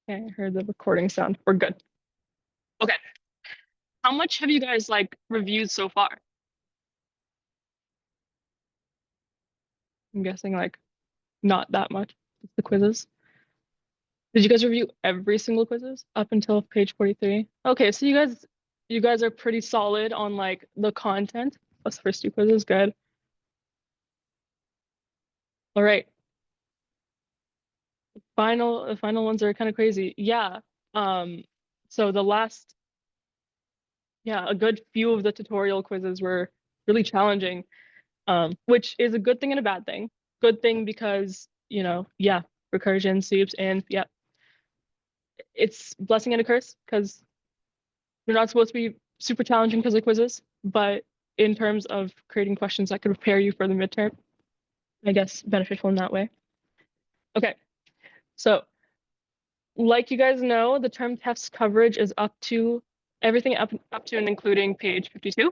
Okay, I heard the recording sound. We're good. Okay. How much have you guys like reviewed so far? I'm guessing like not that much. The quizzes. Did you guys review every single quizzes up until page 43? Okay, so you guys are pretty solid on like the content. Plus the first two quizzes, good. All right. The final ones are kind of crazy. Yeah. Um, so the last, yeah, a good few of the tutorial quizzes were really challenging, which is a good thing and a bad thing. Good thing because, yeah, recursion, sweeps, and yeah, it's blessing and a curse because they're not supposed to be super challenging because of quizzes, but in terms of creating questions that could prepare you for the midterm, I guess beneficial in that way. Okay, so like you guys know, the term test coverage is up to everything up to and including page 52.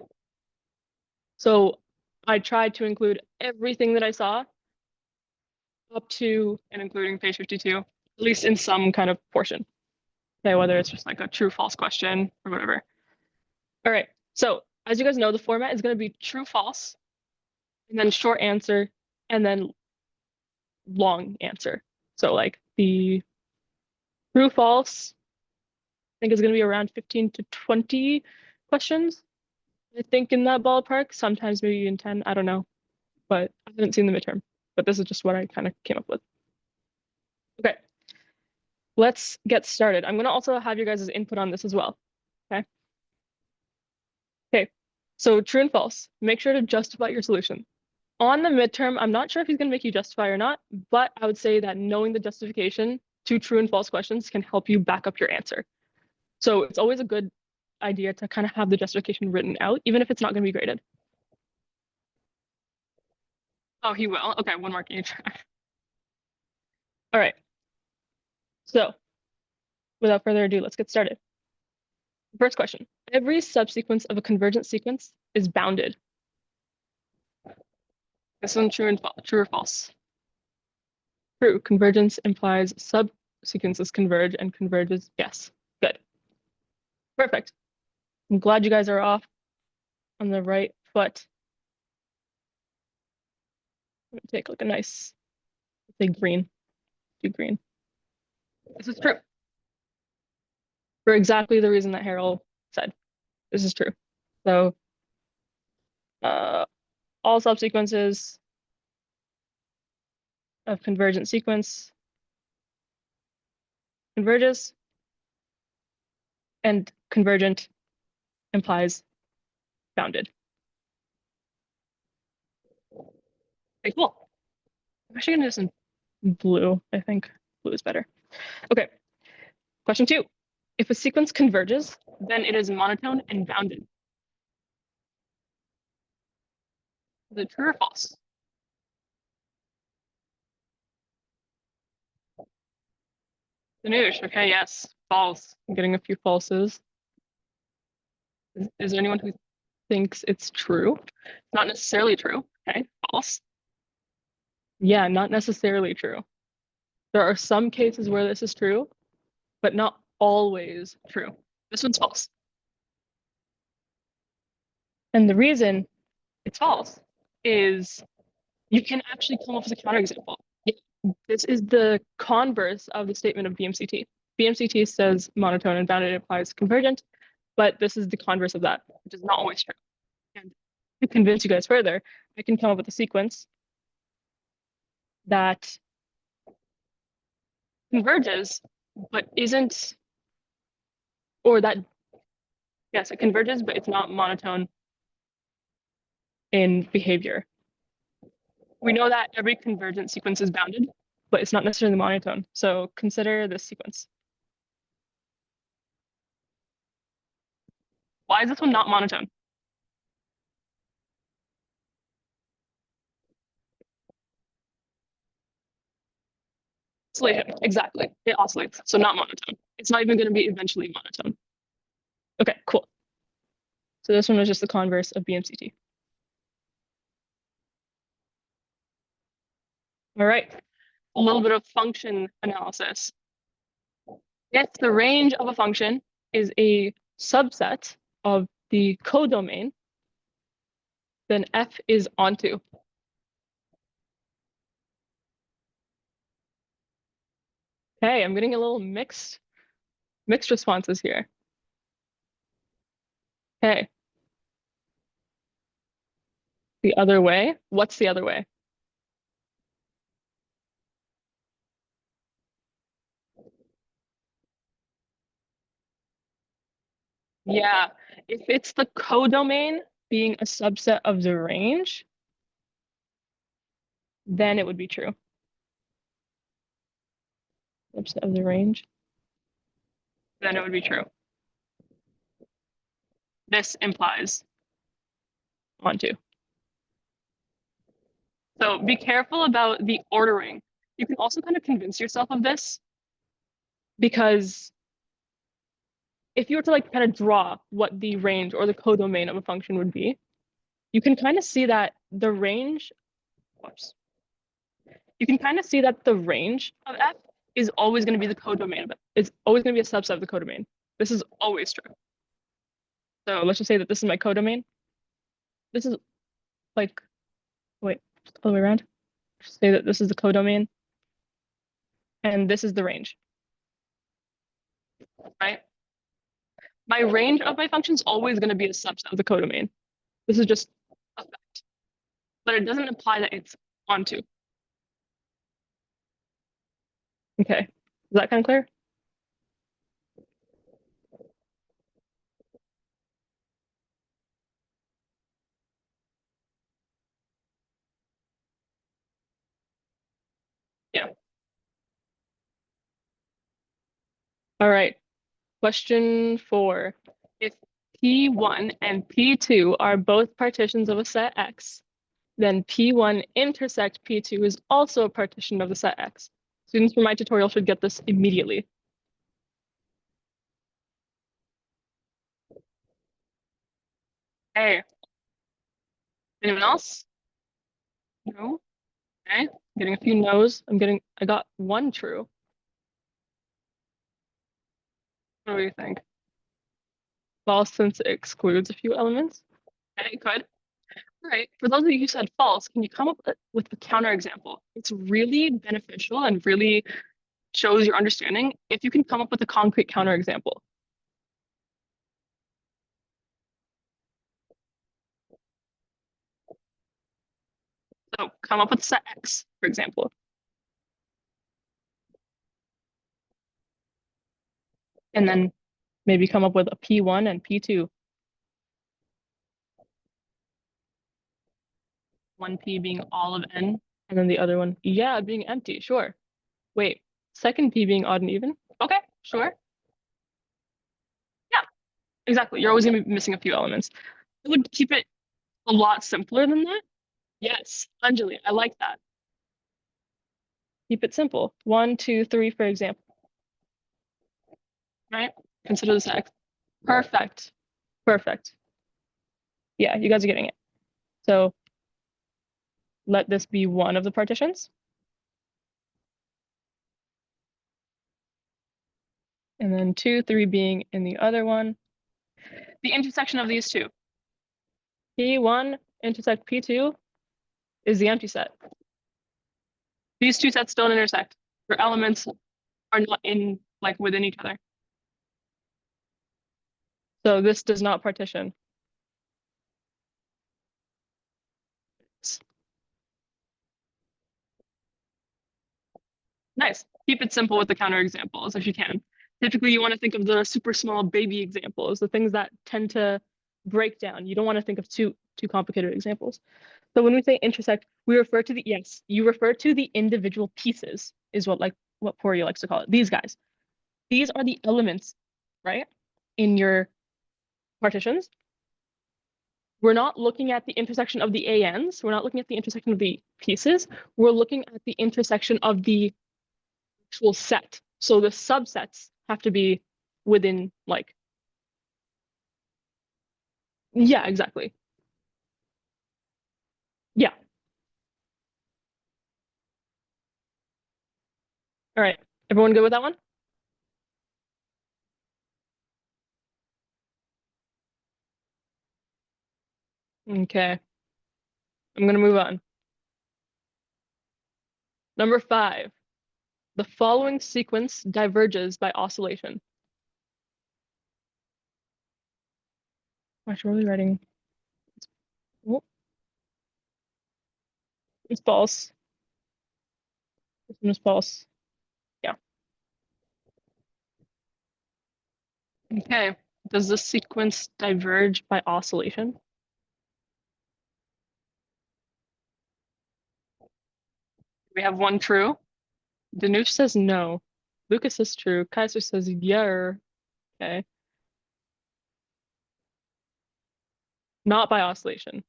So I tried to include everything that I saw up to and including page 52, at least in some kind of portion. Okay, whether it's just like a true false question or whatever. All right. So as you guys know, the format is going to be true false, and then short answer, and then long answer. So like the true false, I think is going to be around 15 to 20 questions. I think in that ballpark, sometimes maybe in 10, I don't know, but I haven't seen the midterm. But this is just what I kind of came up with. Okay, let's get started. I'm going to also have you guys' input on this as well. Okay. Okay. So true and false. Make sure to justify your solution. On the midterm, I'm not sure if he's going to make you justify or not, but I would say that knowing the justification to true and false questions can help you back up your answer. So it's always a good idea to kind of have the justification written out, even if it's not going to be graded. Oh, he will. Okay, one mark each. All right. So without further ado, let's get started. First question. Every subsequence of a convergent sequence is bounded. This one true or false? True. Convergence implies subsequences converge and converges. Yes. Good. Perfect. I'm glad you guys are off on the right foot. I'm gonna take like a nice, say green, do green. This is true. For exactly the reason that Harold said. This is true. So uh, all subsequences of convergent sequence converges, and convergent implies bounded. Okay, cool. I'm actually gonna do this in blue. I think blue is better. Okay, question 2. If a sequence converges, then it is monotone and bounded. Is it true or false? Danush, okay, yes, false. I'm getting a few falses. Is there anyone who thinks it's true? It's not necessarily true. Okay, false. Yeah, not necessarily true. There are some cases where this is true, but not always true. This one's false. And the reason it's false is you can actually come up with a counterexample. This is the converse of the statement of BMCT. BMCT says monotone and bounded implies convergent, but this is the converse of that, which is not always true. And to convince you guys further, I can come up with a sequence that converges, but isn't, or that, yes, it converges, but it's not monotone in behavior. We know that every convergent sequence is bounded, but it's not necessarily monotone. So consider this sequence. Why is this one not monotone? Oscillation, exactly. It oscillates, so not monotone. It's not even going to be eventually monotone. Okay, cool. So this one was just the converse of BMCT. All right, a little bit of function analysis. If the range of a function is a subset of the codomain, then f is onto. Okay, I'm getting a little mixed responses here. Okay, the other way. What's the other way? Yeah, if it's the codomain being a subset of the range, then it would be true. Subset of the range, then it would be true. This implies onto. So be careful about the ordering. You can also kind of convince yourself of this because if you were to like kind of draw what the range or the codomain of a function would be, you can kind of see that the range, whoops, you can kind of see that the range of f is always going to be the codomain of it. It's always going to be a subset of the codomain. This is always true. So let's just say that this is my codomain. This is like, wait, all the way around. Just say that this is the codomain and this is the range, right? My range of my function is always going to be a subset of the codomain. This is just a fact, but it doesn't imply that it's onto. Okay, is that kind of clear? Yeah. All right. Question 4. If P1 and P2 are both partitions of a set X, then P1 intersect P2 is also a partition of the set X. Students from my tutorial should get this immediately. Hey, anyone else? No? Okay, getting a few no's. I got one true. What do you think? False since it excludes a few elements. Okay, good. All right. For those of you who said false, can you come up with a counterexample? It's really beneficial and really shows your understanding if you can come up with a concrete counterexample. So come up with set X, for example, and then maybe come up with a P1 and P2. 1P being all of N, and then the other one, yeah, being empty, sure. Wait, second P being odd and even? Okay, sure. Yeah, exactly. You're always gonna be missing a few elements. I would keep it a lot simpler than that. Yes, Anjali, I like that. Keep it simple. 1, 2, 3, for example, right? Consider this X. Perfect. Perfect. Yeah, you guys are getting it. So let this be one of the partitions. And then 2, 3 being in the other one. The intersection of these two. P1 intersect P2 is the empty set. These two sets don't intersect. Their elements are not in like within each other. So this does not partition. Nice. Keep it simple with the counterexamples if you can. Typically, you want to think of the super small baby examples, the things that tend to break down. You don't want to think of too complicated examples. So when we say intersect, we refer to the, yes, you refer to the individual pieces, is what Poirier likes to call it. These guys. These are the elements, right, in your partitions. We're not looking at the intersection of the ANs. We're not looking at the intersection of the pieces. We're looking at the intersection of the actual set. So the subsets have to be within like, yeah, exactly. Yeah. All right. Everyone good with that one? Okay, I'm gonna move on. Number 5. The following sequence diverges by oscillation. Gosh, what are we writing? Oh, it's false. This one is false. Yeah. Okay. Does this sequence diverge by oscillation? We have one true. Danush says no. Lucas says true. Kaiser says yeah. Okay. Not by oscillation.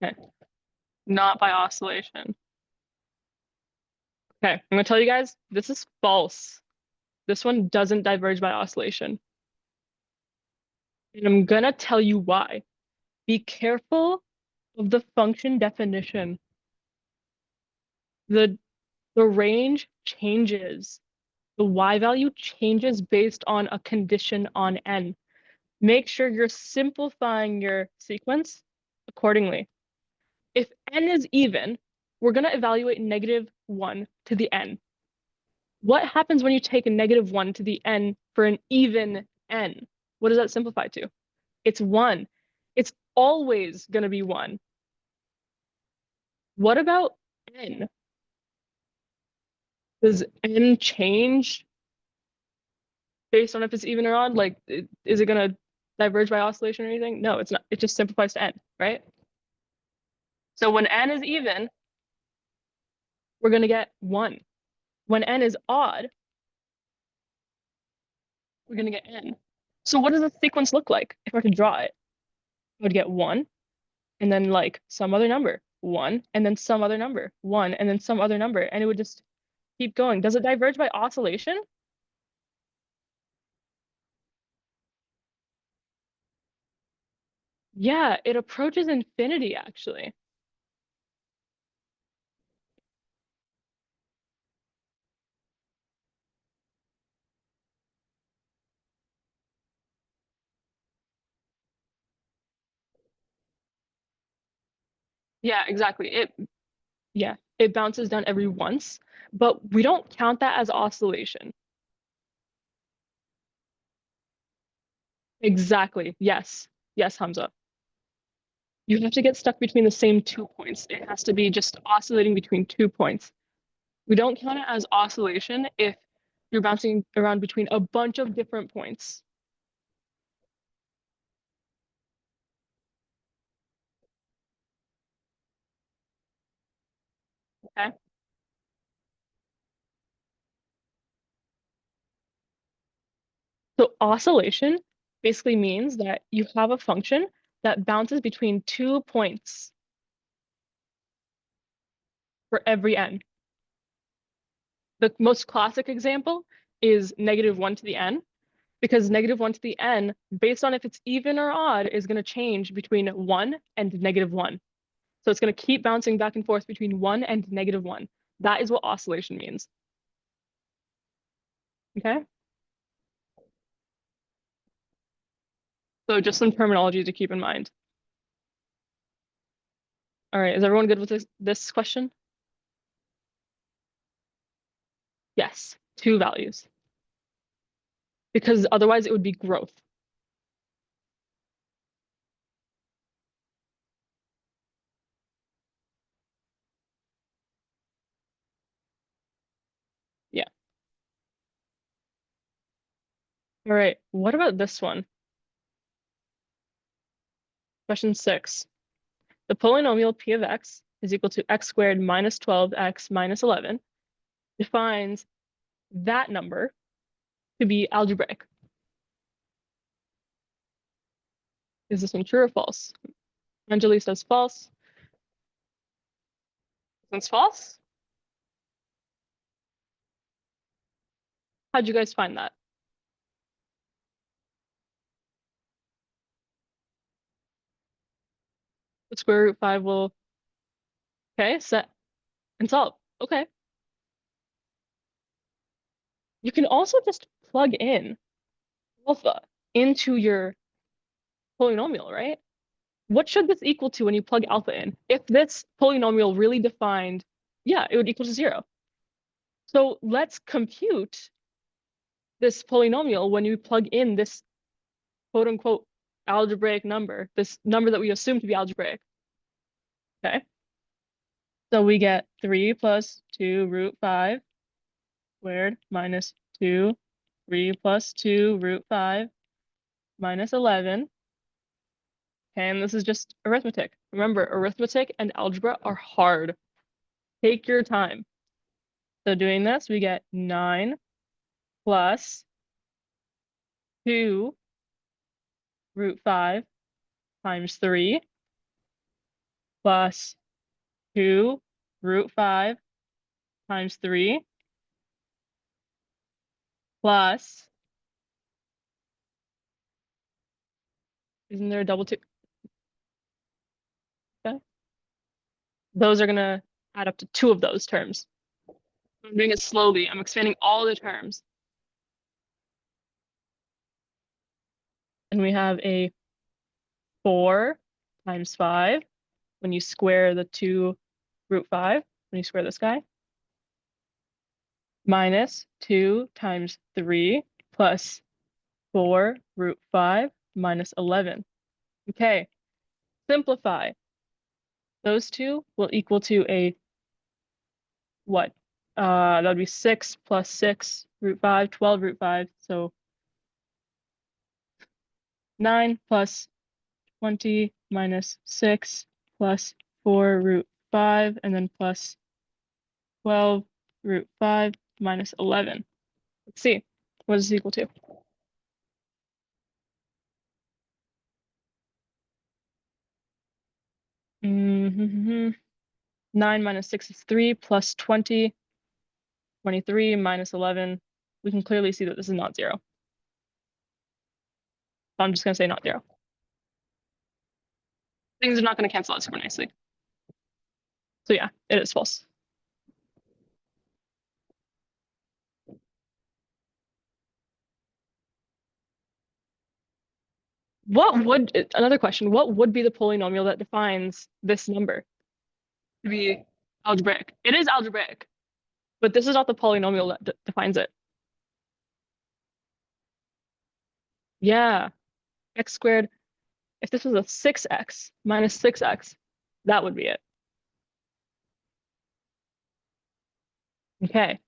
Okay. Not by oscillation. Okay. I'm gonna tell you guys, this is false. This one doesn't diverge by oscillation. And I'm gonna tell you why. Be careful of the function definition. The the range changes. The y value changes based on a condition on n. Make sure you're simplifying your sequence accordingly. If n is even, we're going to evaluate -1 to the n. What happens when you take a -1 to the n for an even n? What does that simplify to? It's 1. It's always going to be 1. What about n? Does n change based on if it's even or odd? Like, is it going to diverge by oscillation or anything? No, it's not. It just simplifies to n, right? So when n is even, we're going to get 1. When n is odd, we're going to get n. So what does the sequence look like if I were to draw it? I would get 1, and then like some other number, 1, and then some other number, 1, and then some other number, and it would just keep going. Does it diverge by oscillation? Yeah, it approaches infinity actually. Yeah, exactly. It bounces down every once, but we don't count that as oscillation. Exactly. Yes. Yes, Hamza. You have to get stuck between the same 2 points. It has to be just oscillating between 2 points. We don't count it as oscillation if you're bouncing around between a bunch of different points. Okay. So oscillation basically means that you have a function that bounces between 2 points for every n. The most classic example is -1 to the n, because -1 to the n, based on if it's even or odd, is going to change between 1 and -1. So it's going to keep bouncing back and forth between 1 and -1. That is what oscillation means. Okay? So just some terminology to keep in mind. All right, is everyone good with this question? Yes, 2 values. Because otherwise it would be growth. Yeah. All right, what about this one? Question 6. The polynomial p of x is equal to x squared minus 12x minus 11 defines that number to be algebraic. Is this one true or false? Anjali says false. This one's false. How'd you guys find that? The square root 5 will, okay, set and solve. Okay. You can also just plug in alpha into your polynomial, right? What should this equal to when you plug alpha in? If this polynomial really defined, yeah, it would equal to 0. So let's compute this polynomial when you plug in this quote unquote algebraic number, this number that we assume to be algebraic. Okay. So we get 3 plus 2 root 5 squared minus 2, 3 plus 2 root 5 minus 11. Okay, and this is just arithmetic. Remember, arithmetic and algebra are hard. Take your time. So doing this, we get 9 plus 2 root 5 times 3 plus 2 root 5 times 3 plus, isn't there a double 2? Okay. Those are going to add up to 2 of those terms. I'm doing it slowly. I'm expanding all the terms. And we have a 4 times 5 when you square the 2 root 5, when you square this guy, minus 2 times 3 plus 4 root 5 minus 11. Okay, simplify. Those two will equal to a what? That would be 6 plus 6 root 5, 12 root 5. So 9 plus 20 minus 6 plus 4 root 5, and then plus 12 root 5 minus 11. Let's see. What is this equal to? Mm-hmm. 9 minus 6 is 3 plus 20, 23 minus 11. We can clearly see that this is not 0. So I'm just going to say not 0. Things are not going to cancel out super nicely. So yeah, it is false. Another question, what would be the polynomial that defines this number to be algebraic? It is algebraic, but this is not the polynomial that defines it. Yeah, x squared. If this was a 6x minus 6x, that would be it. Okay.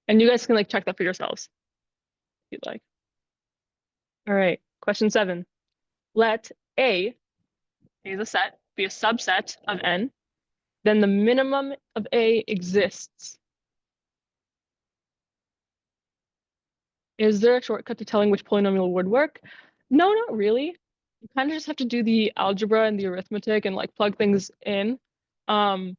And you guys can like check that for yourselves if you'd like. All right, question 7. Let A is a set, be a subset of n, then the minimum of A exists. Is there a shortcut to telling which polynomial would work? No, not really. You kind of just have to do the algebra and the arithmetic and like plug things in. Or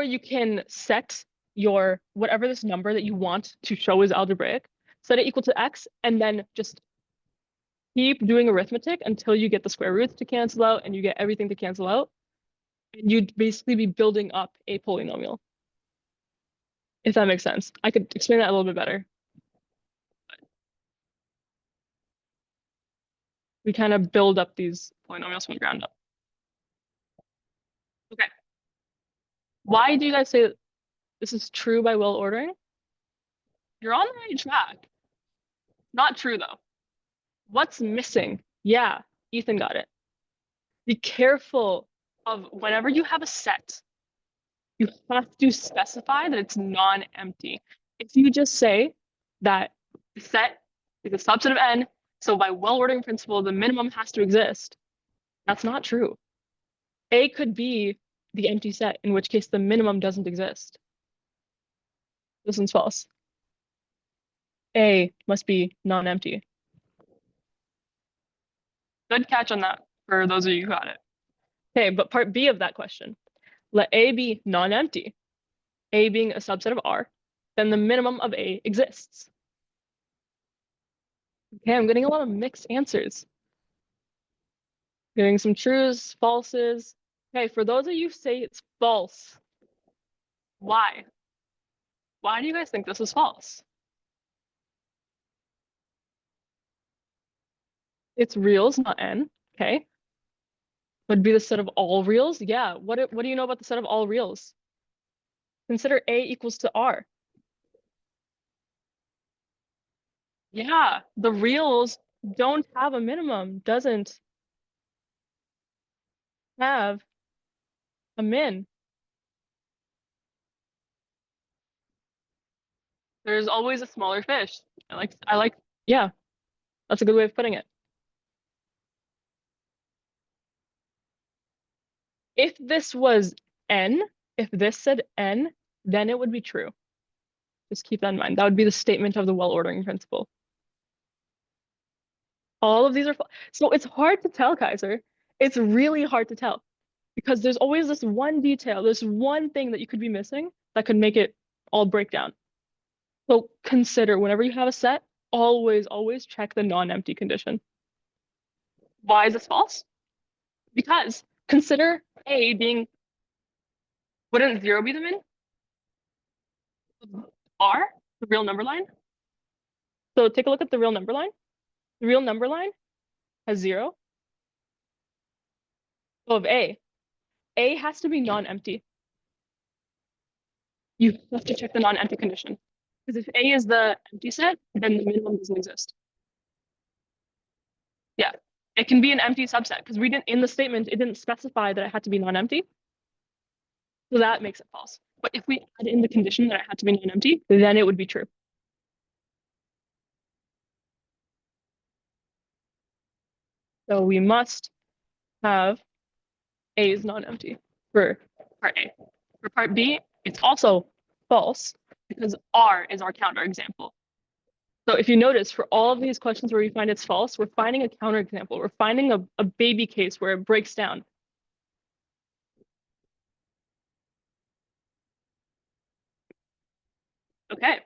you can set your whatever this number that you want to show is algebraic, set it equal to x, and then just keep doing arithmetic until you get the square roots to cancel out and you get everything to cancel out. And you'd basically be building up a polynomial. If that makes sense. I could explain that a little bit better. We kind of build up these polynomials from the ground up. Okay. Why do you guys say that this is true by will ordering? You're on the right track. Not true though. What's missing? Yeah, Ethan got it. Be careful of whenever you have a set, you have to specify that it's non-empty. If you just say that the set is a subset of n, so by will ordering principle, the minimum has to exist, that's not true. A could be the empty set, in which case the minimum doesn't exist. This one's false. A must be non-empty. Good catch on that for those of you who got it. Okay, but part B of that question. Let A be non-empty, A being a subset of R, then the minimum of A exists. Okay, I'm getting a lot of mixed answers. Getting some trues, falses. Okay, for those of you who say it's false, why? Why do you guys think this is false? It's reals, not n. Okay. Would be the set of all reals? Yeah. What do you know about the set of all reals? Consider A equals to R. Yeah, the reals don't have a minimum, doesn't have a min. There's always a smaller fish. Yeah, that's a good way of putting it. If this was n, if this said n, then it would be true. Just keep that in mind. That would be the statement of the well-ordering principle. All of these are so it's hard to tell, Kaiser. It's really hard to tell because there's always this one detail, this one thing that you could be missing that could make it all break down. So consider whenever you have a set, always check the non-empty condition. Why is this false? Because consider A being, wouldn't zero be the min? R, the real number line. So take a look at the real number line. The real number line has zero. So of A. A has to be non-empty. You have to check the non-empty condition. Because if A is the empty set, then the minimum doesn't exist. Yeah. It can be an empty subset because we didn't in the statement, it didn't specify that it had to be non-empty. So that makes it false. But if we add in the condition that it had to be non-empty, then it would be true. So we must have A is non-empty for part A. For part B, it's also false because R is our counterexample. So if you notice, for all of these questions where we find it's false, we're finding a counterexample. We're finding a baby case where it breaks down. Okay.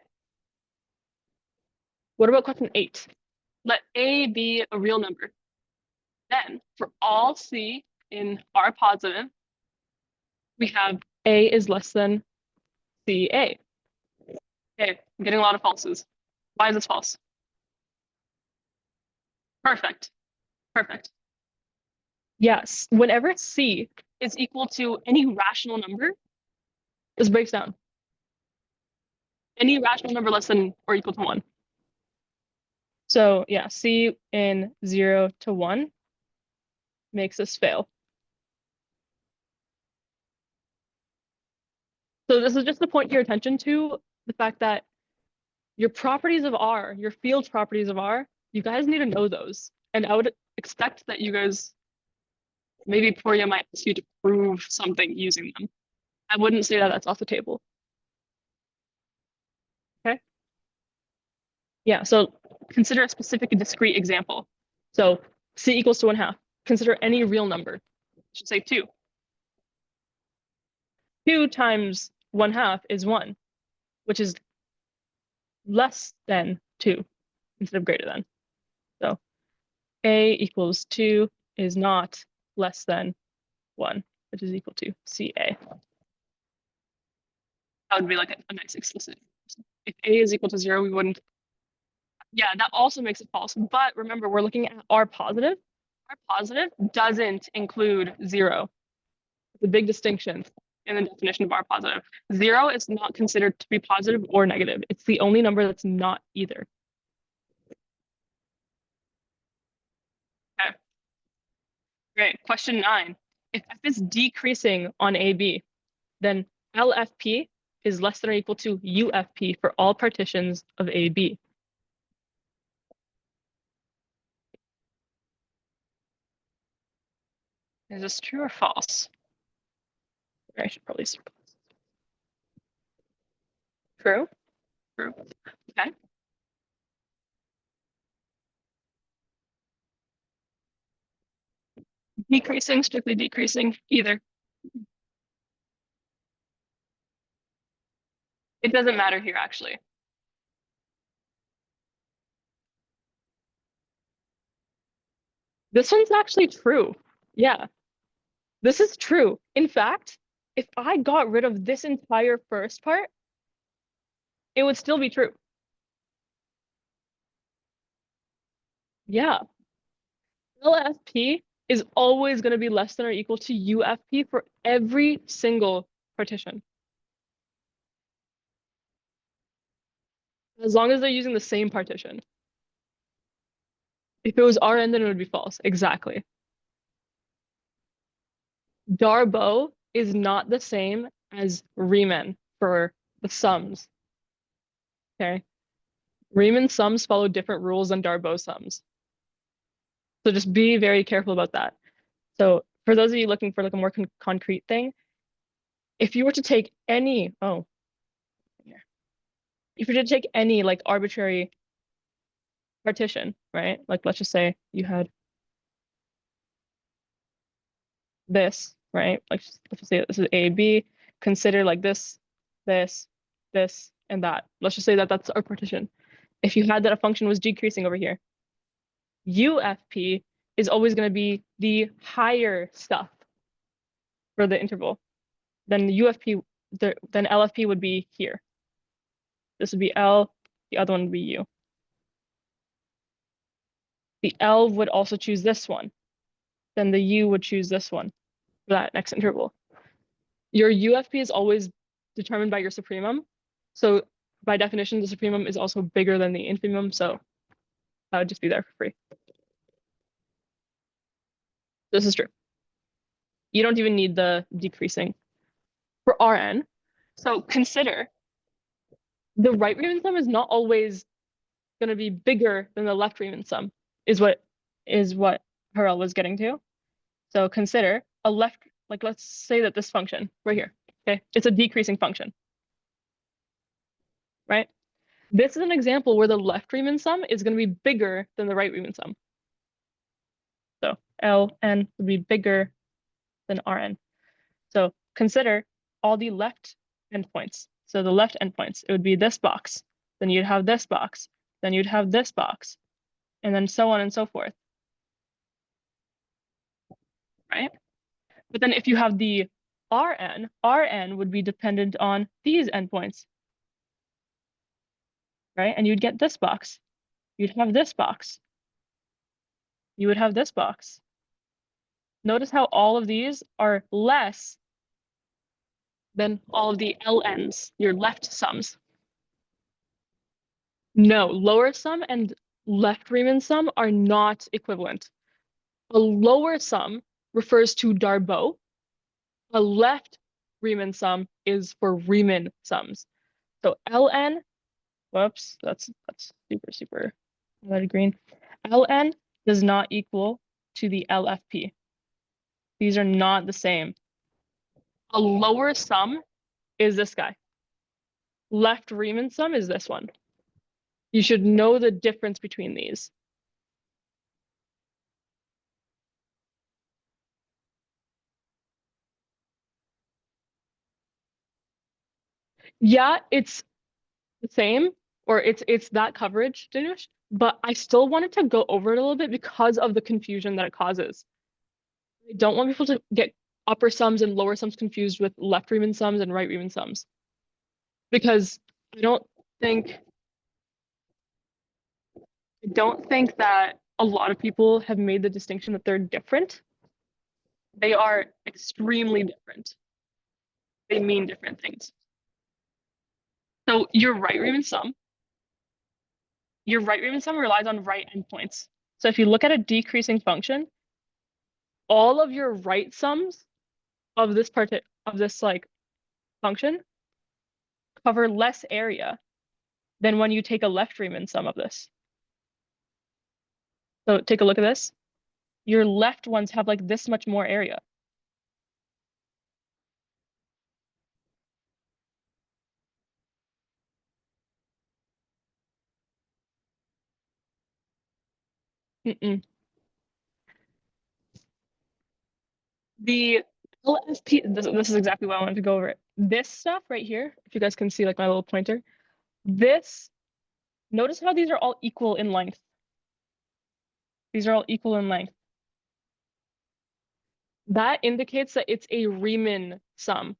What about question 8? Let A be a real number. Then for all C in R positive, we have A is less than CA. Okay, I'm getting a lot of falses. Why is this false? Perfect. Perfect. Yes. Whenever C is equal to any rational number, this breaks down. Any rational number less than or equal to 1. So yeah, C in 0 to 1 makes this fail. So this is just to point your attention to the fact that your properties of R, your field properties of R, you guys need to know those. And I would expect that you guys, maybe Poria might ask you to prove something using them. I wouldn't say that that's off the table. Okay. Yeah, so consider a specific discrete example. So C equals to 1/2. Consider any real number. I should say 2. 2 times 1/2 is 1, which is less than 2 instead of greater than. So A equals 2 is not less than 1, which is equal to CA. That would be like a nice explicit. If A is equal to 0, we wouldn't. Yeah, that also makes it false. But remember, we're looking at R positive. R positive doesn't include 0. It's a big distinction in the definition of R positive. 0 is not considered to be positive or negative. It's the only number that's not either. Okay. Great. Question 9. If F is decreasing on AB, then LFP is less than or equal to UFP for all partitions of AB. Is this true or false? I should probably circle this. True? True. Okay. Decreasing, strictly decreasing, either. It doesn't matter here, actually. This one's actually true. Yeah, this is true. In fact, if I got rid of this entire first part, it would still be true. Yeah. LFP is always going to be less than or equal to UFP for every single partition. As long as they're using the same partition. If it was RN, then it would be false. Exactly. Darboux is not the same as Riemann for the sums. Okay. Riemann sums follow different rules than Darboux sums. So just be very careful about that. So for those of you looking for like a more concrete thing, if you were to take any, oh, here. If you were to take any like arbitrary partition, right? Like let's just say you had this, right? Like let's just say this is A, B. Consider like this, this, and that. Let's just say that that's our partition. If you had that a function was decreasing over here, UFP is always going to be the higher stuff for the interval. Then the UFP, then LFP would be here. This would be L, the other one would be U. The L would also choose this one. Then the U would choose this one for that next interval. Your UFP is always determined by your supremum. So by definition, the supremum is also bigger than the infimum. So that would just be there for free. This is true. You don't even need the decreasing for Rn. So consider the right Riemann sum is not always going to be bigger than the left Riemann sum, is what Harel was getting to. So consider a left, like let's say that this function right here, okay, it's a decreasing function, right? This is an example where the left Riemann sum is going to be bigger than the right Riemann sum. So Ln would be bigger than Rn. So consider all the left endpoints. So the left endpoints, it would be this box. Then you'd have this box. Then you'd have this box. And then so on and so forth. Right? But then if you have the Rn would be dependent on these endpoints. Right? And you'd get this box. You'd have this box. You would have this box. Notice how all of these are less than all of the LNs, your left sums. No, lower sum and left Riemann sum are not equivalent. A lower sum refers to Darboux. A left Riemann sum is for Riemann sums. So Ln, whoops, that's super light green. Ln does not equal to the LFP. These are not the same. A lower sum is this guy. Left Riemann sum is this one. You should know the difference between these. Yeah, it's the same, or it's that coverage, Dinesh, but I still wanted to go over it a little bit because of the confusion that it causes. I don't want people to get upper sums and lower sums confused with left Riemann sums and right Riemann sums. Because I don't think that a lot of people have made the distinction that they're different. They are extremely different. They mean different things. So your right Riemann sum relies on right endpoints. So if you look at a decreasing function, all of your right sums of this like function cover less area than when you take a left Riemann sum of this. So take a look at this. Your left ones have like this much more area. Mm-mm. The LFP, this is exactly what I wanted to go over it. This stuff right here, if you guys can see like my little pointer, notice how these are all equal in length. These are all equal in length. That indicates that it's a Riemann sum.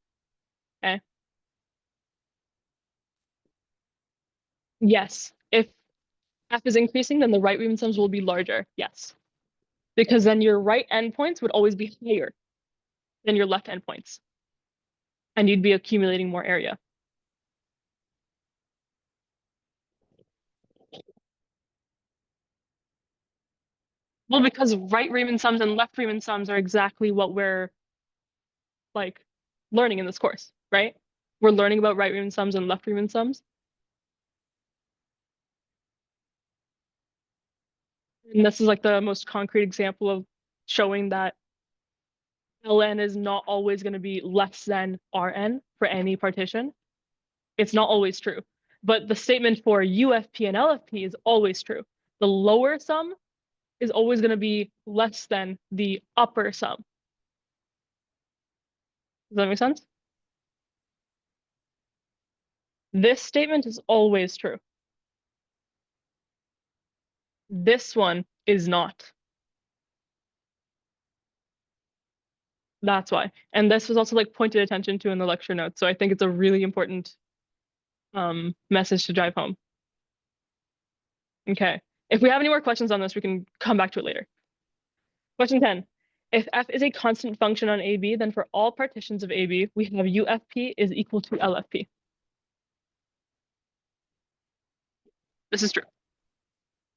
Okay. Yes. If f is increasing, then the right Riemann sums will be larger. Yes. because then your right endpoints would always be higher than your left endpoints, and you'd be accumulating more area. Well, because right Riemann sums and left Riemann sums are exactly what we're like learning in this course, right? We're learning about right Riemann sums and left Riemann sums. And this is like the most concrete example of showing that ln is not always going to be less than rn for any partition. It's not always true. But the statement for UFP and LFP is always true. The lower sum is always going to be less than the upper sum. Does that make sense? This statement is always true. This one is not. That's why. And this was also like pointed attention to in the lecture notes. So I think it's a really important message to drive home. Okay. If we have any more questions on this, we can come back to it later. Question 10. If f is a constant function on AB, then for all partitions of AB, we have UFP is equal to LFP. This is true.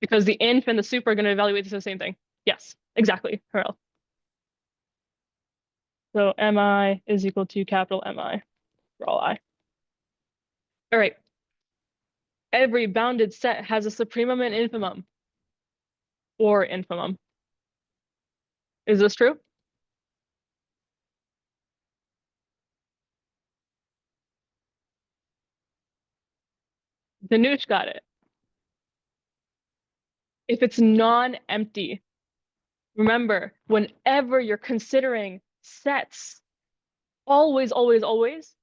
Because the inf and the sup are going to evaluate the same thing. Yes, exactly, Harel. So mi is equal to capital Mi for all I. All right. Every bounded set has a supremum and infimum. Or infimum. Is this true? Danush got it. If it's non-empty, remember, whenever you're considering sets, always, always, always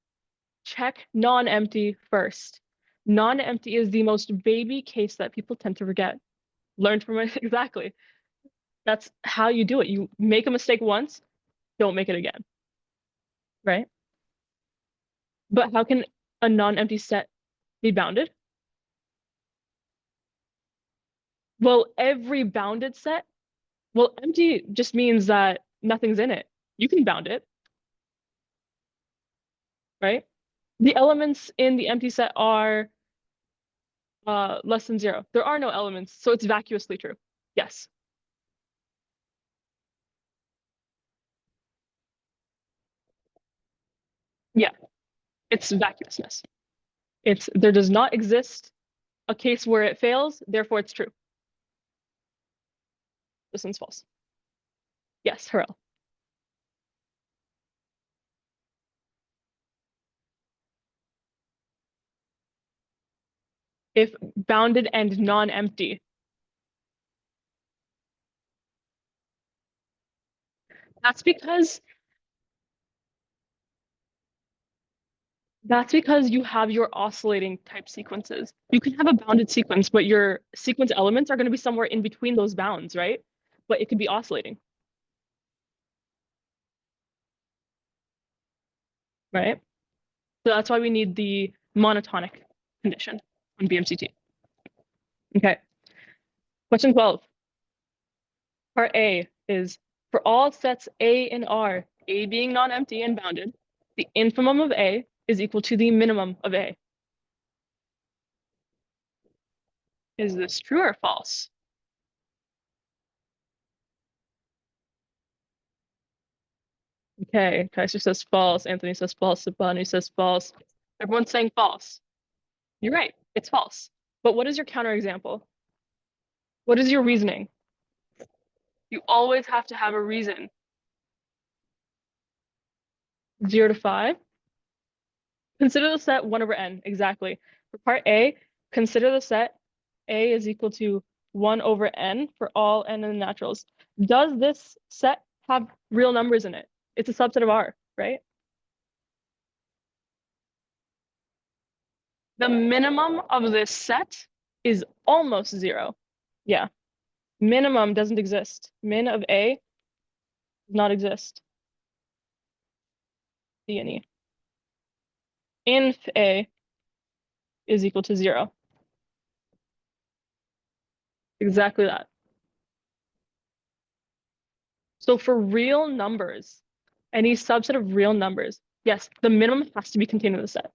check non-empty first. Non-empty is the most baby case that people tend to forget. Learn from it exactly. That's how you do it. You make a mistake once, don't make it again, right? But how can a non-empty set be bounded? Well, every bounded set, well, empty just means that nothing's in it. You can bound it, right? The elements in the empty set are less than 0. There are no elements, so it's vacuously true. Yes. Yeah, it's vacuousness. There does not exist a case where it fails, therefore it's true. This one's false. Yes, Harel. If bounded and non-empty. That's because you have your oscillating type sequences. You can have a bounded sequence, but your sequence elements are going to be somewhere in between those bounds, right? But it could be oscillating, right? So that's why we need the monotonic condition on BMCT. Okay. Question 12. Part A is for all sets A and R, A being non-empty and bounded, the infimum of A is equal to the minimum of A. Is this true or false? Okay, Kaiser says false, Anthony says false, Sabani says false. Everyone's saying false. You're right, it's false. But what is your counterexample? What is your reasoning? You always have to have a reason. 0 to 5. Consider the set 1 over n, exactly. For part A, consider the set A is equal to 1 over n for all n in the naturals. Does this set have real numbers in it? It's a subset of R, right? The minimum of this set is almost 0. Yeah. Minimum doesn't exist. Min of A does not exist. D and E. Inf A is equal to 0. Exactly that. So for real numbers, any subset of real numbers, yes, the minimum has to be contained in the set.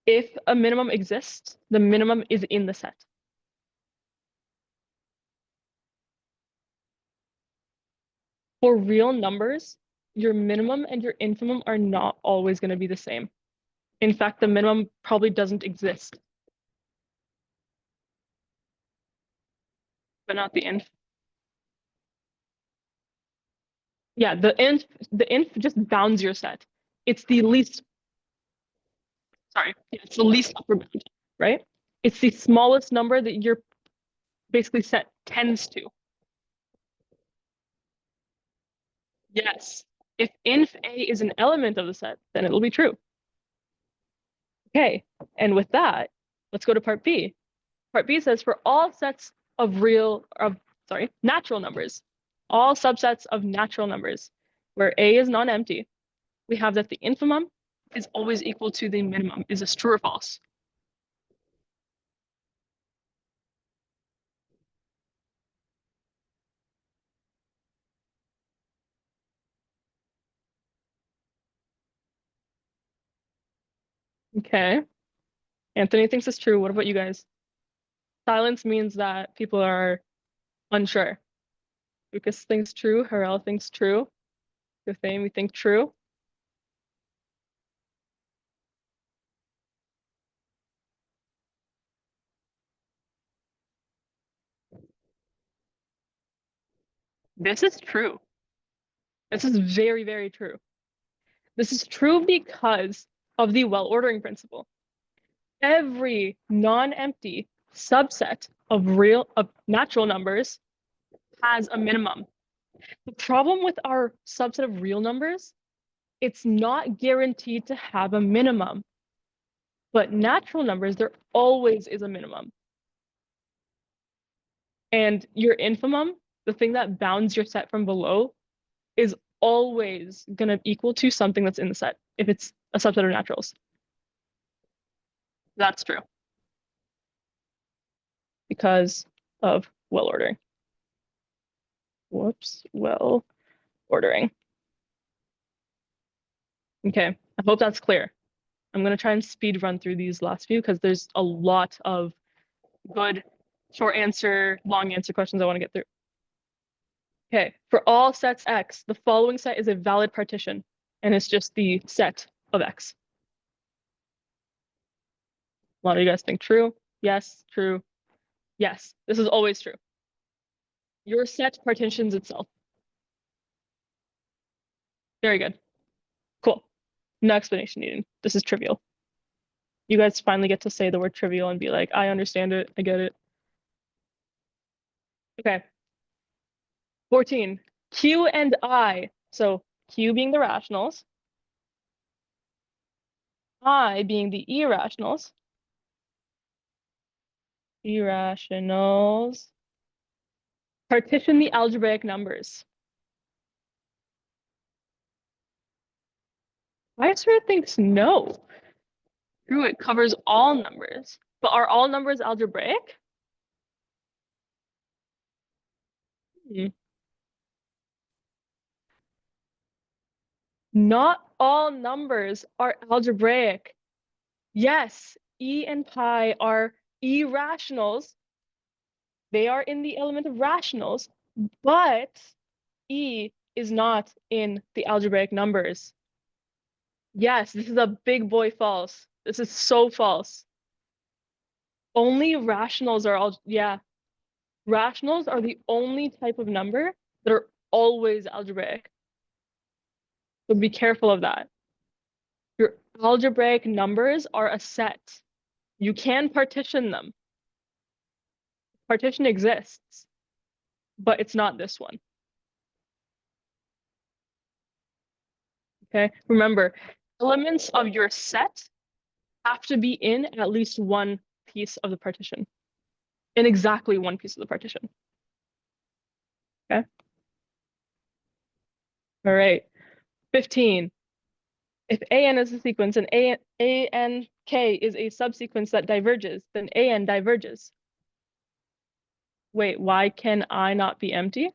If a minimum exists, the minimum is in the set. For real numbers, your minimum and your infimum are not always going to be the same. In fact, the minimum probably doesn't exist, but not the inf. Yeah, the inf just bounds your set. It's the least, sorry, yeah, it's the least upper bound, right? It's the smallest number that your basically set tends to. Yes. If inf A is an element of the set, then it'll be true. Okay, and with that, let's go to part B. Part B says for all sets of natural numbers, all subsets of natural numbers where A is non-empty, we have that the infimum is always equal to the minimum. Is this true or false? Okay. Anthony thinks it's true. What about you guys? Silence means that people are unsure. Lucas thinks true. Harel thinks true. Guthame, we think true. This is true. This is very, very true. This is true because of the well-ordering principle. Every non-empty subset of natural numbers has a minimum. The problem with our subset of real numbers, it's not guaranteed to have a minimum. But natural numbers, there always is a minimum. And your infimum, the thing that bounds your set from below, is always going to equal to something that's in the set if it's a subset of naturals. That's true because of well ordering. Whoops, well ordering. Okay, I hope that's clear. I'm going to try and speed run through these last few because there's a lot of good short answer, long answer questions I want to get through. Okay, for all sets X, the following set is a valid partition, and it's just the set of X. A lot of you guys think true. Yes, true. Yes, this is always true. Your set partitions itself. Very good. Cool. No explanation needed. This is trivial. You guys finally get to say the word trivial and be like, I understand it. I get it. Okay. 14. Q and I. So Q being the rationals, I being the irrationals. Irrationals. Partition the algebraic numbers. I sort of thinks no. True, it covers all numbers. But are all numbers algebraic? Hmm. Not all numbers are algebraic. Yes, E and pi are irrationals. They are in the element of rationals, but E is not in the algebraic numbers. Yes, this is a big boy false. This is so false. Only rationals are all, yeah. Rationals are the only type of number that are always algebraic. So be careful of that. Your algebraic numbers are a set. You can partition them. Partition exists, but it's not this one. Okay, remember, elements of your set have to be in at least one piece of the partition, in exactly one piece of the partition. Okay. All right. 15. If AN is a sequence and ANK is a subsequence that diverges, then AN diverges. Wait, why can I not be empty?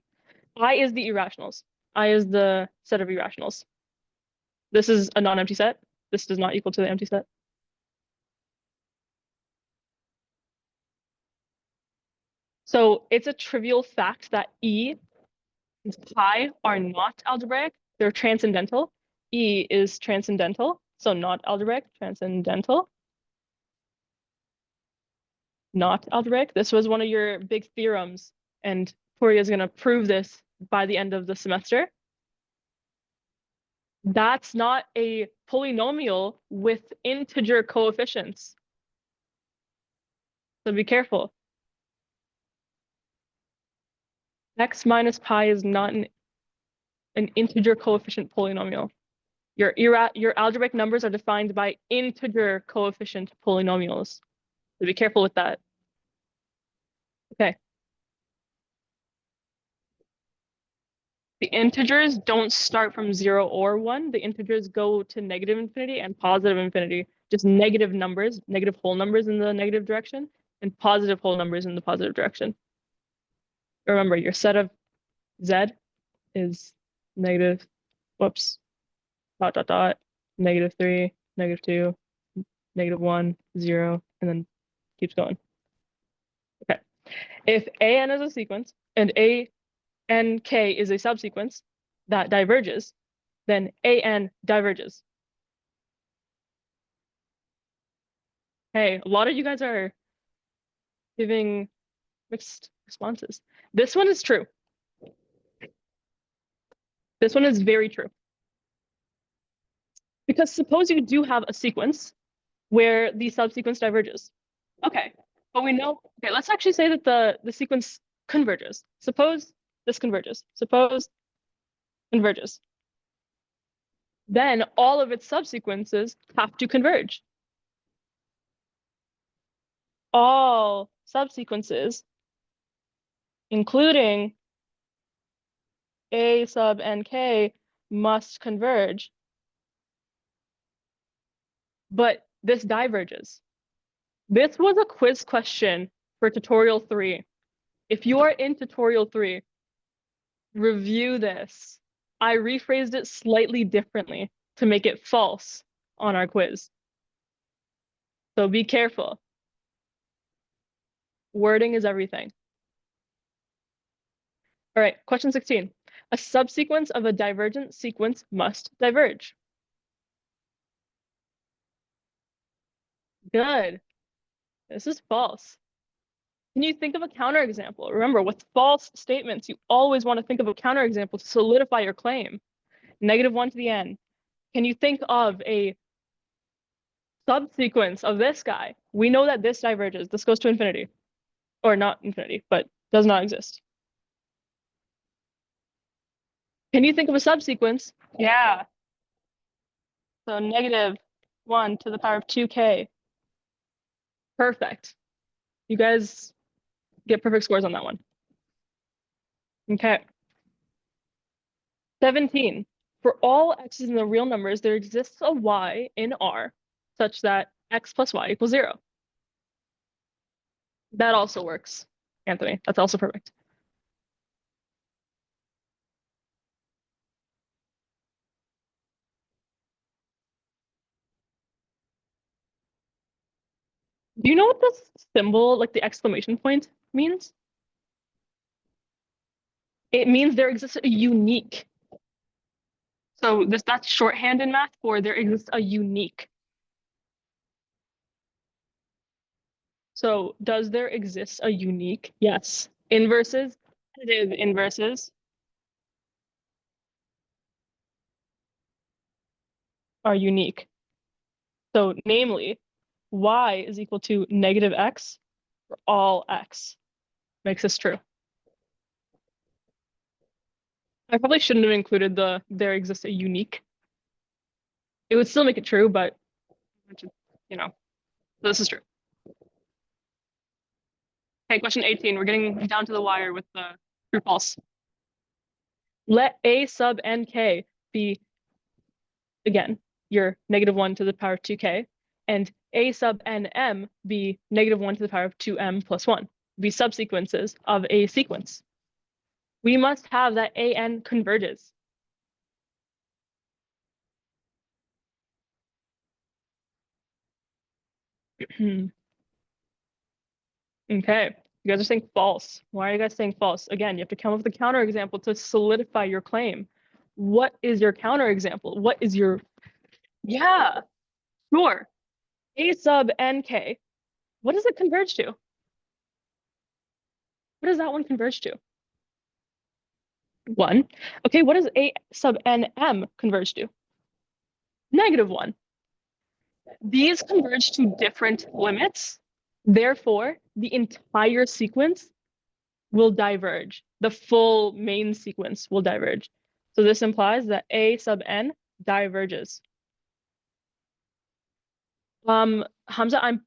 I is the irrationals. I is the set of irrationals. This is a non-empty set. This does not equal to the empty set. So it's a trivial fact that E and pi are not algebraic. They're transcendental. E is transcendental, so not algebraic, transcendental, not algebraic. This was one of your big theorems, and Tori is going to prove this by the end of the semester. That's not a polynomial with integer coefficients. So be careful. X minus pi is not an integer coefficient polynomial. Your algebraic numbers are defined by integer coefficient polynomials. So be careful with that. Okay. The integers don't start from 0 or 1. The integers go to negative infinity and positive infinity. Just negative numbers, negative whole numbers in the negative direction, and positive whole numbers in the positive direction. Remember, your set of z is negative, whoops, dot, dot, dot, -3, -2, -1, 0, and then keeps going. Okay. If an is a sequence and ANK is a subsequence that diverges, then AN diverges. Hey, a lot of you guys are giving mixed responses. This one is true. This one is very true. Because suppose you do have a sequence where the subsequence diverges. Okay, but we know, okay, let's actually say that the sequence converges. Suppose this converges. Suppose converges. Then all of its subsequences have to converge. All subsequences, including A sub nk, must converge. But this diverges. This was a quiz question for tutorial 3. If you are in tutorial 3, review this. I rephrased it slightly differently to make it false on our quiz. So be careful. Wording is everything. All right, question 16. A subsequence of a divergent sequence must diverge. Good. This is false. Can you think of a counterexample? Remember, with false statements, you always want to think of a counterexample to solidify your claim. -1 to the n. Can you think of a subsequence of this guy? We know that this diverges. This goes to infinity. Or not infinity, but does not exist. Can you think of a subsequence? Yeah. So -1 to the power of 2k. Perfect. You guys get perfect scores on that one. Okay. 17. For all x's in the real numbers, there exists a y in R such that x plus y equals 0. That also works, Anthony. That's also perfect. Do you know what this symbol, like the exclamation point, means? It means there exists a unique. So that's shorthand in math for there exists a unique. So does there exist a unique? Yes. Inverses, additive inverses are unique. So namely, y is equal to -x for all x. Makes this true. I probably shouldn't have included there exists a unique. It would still make it true, but you know, this is true. Okay, question 18. We're getting down to the wire with the true false. Let a sub nk be, again, your -1 to the power of 2k, and a sub nm be -1 to the power of 2m plus 1, be subsequences of a sequence. We must have that AN converges. Okay, you guys are saying false. Why are you guys saying false? Again, you have to come up with a counterexample to solidify your claim. What is your counterexample? What is your, yeah, sure. A sub NK. What does it converge to? What does that one converge to? 1. Okay, what does A sub NM converge to? -1. These converge to different limits. Therefore, the entire sequence will diverge. The full main sequence will diverge. So this implies that A sub N diverges. Hamza, I'm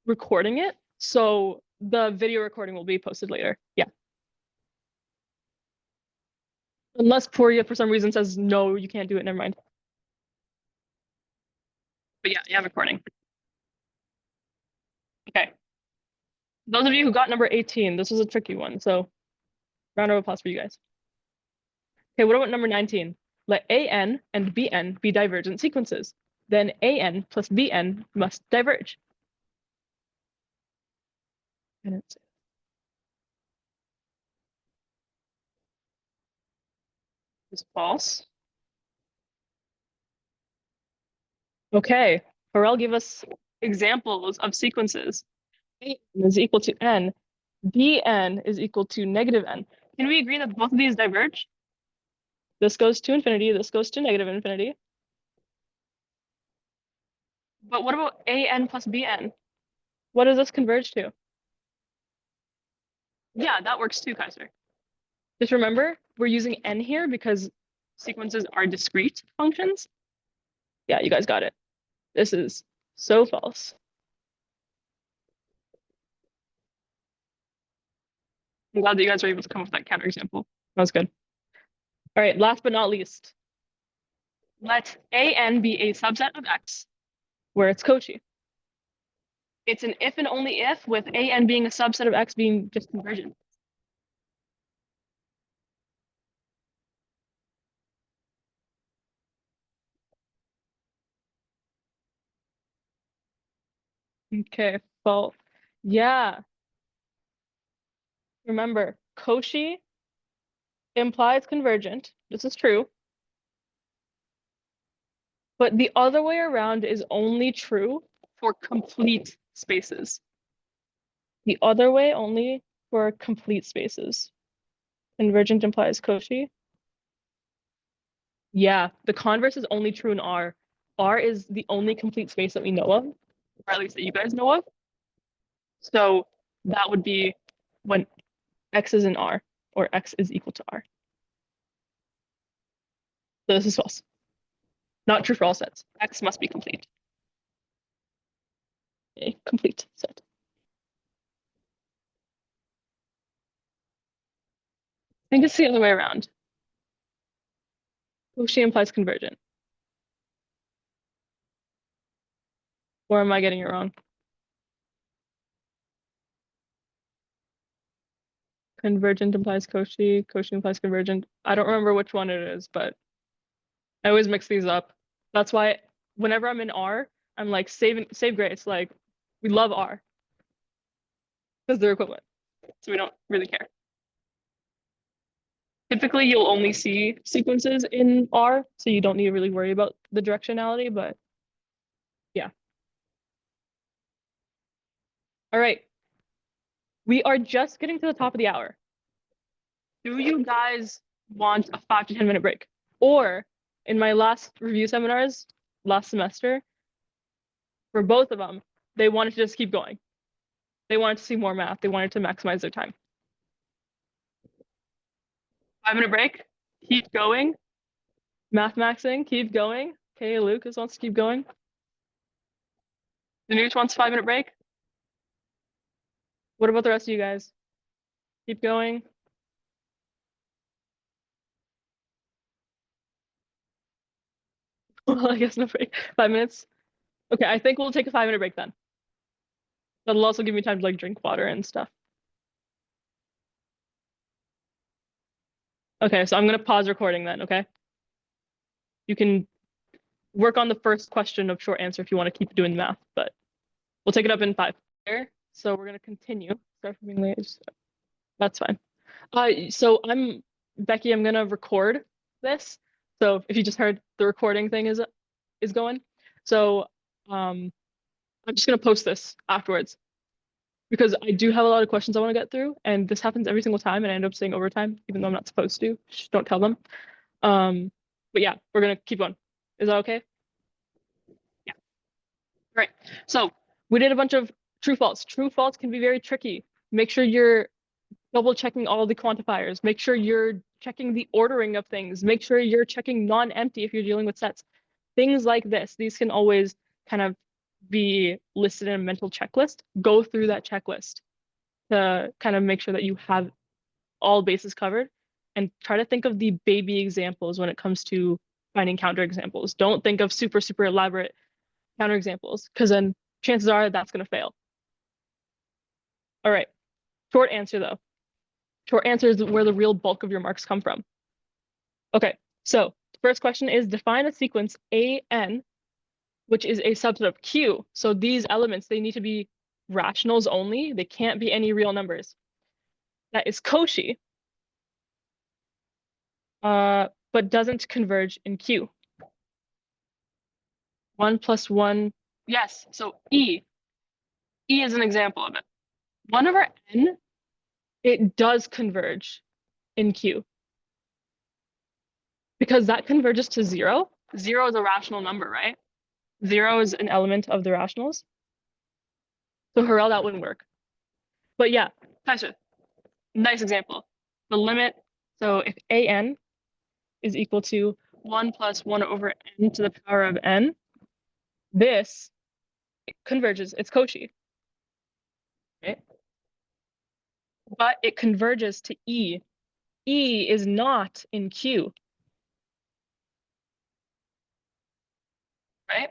recording it, so the video recording will be posted later. Yeah. Unless Poria for some reason says no, you can't do it, never mind. But yeah, recording. Okay. Those of you who got number 18, this was a tricky one, so round of applause for you guys. Okay, what about number 19? Let AN and BN be divergent sequences. Then AN plus BN must diverge. And it's false. Okay, Harel give us examples of sequences. AN is equal to N, BN is equal to -N. Can we agree that both of these diverge? This goes to infinity, this goes to negative infinity. But what about AN plus BN? What does this converge to? Yeah, that works too, Kaiser. Just remember, we're using N here because sequences are discrete functions. Yeah, you guys got it. This is so false. I'm glad that you guys were able to come up with that counterexample. That was good. All right, last but not least, let AN be a subset of X where it's Cauchy. It's an if and only if, with AN being a subset of X being just convergent. Okay, well, yeah. Remember, Cauchy implies convergent. This is true. But the other way around is only true for complete spaces. The other way only for complete spaces. Convergent implies Cauchy. Yeah, the converse is only true in R. R is the only complete space that we know of, or at least that you guys know of. So that would be when X is in R, or X is equal to R. So this is false. Not true for all sets. X must be complete. A complete set. I think it's the other way around. Cauchy implies convergent. Or am I getting it wrong? Convergent implies Cauchy. Cauchy implies convergent. I don't remember which one it is, but I always mix these up. That's why whenever I'm in R, I'm like save grace. Like we love R because they're equivalent, so we don't really care. Typically, you'll only see sequences in R, so you don't need to really worry about the directionality. But yeah. All right. We are just getting to the top of the hour. Do you guys want a 5 to 10 minute break? Or in my last review seminars last semester, for both of them, they wanted to just keep going. They wanted to see more math. They wanted to maximize their time. 5 minute break. Keep going. Math maxing. Keep going. Okay, Lucas wants to keep going. Danush wants a 5 minute break. What about the rest of you guys? Keep going. Well, I guess no break. 5 minutes. Okay, I think we'll take a 5 minute break then. That'll also give me time to like drink water and stuff. Okay, so I'm gonna pause recording then, okay? You can work on the first question of short answer if you want to keep doing the math, but we'll take it up in 5. So we're gonna continue. Sorry for being late. That's fine. So I'm Becky. I'm gonna record this. So if you just heard the recording thing is going, so I'm just gonna post this afterwards because I do have a lot of questions I want to get through, and this happens every single time, and I end up staying overtime even though I'm not supposed to. Shh, don't tell them. But yeah, we're gonna keep going. Is that okay? Yeah. Right. So we did a bunch of true false. True false can be very tricky. Make sure you're double checking all the quantifiers. Make sure you're checking the ordering of things. Make sure you're checking non-empty if you're dealing with sets. Things like this. These can always kind of be listed in a mental checklist. Go through that checklist to kind of make sure that you have all bases covered and try to think of the baby examples when it comes to finding counterexamples. Don't think of super, super elaborate counterexamples because then chances are that's going to fail. All right. Short answer though. Short answer is where the real bulk of your marks come from. Okay. So the first question is define a sequence AN, which is a subset of Q. So these elements, they need to be rationals only. They can't be any real numbers. That is Cauchy, but doesn't converge in Q. 1 plus 1. Yes. So E. E is an example of it. 1 over N, it does converge in Q because that converges to 0. 0 is a rational number, right? 0 is an element of the rationals. So Harel, that wouldn't work. But yeah, Kaisha, nice example. The limit, so if AN is equal to 1 plus 1 over n to the power of n, this converges, it's Cauchy, right? But it converges to E. E is not in Q, right?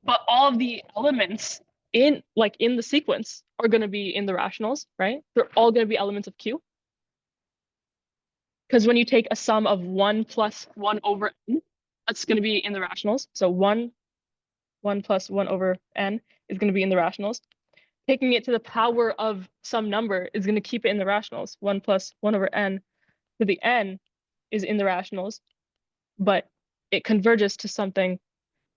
But all of the elements in the sequence are going to be in the rationals, right? They're all going to be elements of Q. Because when you take a sum of 1 plus 1 over n, that's going to be in the rationals. So 1 plus 1 over n is going to be in the rationals. Taking it to the power of some number is going to keep it in the rationals. 1 plus 1 over n to the n is in the rationals, but it converges to something.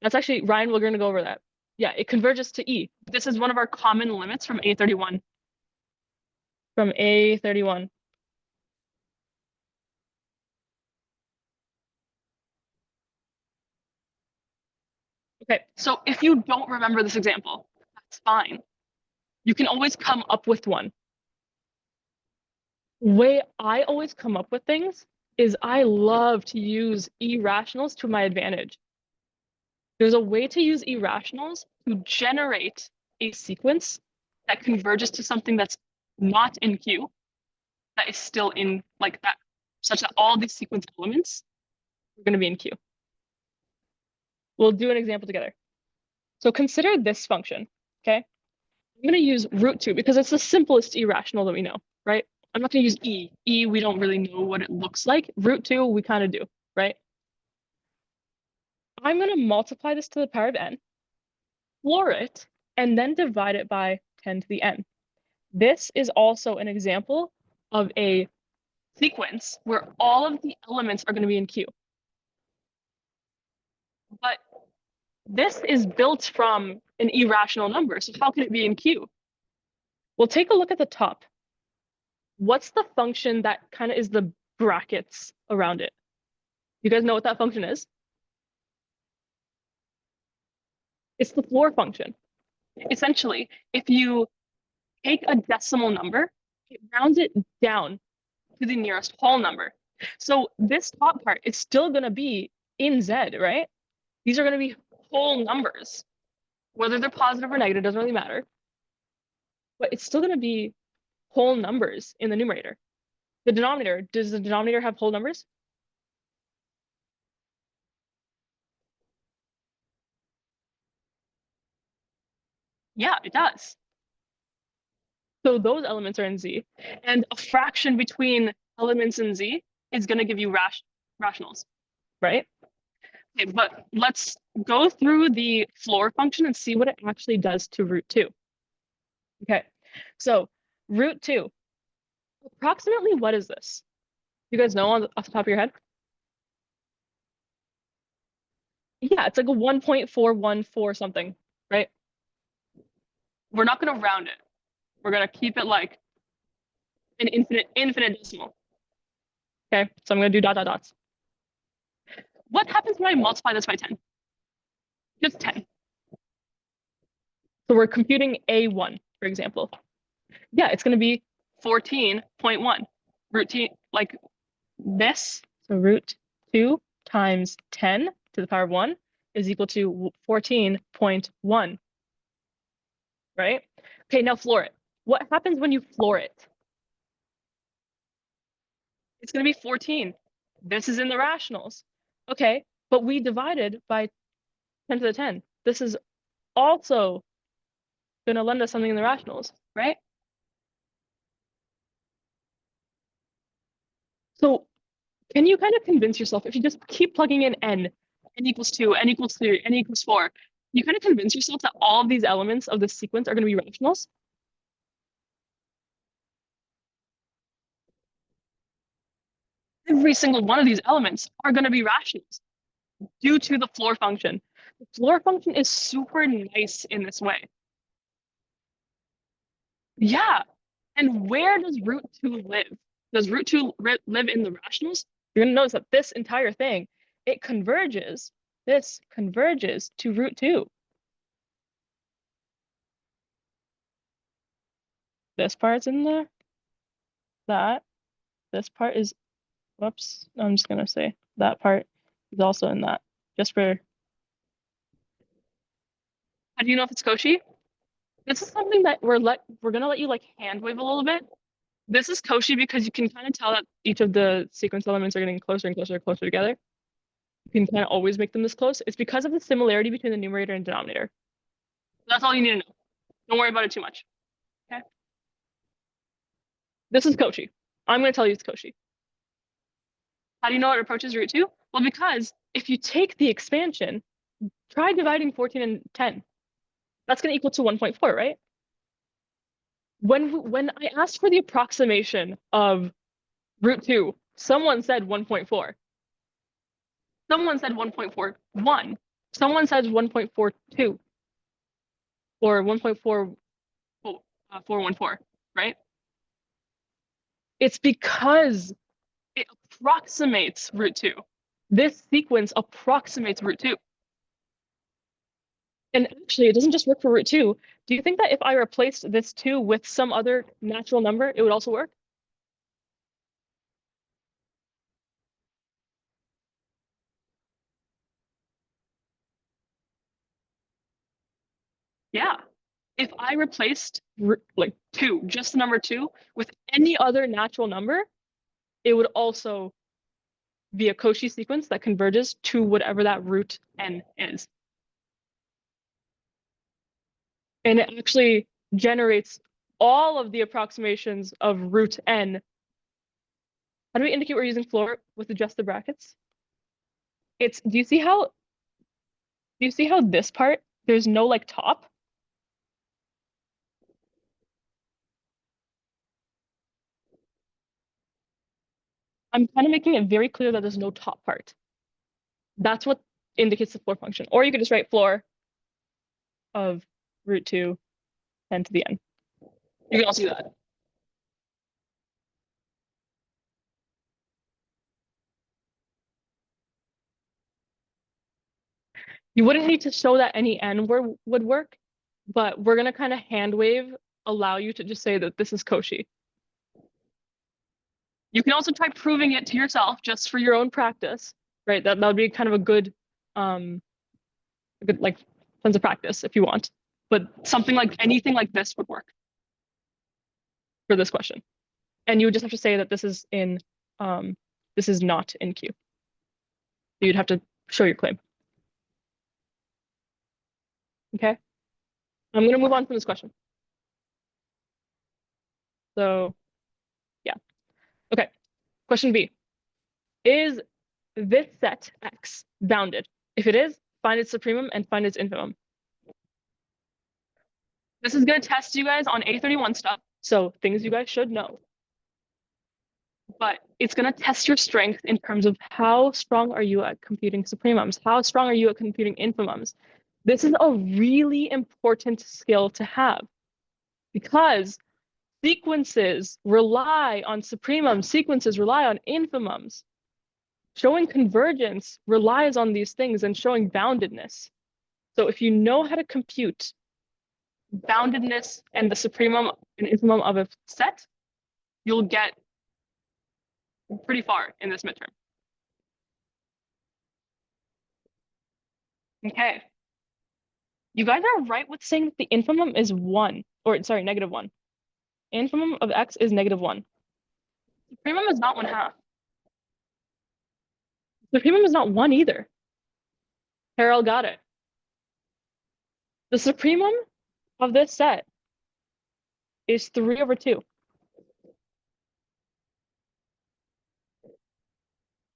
That's actually, Ryan, we're going to go over that. Yeah, it converges to E. This is one of our common limits from A31. From A31. Okay, so if you don't remember this example, that's fine. You can always come up with one. Way I always come up with things is I love to use irrationals to my advantage. There's a way to use irrationals to generate a sequence that converges to something that's not in Q, that is still in like that, such that all these sequence elements are going to be in Q. We'll do an example together. So consider this function, okay? I'm going to use root 2 because it's the simplest irrational that we know, right? I'm not going to use E. E, we don't really know what it looks like. Root 2, we kind of do, right? I'm going to multiply this to the power of n, floor it, and then divide it by 10 to the n. This is also an example of a sequence where all of the elements are going to be in Q. But this is built from an irrational number, so how can it be in Q? Well, take a look at the top. What's the function that kind of is the brackets around it? You guys know what that function is? It's the floor function. Essentially, if you take a decimal number, it rounds it down to the nearest whole number. So this top part is still going to be in Z, right? These are going to be whole numbers. Whether they're positive or negative doesn't really matter. But it's still going to be whole numbers in the numerator. The denominator, does the denominator have whole numbers? Yeah, it does. So those elements are in Z. And a fraction between elements in Z is going to give you rationals, right? Okay, but let's go through the floor function and see what it actually does to root 2. Okay, so root 2, approximately what is this? You guys know off the top of your head? Yeah, it's like a 1.414 something, right? We're not going to round it. We're going to keep it like an infinite decimal. Okay, so I'm going to do dot dot dots. What happens when I multiply this by 10? Just 10. So we're computing A1, for example. Yeah, it's going to be 14.1. Root 2, like this. So root 2 times 10 to the power of 1 is equal to 14.1, right? Okay, now floor it. What happens when you floor it? It's going to be 14. This is in the rationals. Okay, but we divided by 10 to the 10. This is also going to lend us something in the rationals, right? So can you kind of convince yourself, if you just keep plugging in n equals 2, n equals 3, n equals 4, you kind of convince yourself that all of these elements of this sequence are going to be rationals? Every single one of these elements are going to be rationals due to the floor function. The floor function is super nice in this way. Yeah. And where does root 2 live? Does root 2 live in the rationals? You're going to notice that this entire thing, it converges. This converges to root 2. This part's in there. That. This part is, whoops, I'm just going to say that part is also in that. Just for, how do you know if it's Cauchy? This is something that we're going to let you like hand wave a little bit. This is Cauchy because you can kind of tell that each of the sequence elements are getting closer and closer and closer together. You can kind of always make them this close. It's because of the similarity between the numerator and denominator. That's all you need to know. Don't worry about it too much. Okay. This is Cauchy. I'm going to tell you it's Cauchy. How do you know it approaches root 2? Well, because if you take the expansion, try dividing 14 and 10. That's going to equal to 1.4, right? When I asked for the approximation of root 2, someone said 1.4. Someone said 1.41. Someone said 1.42 or 1.4414, right? It's because it approximates root 2. This sequence approximates root 2. And actually, it doesn't just work for root 2. Do you think that if I replaced this 2 with some other natural number, it would also work? Yeah. If I replaced like 2, just the number 2, with any other natural number, it would also be a Cauchy sequence that converges to whatever that root n is. And it actually generates all of the approximations of root n. How do we indicate we're using floor with just the brackets? It's, do you see how this part, there's no like top? I'm kind of making it very clear that there's no top part. That's what indicates the floor function. Or you could just write floor of root 2 n to the n. You can also do that. You wouldn't need to show that any n would work, but we're going to kind of hand wave, allow you to just say that this is Cauchy. You can also try proving it to yourself just for your own practice, right? That would be kind of a good like tons of practice if you want. But something like anything like this would work for this question. And you would just have to say that this is in this is not in Q. You'd have to show your claim. Okay. I'm going to move on from this question. So yeah. Okay. Question B. Is this set X bounded? If it is, find its supremum and find its infimum. This is going to test you guys on A31 stuff, so things you guys should know. But it's going to test your strength in terms of how strong are you at computing supremums? How strong are you at computing infimums? This is a really important skill to have because sequences rely on supremums, sequences rely on infimums. Showing convergence relies on these things and showing boundedness. So if you know how to compute boundedness and the supremum and infimum of a set, you'll get pretty far in this midterm. Okay. You guys are right with saying that the infimum is 1, or sorry, -1. Infimum of X is -1. Supremum is not 1/2. Supremum is not 1 either. Carol got it. The supremum of this set is 3/2.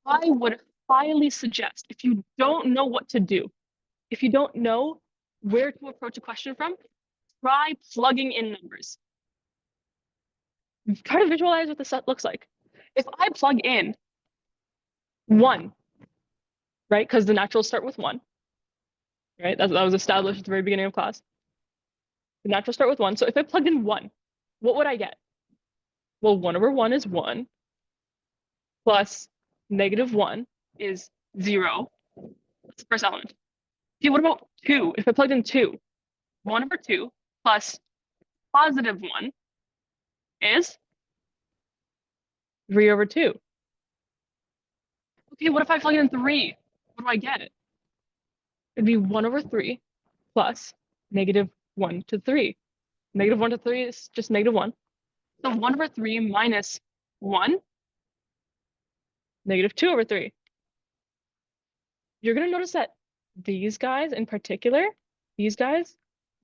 I would highly suggest, if you don't know what to do, if you don't know where to approach a question from, try plugging in numbers. Try to visualize what the set looks like. If I plug in 1, right, because the naturals start with 1, right? That was established at the very beginning of class. The naturals start with 1. So if I plugged in 1, what would I get? Well, 1/1 is 1, plus -1 is 0. That's the first element. Okay, what about 2? If I plugged in 2, 1/2 plus +1 is 3/2. Okay, what if I plug in 3? What do I get? It'd be 1/3 plus -1 to 3. -1 to 3 is just -1. So 1/3 minus 1, -2/3. You're going to notice that these guys in particular, these guys,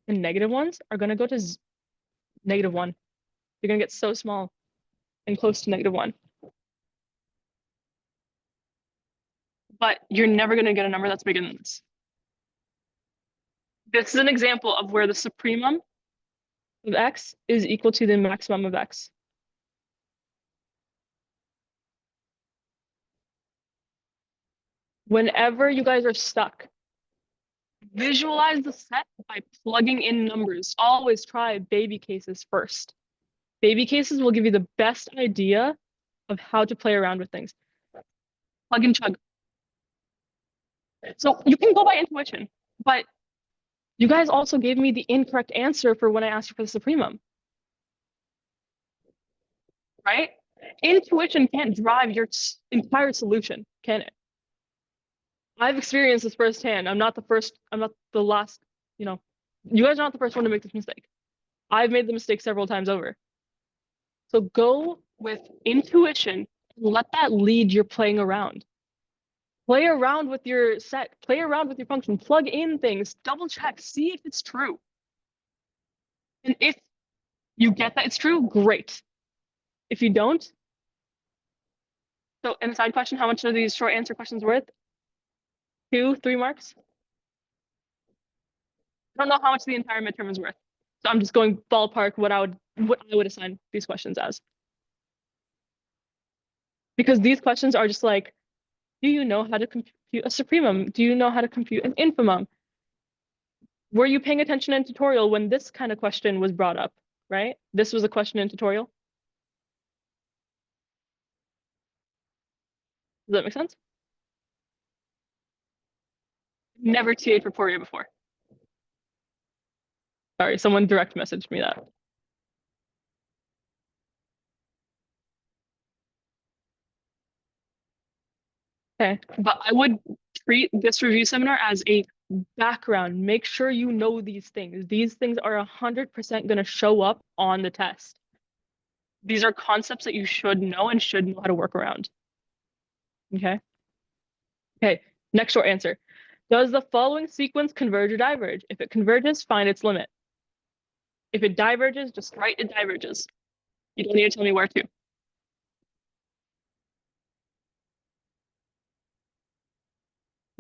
the negative ones, are going to go to -1. You're going to get so small and close to -1. But you're never going to get a number that's bigger than this. This is an example of where the supremum of X is equal to the maximum of X. Whenever you guys are stuck, visualize the set by plugging in numbers. Always try baby cases first. Baby cases will give you the best idea of how to play around with things. Plug and chug. So you can go by intuition, but you guys also gave me the incorrect answer for when I asked you for the supremum. Right? Intuition can't drive your entire solution, can it? I've experienced this firsthand. I'm not the last, you guys are not the first one to make this mistake. I've made the mistake several times over. So go with intuition and let that lead your playing around. Play around with your set, play around with your function, plug in things, double check, see if it's true. And if you get that it's true, great. If you don't, so in the side question, how much are these short answer questions worth? 2, 3 marks? I don't know how much the entire midterm is worth. So I'm just going ballpark what I would assign these questions as. Because these questions are just like, do you know how to compute a supremum? Do you know how to compute an infimum? Were you paying attention in tutorial when this kind of question was brought up, right? This was a question in tutorial. Does that make sense? Never TA'd for Poirier before. Sorry, someone direct messaged me that. Okay, but I would treat this review seminar as a background. Make sure you know these things. These things are 100% going to show up on the test. These are concepts that you should know and should know how to work around. Okay. Okay, next short answer. Does the following sequence converge or diverge? If it converges, find its limit. If it diverges, just write it diverges. You don't need to tell me where to.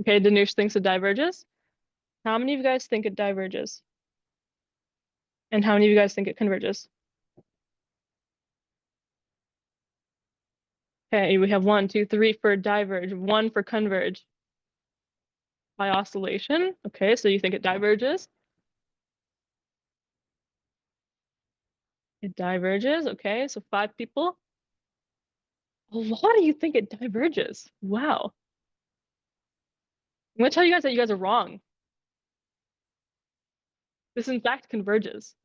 Okay, Danush thinks it diverges. How many of you guys think it diverges? And how many of you guys think it converges? Okay, we have 1, 2, 3 for diverge, 1 for converge. By oscillation. Okay, so you think it diverges? It diverges. Okay, so 5 people. A lot of you think it diverges. Wow. I'm gonna tell you guys that you guys are wrong. This in fact converges.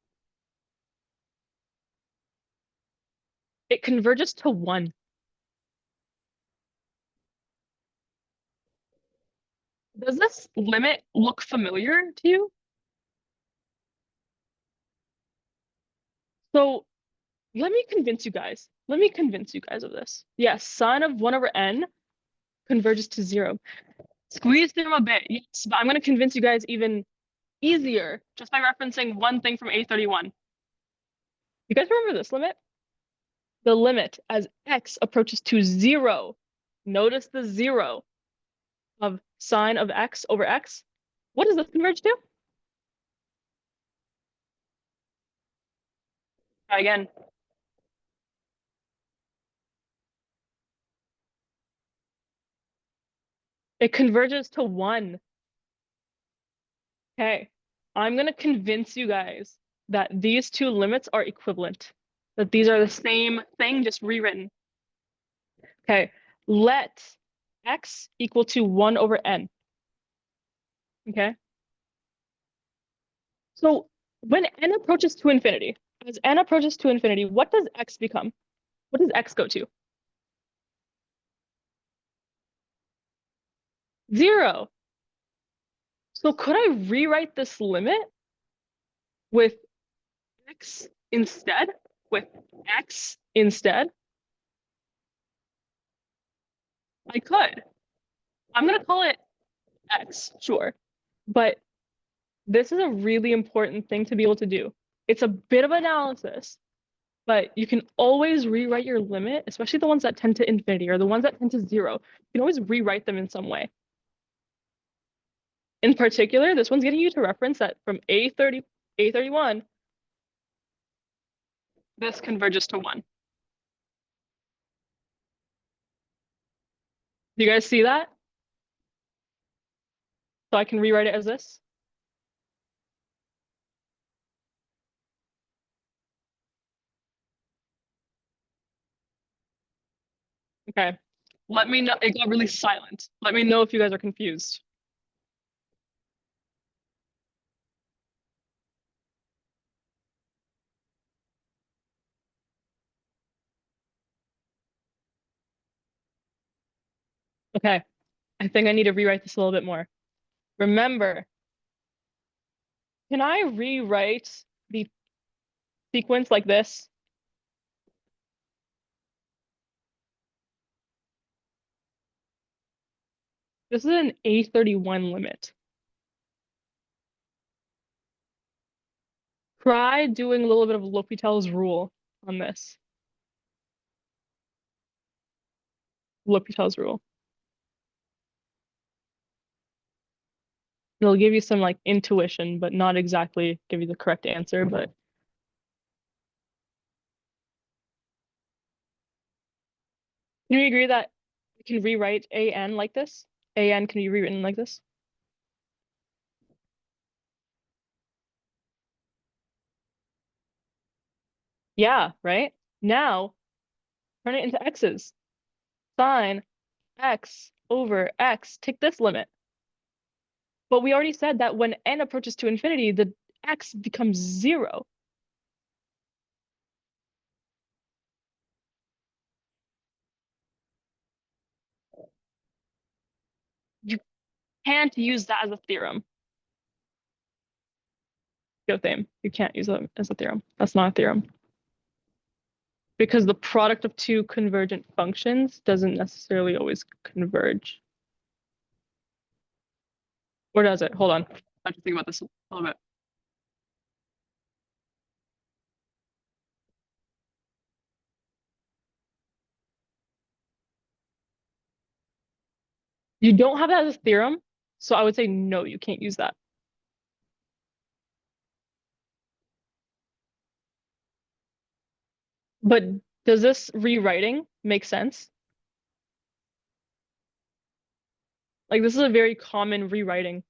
It converges to 1. Does this limit look familiar to you? So let me convince you guys. Let me convince you guys of this. Yes, sine of 1 over n converges to 0. Squeeze through them a bit. Yes, but I'm going to convince you guys even easier just by referencing one thing from A31. You guys remember this limit? The limit as x approaches to 0. Notice the 0 of sine of x over x. What does this converge to? Try again. It converges to 1. Okay, I'm going to convince you guys that these two limits are equivalent, that these are the same thing, just rewritten. Okay, let x equal to 1 over n. Okay, so when n approaches to infinity, as n approaches to infinity, what does x become? What does x go to? 0. So could I rewrite this limit with x instead? With x instead? I could. I'm going to call it x, sure. But this is a really important thing to be able to do. It's a bit of analysis, but you can always rewrite your limit, especially the ones that tend to infinity or the ones that tend to 0. You can always rewrite them in some way. In particular, this one's getting you to reference that from A31, this converges to 1. Do you guys see that? So I can rewrite it as this. Okay. Let me know. It got really silent. Let me know if you guys are confused. Okay. I think I need to rewrite this a little bit more. Remember, can I rewrite the sequence like this? This is an A31 limit. Try doing a little bit of L'Hopital's rule on this. L'Hopital's rule. It'll give you some like intuition, but not exactly give you the correct answer. But can we agree that we can rewrite AN like this? AN can be rewritten like this? Yeah, right? Now, turn it into x's. Sine x over x. Take this limit. But we already said that when n approaches to infinity, the x becomes 0. You can't use that as a theorem. Go theme. You can't use that as a theorem. That's not a theorem. Because the product of two convergent functions doesn't necessarily always converge. Or does it? Hold on. I have to think about this a little bit. You don't have that as a theorem, So I would say no, you can't use that. But does this rewriting make sense? Like this is a very common rewriting,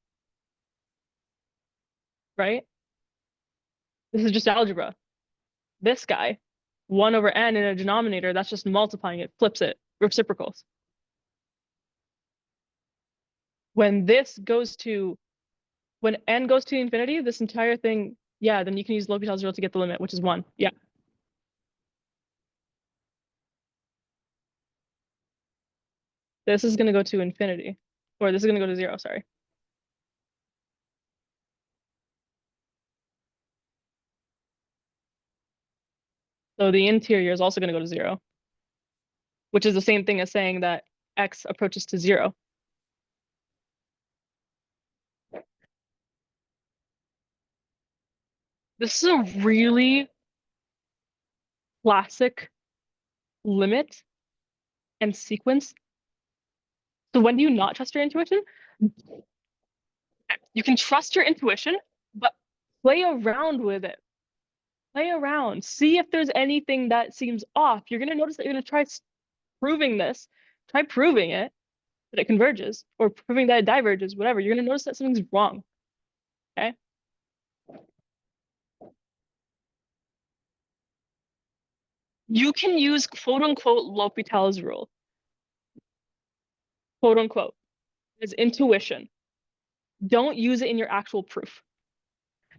right? This is just algebra. This guy, 1 over n in a denominator, that's just multiplying it, flips it, reciprocals. When this goes to, when n goes to infinity, this entire thing, yeah, then you can use L'Hopital's rule to get the limit, which is 1. Yeah. This is going to go to infinity. Or this is going to go to 0, sorry. So the interior is also going to go to 0, which is the same thing as saying that x approaches to 0. This is a really classic limit and sequence. So when do you not trust your intuition? You can trust your intuition, but play around with it. Play around. See if there's anything that seems off. You're going to notice that you're going to try proving this. Try proving it that it converges or proving that it diverges, whatever. You're going to notice that something's wrong. Okay. You can use quote unquote L'Hopital's rule, quote unquote, as intuition. Don't use it in your actual proof.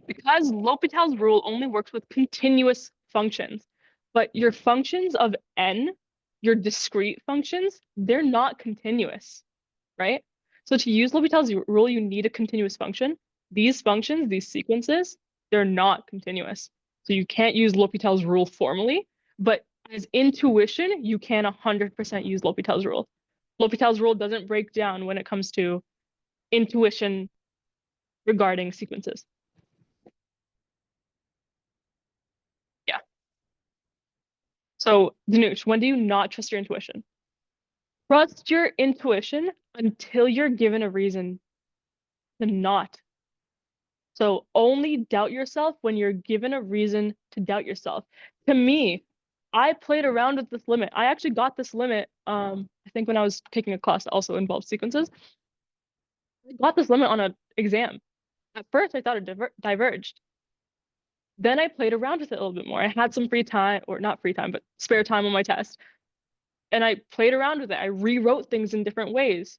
Because L'Hopital's rule only works with continuous functions, but your functions of n, your discrete functions, they're not continuous, right? So to use L'Hopital's rule, you need a continuous function. These functions, these sequences, they're not continuous. So you can't use L'Hopital's rule formally, but as intuition, you can 100% use L'Hopital's rule. L'Hopital's rule doesn't break down when it comes to intuition regarding sequences. Yeah. So, Danush, when do you not trust your intuition? Trust your intuition until you're given a reason to not. So, only doubt yourself when you're given a reason to doubt yourself. To me, I played around with this limit. I actually got this limit, I think when I was taking a class that also involved sequences. I got this limit on an exam. At first, I thought it diverged. Then I played around with it a little bit more. I had some free time, or not free time, but spare time on my test. And I played around with it. I rewrote things in different ways,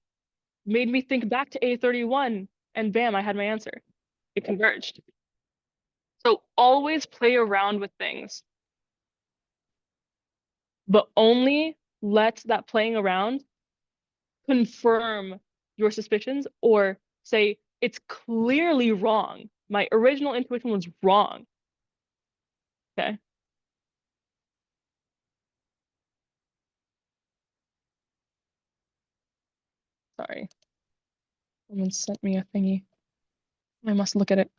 made me think back to A31, and bam, I had my answer. It converged. So always play around with things, but only let that playing around confirm your suspicions or say it's clearly wrong. My original intuition was wrong. Okay. Sorry. Someone sent me a thingy. I must look at it.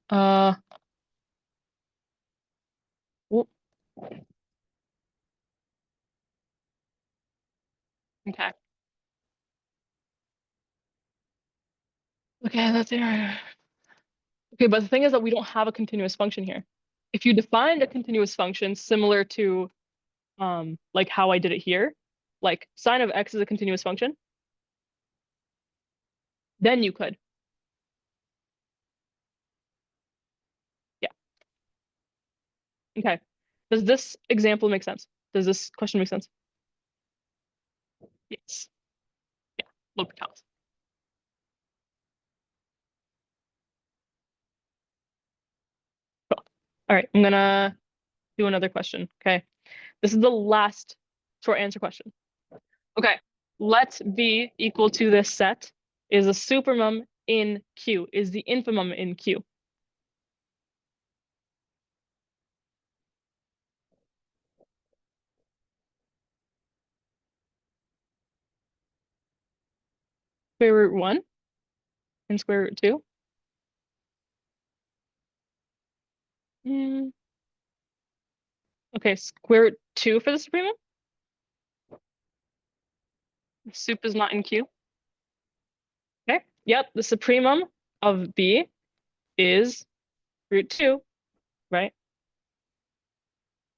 Whoop. Okay. Okay, that's it. Okay, but the thing is that we don't have a continuous function here. If you defined a continuous function similar to like how I did it here, like sine of x is a continuous function, then you could. Yeah. Okay. Does this example make sense? Does this question make sense? Yes. Yeah. L'Hopital's. Cool. All right, I'm gonna do another question. Okay. This is the last short answer question. Okay. Let B equal to this set is a supermum in Q, is the infimum in Q. Square root 1 and square root 2. Mm. Okay, square root 2 for the supremum. Soup is not in Q. Okay. Yep, the supremum of B is root 2, right?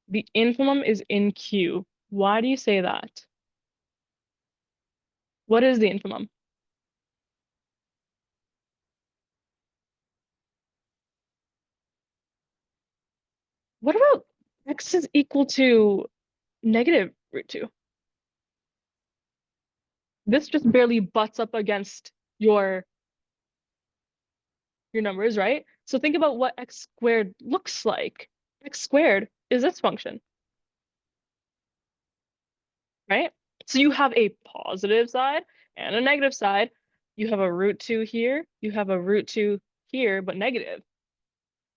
The infimum is in Q. Why do you say that? What is the infimum? What about x is equal to negative root 2? This just barely butts up against your numbers, right? So think about what x squared looks like. X squared is this function, right? So you have a positive side and a negative side. You have a root 2 here, you have a root 2 here, but negative.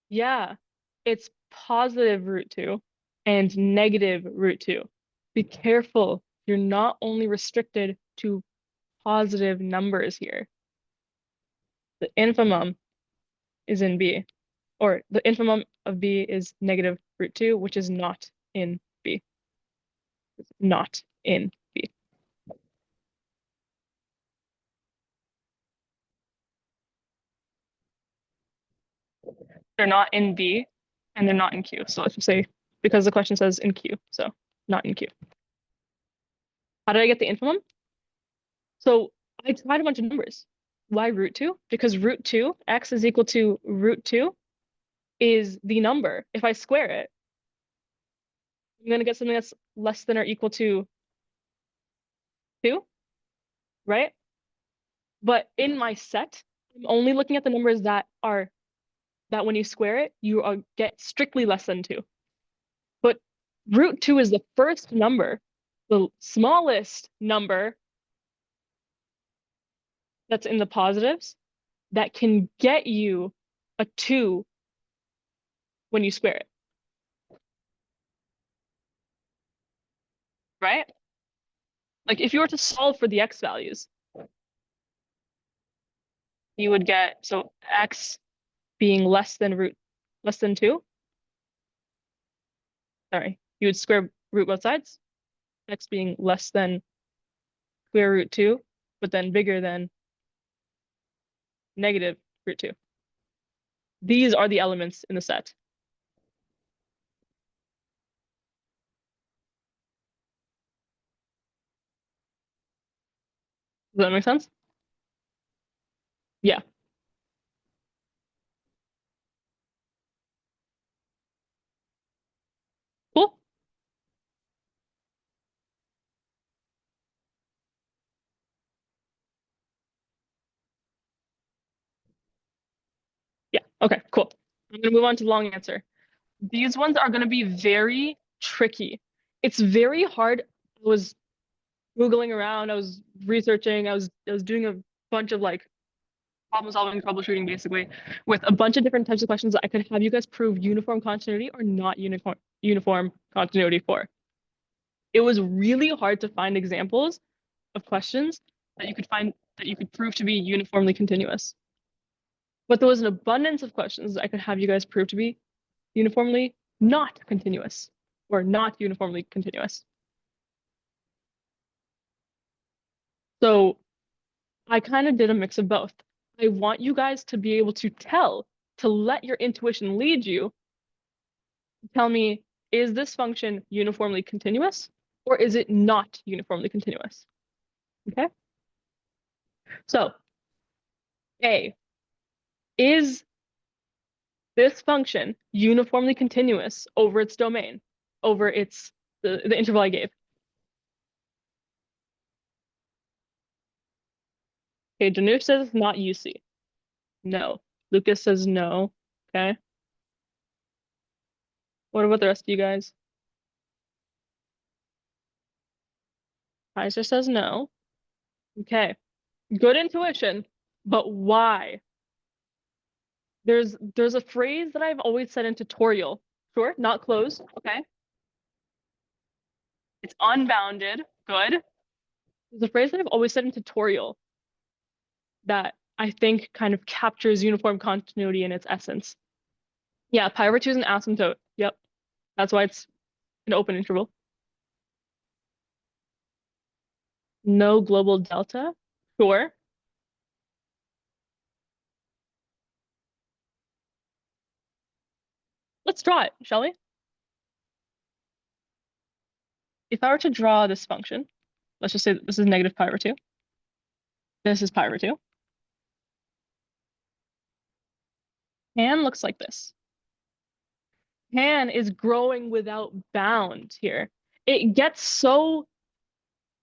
Yeah, it's positive root 2 and negative root 2. Be careful. You're not only restricted to positive numbers here. The infimum is in B, or the infimum of B is negative root 2, which is not in B. It's not in B. They're not in B and they're not in Q. So let's just say, because the question says in Q, so not in Q. How did I get the infimum? So I tried a bunch of numbers. Why root 2? Because root 2, x is equal to root 2 is the number. If I square it, I'm going to get something that's less than or equal to 2, right? But in my set, I'm only looking at the numbers that when you square it, you get strictly less than 2. But root 2 is the first number, the smallest number that's in the positives that can get you a 2 when you square it, right? Like if you were to solve for the x values, you would get, so x being less than 2, sorry, you would square root both sides, x being less than square root 2, but then bigger than negative root 2. These are the elements in the set. Does that make sense? Yeah. Cool. Yeah. Okay, cool. I'm going to move on to the long answer. These ones are going to be very tricky. It's very hard. I was Googling around, I was researching, I was doing a bunch of like problem solving, troubleshooting basically, with a bunch of different types of questions that I could have you guys prove uniform continuity or not uniform continuity for. It was really hard to find examples of questions that you could prove to be uniformly continuous. But there was an abundance of questions that I could have you guys prove to be uniformly not continuous or not uniformly continuous. So I kind of did a mix of both. I want you guys to be able to to let your intuition lead you. Tell me, is this function uniformly continuous or is it not uniformly continuous? Okay. So, A, is this function uniformly continuous over its domain, over the interval I gave? Okay, Janusz says not UC. No. Lucas says no. Okay. What about the rest of you guys? Kaiser says no. Okay. Good intuition, but why? There's a phrase that I've always said in tutorial. Sure, not closed. Okay. It's unbounded. Good. There's a phrase that I've always said in tutorial that I think kind of captures uniform continuity in its essence. Yeah, pi over 2 is an asymptote. Yep. That's why it's an open interval. No global delta. Sure. let's draw it, shall we? If I were to draw this function, let's just say that this is negative pi over 2. This is pi over 2. Tan looks like this. Tan is growing without bound here. It gets so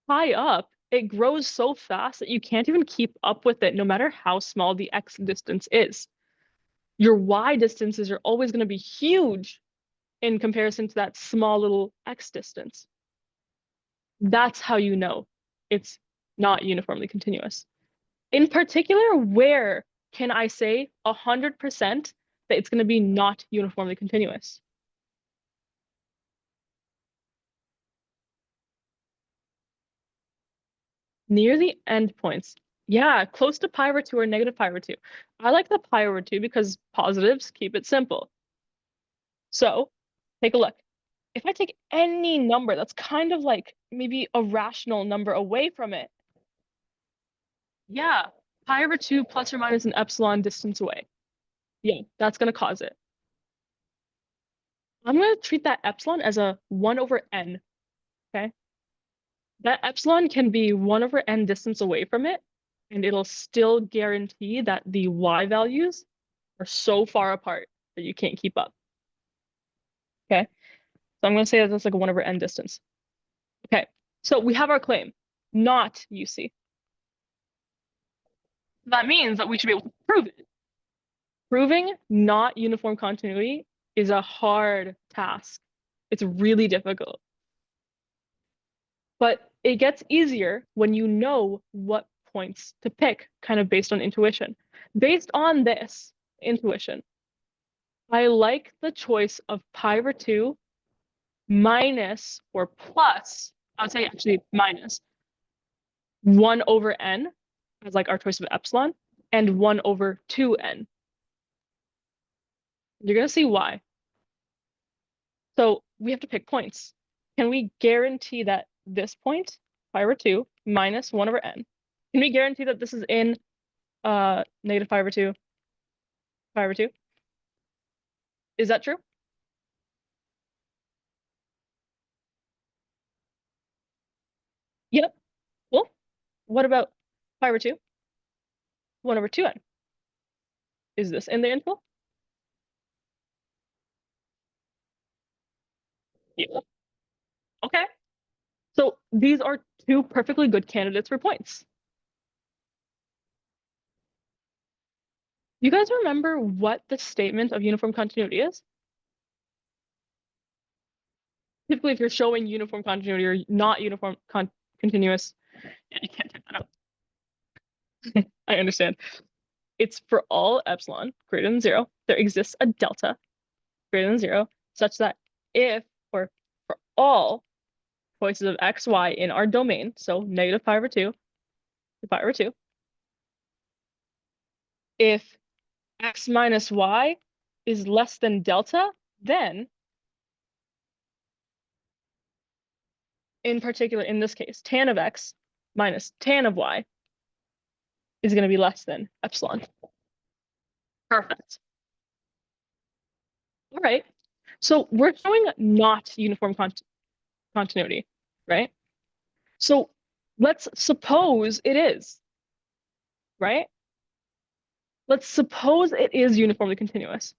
high up, it grows so fast that you can't even keep up with it no matter how small the x distance is. Your y distances are always going to be huge in comparison to that small little x distance. That's how you know it's not uniformly continuous. In particular, where can I say 100% that it's going to be not uniformly continuous? Near the endpoints. Yeah, close to pi over 2 or negative pi over 2. I like the pi over 2 because positives keep it simple. So take a look. If I take any number that's kind of like maybe a rational number away from it, yeah, pi over 2 plus or minus an epsilon distance away. Yeah, that's going to cause it. I'm going to treat that epsilon as a 1 over n, okay? That epsilon can be 1 over n distance away from it, and it'll still guarantee that the y values are so far apart that you can't keep up, okay? So I'm going to say that that's like a 1 over n distance. Okay, so we have our claim, not UC. That means that we should be able to prove it. Proving not uniform continuity is a hard task. It's really difficult. But it gets easier when you know what points to pick, kind of based on intuition. Based on this intuition, I like the choice of pi over 2 minus or plus, I would say actually minus 1 over n as like our choice of epsilon and 1 over 2n. You're going to see why. So we have to pick points. Can we guarantee that this point, pi over 2 minus 1 over n, can we guarantee that this is in negative pi over 2, pi over 2? Is that true? Yep. Well, what about pi over 2, 1 over 2n? Is this in the interval? Yeah. Okay. So these are two perfectly good candidates for points. You guys remember what the statement of uniform continuity is? Typically, if you're showing uniform continuity or not uniform continuous, yeah, you can't type that out. I understand. It's for all epsilon greater than 0, there exists a delta greater than 0, such that if, or for all choices of x, y in our domain, so negative pi over 2 to pi over 2, if x minus y is less than delta, then in particular, in this case, tan of x minus tan of y is going to be less than epsilon. Perfect. All right. So we're showing not uniform continuity, right? So let's suppose it is, right? Let's suppose it is uniformly continuous.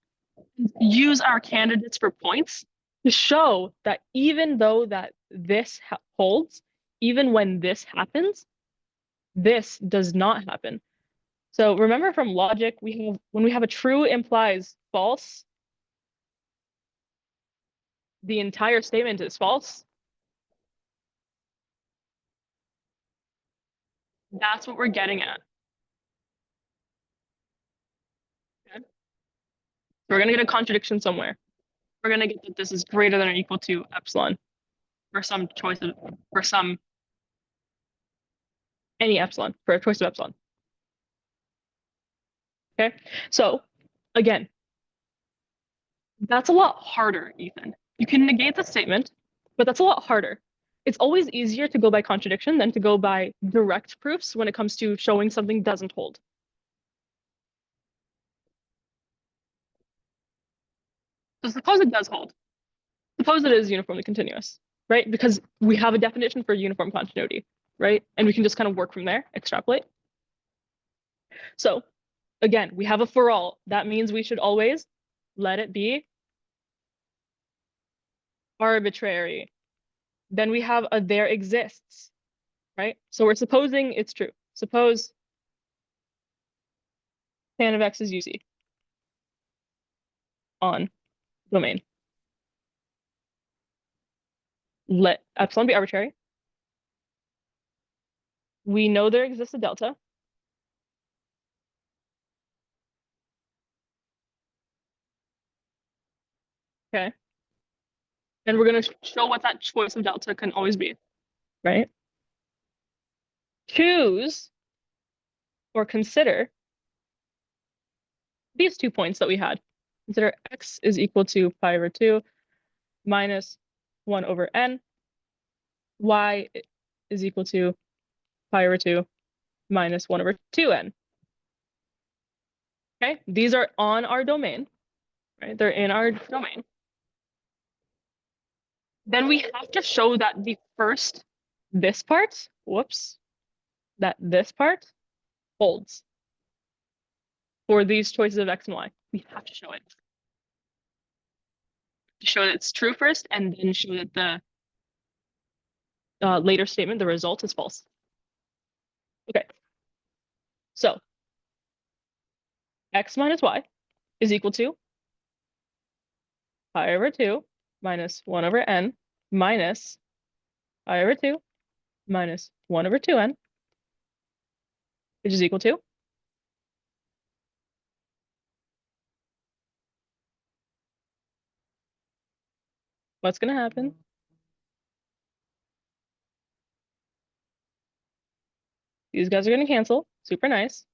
Use our candidates for points to show that even though that this holds, even when this happens, this does not happen. So remember from logic, we have when we have a true implies false, the entire statement is false. That's what we're getting at. Okay? So we're gonna get a contradiction somewhere. We're gonna get that this is greater than or equal to epsilon for some choice of for some any epsilon for a choice of epsilon. Okay, so again, that's a lot harder, Ethan. You can negate the statement, but that's a lot harder. It's always easier to go by contradiction than to go by direct proofs when it comes to showing something doesn't hold. So suppose it does hold. Suppose it is uniformly continuous, right? Because we have a definition for uniform continuity, right? And we can just kind of work from there, extrapolate. So again, we have a for all. That means we should always let it be arbitrary. Then we have a there exists, right? So we're supposing it's true. Suppose tan of x is UC on domain. Let epsilon be arbitrary. We know there exists a delta. Okay. And we're going to show what that choice of delta can always be, right? Choose or consider these 2 points that we had. Consider x is equal to pi over 2 minus 1 over n. Y is equal to pi over 2 minus 1 over 2n. Okay, these are on our domain, right? They're in our domain. Then we have to show that the first, this part, whoops, that this part holds for these choices of x and y. We have to show it. To show that it's true first, and then show that the later statement, the result, is false. Okay, so x minus y is equal to pi over 2 minus 1 over n minus pi over 2 minus 1 over 2n, which is equal to what's going to happen? These guys are going to cancel. Super nice.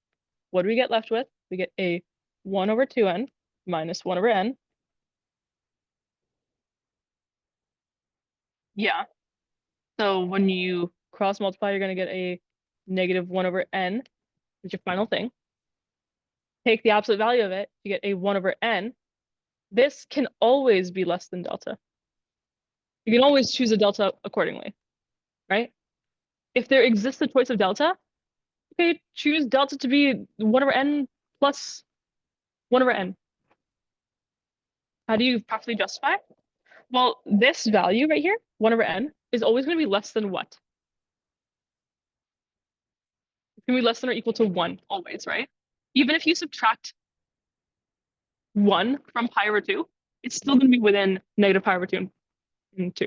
What do we get left with? We get a 1 over 2n minus 1 over n. Yeah. So when you cross multiply, you're going to get a negative 1 over n, which is your final thing. Take the absolute value of it, you get a 1 over n. This can always be less than delta. You can always choose a delta accordingly, right? If there exists a choice of delta, okay, choose delta to be 1 over n plus 1 over n. How do you properly justify? Well, this value right here, 1 over n, is always going to be less than what? It's going to be less than or equal to 1, always, right? Even if you subtract 1 from pi over 2, it's still going to be within negative pi over 2 and 2.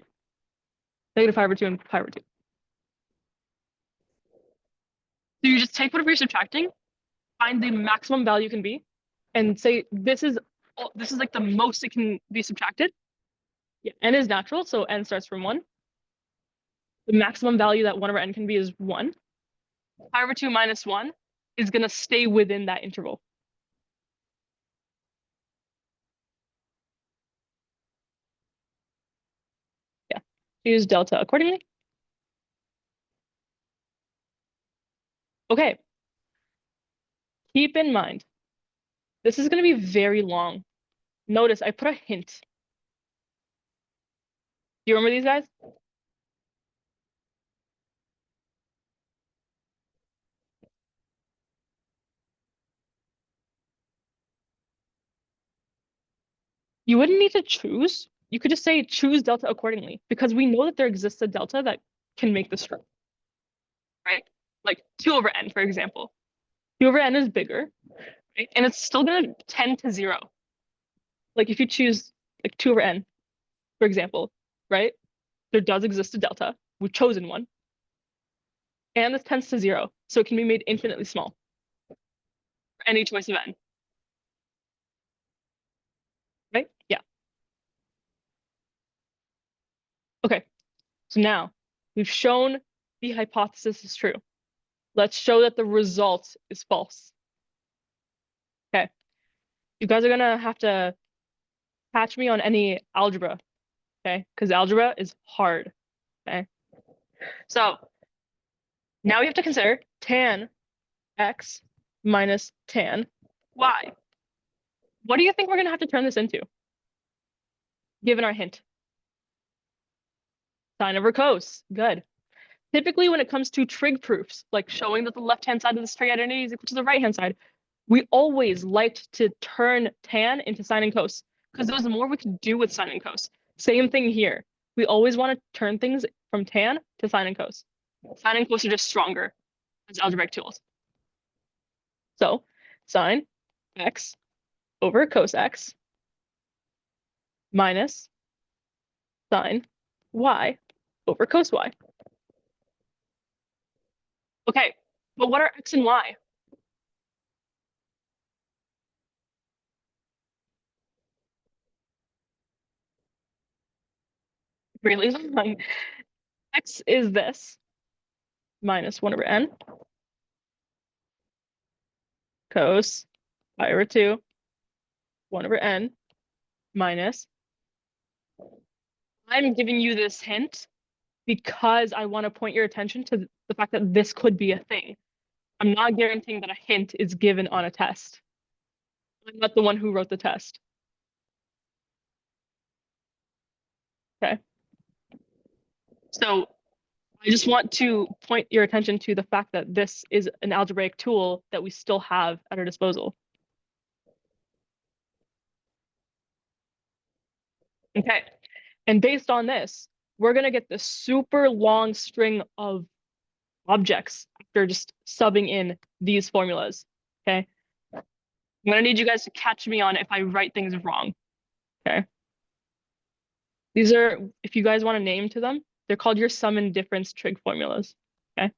Negative pi over 2 and pi over 2. So you just take whatever you're subtracting, find the maximum value can be, and say this is like the most it can be subtracted. Yeah, n is natural, so n starts from 1. The maximum value that 1 over n can be is 1. Pi over 2 minus 1 is going to stay within that interval. Yeah, use delta accordingly. Okay. Keep in mind, this is going to be very long. Notice I put a hint. Do you remember these guys? You wouldn't need to choose. You could just say choose delta accordingly, because we know that there exists a delta that can make this true, right? Like 2 over n, for example. 2 over n is bigger, right? And it's still going to tend to 0. Like if you choose like 2 over n, for example, right? There does exist a delta. We've chosen one. And this tends to 0. So it can be made infinitely small for any choice of n. Right? Yeah. Okay. So now we've shown the hypothesis is true. Let's show that the result is false. Okay. You guys are going to have to catch me on any algebra. Okay. Because algebra is hard. Okay. So now we have to consider tan x minus tan y. What do you think we're going to have to turn this into? given our hint. Sine over cos. Good. Typically, when it comes to trig proofs, like showing that the left-hand side of this trig identity is equal to the right-hand side, we always liked to turn tan into sine and cos because there was more we could do with sine and cos. Same thing here. We always want to turn things from tan to sine and cos. Sine and cos are just stronger as algebraic tools. So sine x over cos x minus sine y over cos y. Okay, but what are x and y? Really long. X is this minus 1 over n cos pi over 2, 1 over n minus. I'm giving you this hint because I want to point your attention to the fact that this could be a thing. I'm not guaranteeing that a hint is given on a test. I'm not the one who wrote the test. Okay. So I just want to point your attention to the fact that this is an algebraic tool that we still have at our disposal. Okay. And based on this, we're going to get this super long string of objects after just subbing in these formulas. Okay. I'm going to need you guys to catch me on if I write things wrong. Okay. These are, if you guys want to name to them, they're called your sum and difference trig formulas. Okay.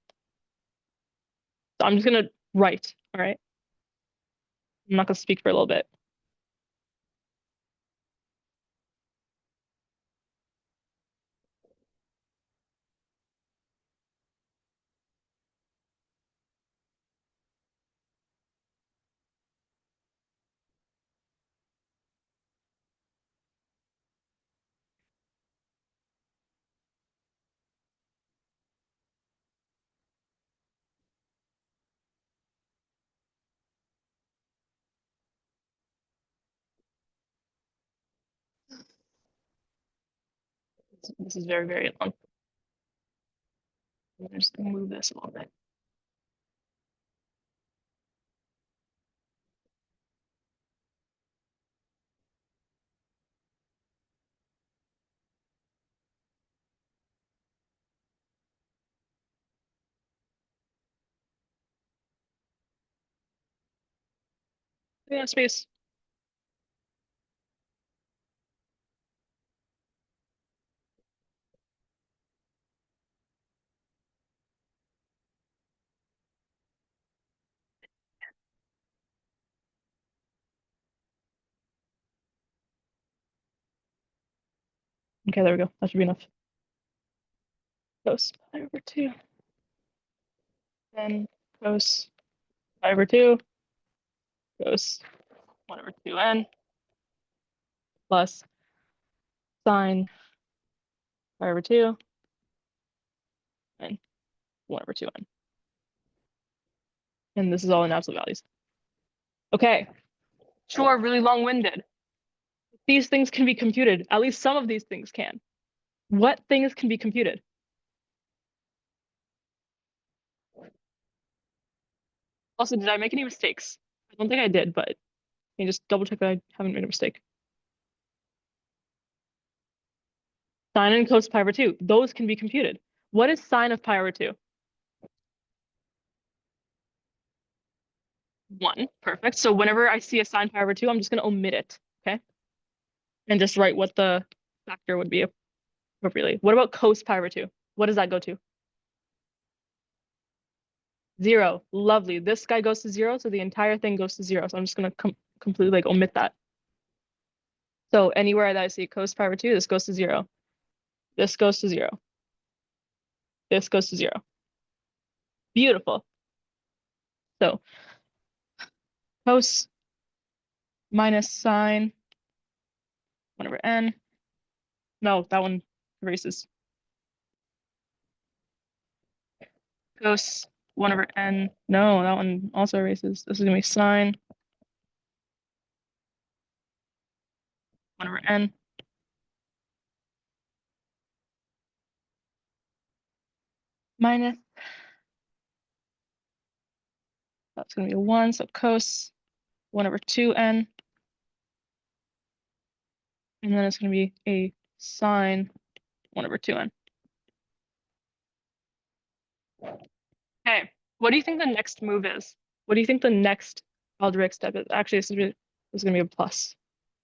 So I'm just going to write. All right. I'm not going to speak for a little bit. This is very, very long. I'm just going to move this a little bit. Yeah, space. Okay, there we go. That should be enough. Cos pi over 2. Then cos pi over 2. Cos 1 over 2n plus sine pi over 2 and 1 over 2n. And this is all in absolute values. Okay. Sure, really long-winded. These things can be computed. At least some of these things can. What things can be computed? Also, did I make any mistakes? I don't think I did, but can you just double check that I haven't made a mistake? Sine and cos pi over 2. Those can be computed. What is sine of pi over 2? 1. Perfect. So whenever I see a sine pi over 2, I'm just going to omit it. Okay. And just write what the factor would be appropriately. What about cos pi over 2? What does that go to? 0. Lovely. This guy goes to 0, so the entire thing goes to 0. So I'm just going to completely like omit that. So anywhere that I see cos pi over 2, this goes to 0. This goes to 0. This goes to 0. Beautiful. So cos minus sine 1 over n. No, that one erases. Cos 1 over n. No, that one also erases. This is going to be sine 1 over n minus, that's going to be a 1, so cos 1 over 2n. And then it's going to be a sine 1 over 2n. Okay, what do you think the next move is? What do you think the next algebraic step is? Actually, this is going to be a plus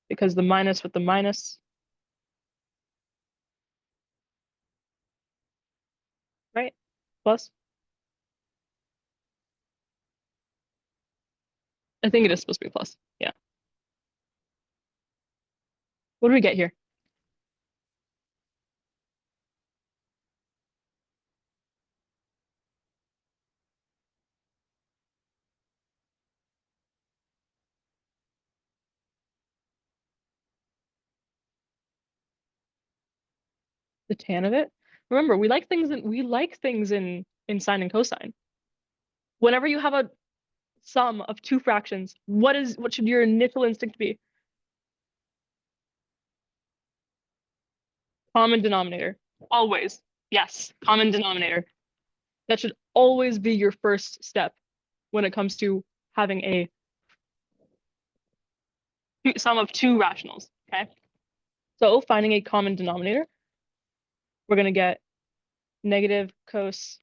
because the minus with the minus, right? Plus. I think it is supposed to be a plus. Yeah. What do we get here? The tan of it. Remember, we like things in sine and cosine. Whenever you have a sum of two fractions, what should your initial instinct be? Common denominator. Always. Yes, common denominator. That should always be your first step when it comes to having a sum of two rationals. Okay. So finding a common denominator, we're gonna get negative cos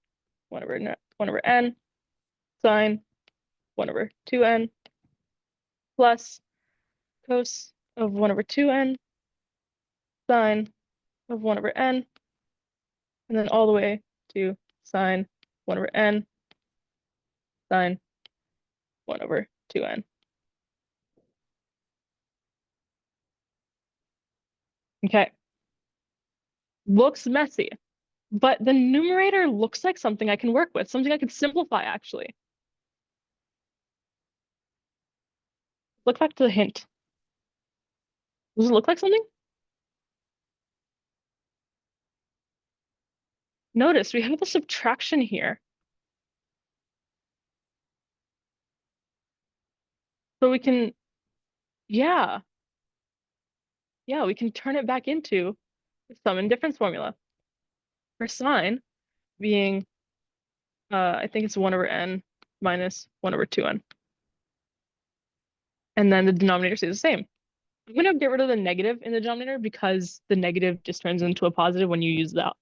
1 over n sine 1 over 2n plus cos of 1 over 2n sine of 1 over n, and then all the way to sine 1 over n sine 1 over 2n. Okay. Looks messy, but the numerator looks like something I can work with, something I can simplify actually. Look back to the hint. Does it look like something? Notice we have the subtraction here. So we can, yeah, we can turn it back into the sum and difference formula for sine being, I think it's 1 over n minus 1 over 2n. And then the denominator stays the same. I'm going to get rid of the negative in the denominator because the negative just turns into a positive when you use the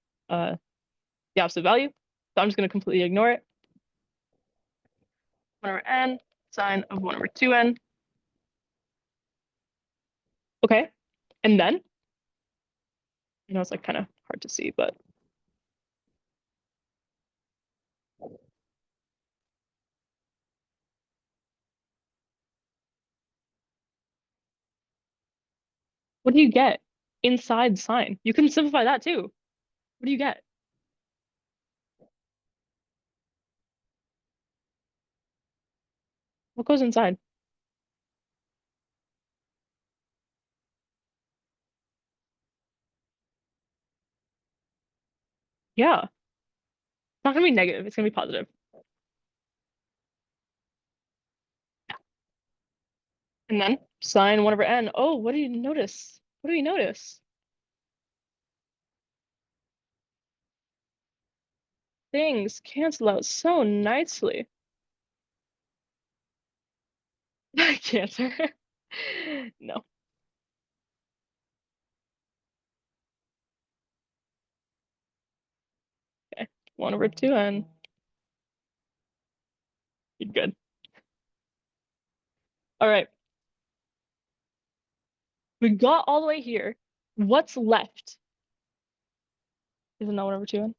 absolute value. So I'm just going to completely ignore it. 1 over n sine of 1 over 2n. Okay. And then, it's like kind of hard to see, but what do you get inside sine? You can simplify that too. What do you get? What goes inside? Yeah. It's not going to be negative. It's going to be positive. And then sine 1 over n. Oh, what do you notice? What do you notice? Things cancel out so nicely. Cancer. No. Okay. 1 over 2n. You're good. All right. We got all the way here. What's left? Isn't that 1 over 2n?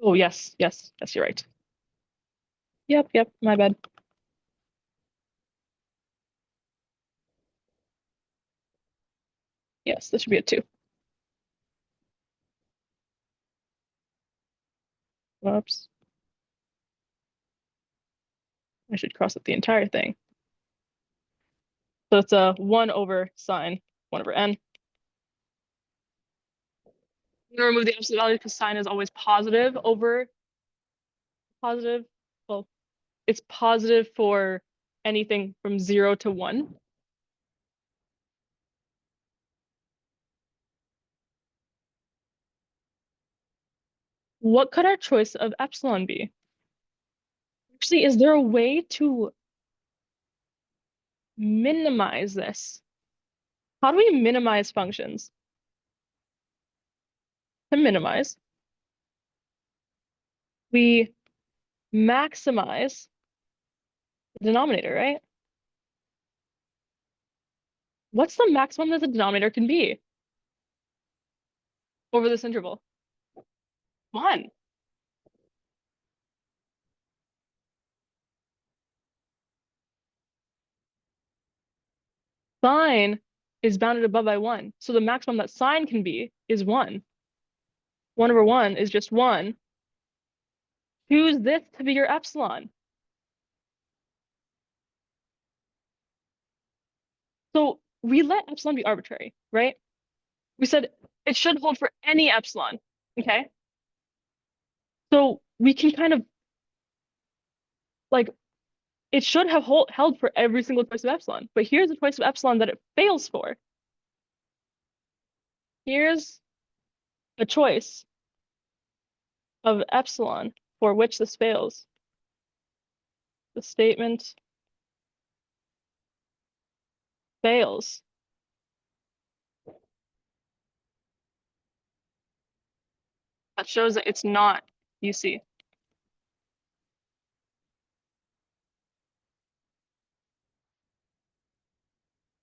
Oh, yes. Yes. Yes, you're right. Yep. My bad. Yes, this should be a 2. Whoops. I should cross out the entire thing. So it's a 1 over sine 1 over n. I'm gonna remove the absolute value because sine is always positive over positive. Well, it's positive for anything from 0 to 1. What could our choice of epsilon be? Actually, is there a way to minimize this? How do we minimize functions? To minimize, we maximize the denominator, right? What's the maximum that the denominator can be over this interval? 1. Sine is bounded above by 1. So the maximum that sine can be is 1. 1 over 1 is just 1. Choose this to be your epsilon. So we let epsilon be arbitrary, right? We said it should hold for any epsilon, okay? So we can kind of like, it should have held for every single choice of epsilon, but here's a choice of epsilon that it fails for. Here's a choice of epsilon for which this fails. The statement fails. That shows that it's not UC.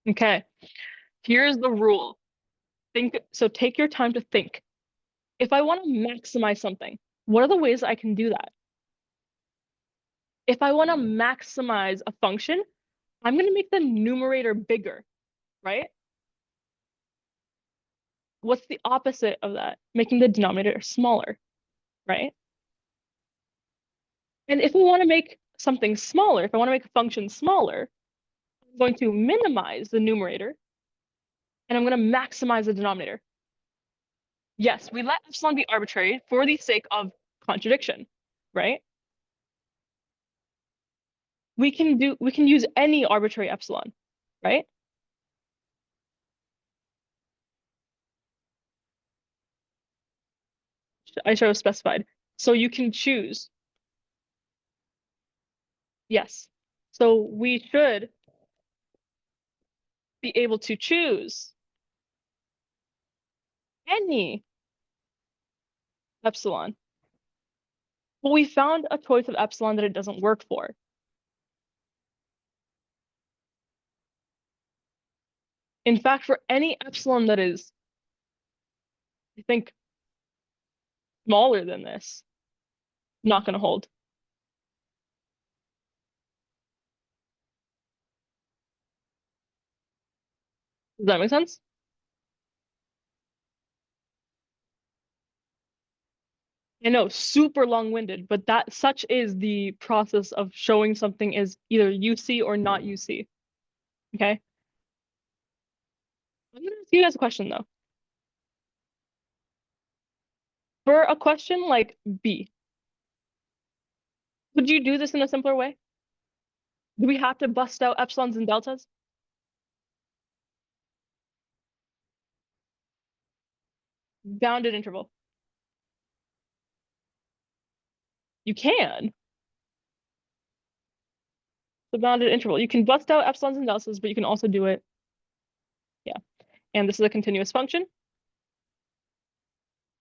Okay, here's the rule. So take your time to think. If I want to maximize something, what are the ways I can do that? If I want to maximize a function, I'm going to make the numerator bigger, right? What's the opposite of that? Making the denominator smaller, right? And if we want to make something smaller, if I want to make a function smaller, I'm going to minimize the numerator and I'm going to maximize the denominator. Yes, we let epsilon be arbitrary for the sake of contradiction, right? We can use any arbitrary epsilon, right? I should have specified. So you can choose. Yes. So we should be able to choose any epsilon. Well, we found a choice of epsilon that it doesn't work for. In fact, for any epsilon that is, I think, smaller than this, not going to hold. Does that make sense? I know, super long-winded, but such is the process of showing something is either UC or not UC. Okay? I'm gonna ask you guys a question though. For a question like B, would you do this in a simpler way? Do we have to bust out epsilons and deltas? Bounded interval. You can. The bounded interval. You can bust out epsilons and deltas, but you can also do it. Yeah. And this is a continuous function.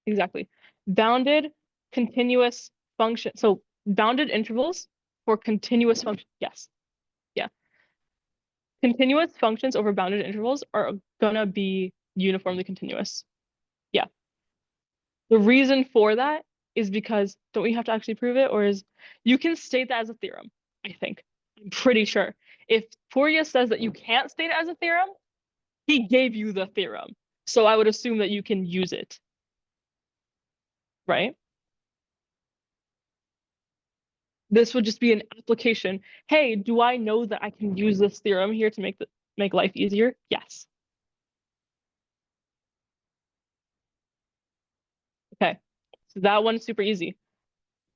Exactly. Bounded continuous function. So bounded intervals for continuous function. Yes. Yeah. Continuous functions over bounded intervals are gonna be uniformly continuous. Yeah. The reason for that is because don't we have to actually prove it, or is you can state that as a theorem, I think. I'm pretty sure. If Fourier says that you can't state it as a theorem, he gave you the theorem. So I would assume that you can use it. Right? This would just be an application. Hey, do I know that I can use this theorem here to make life easier? Yes. Okay. So that one's super easy.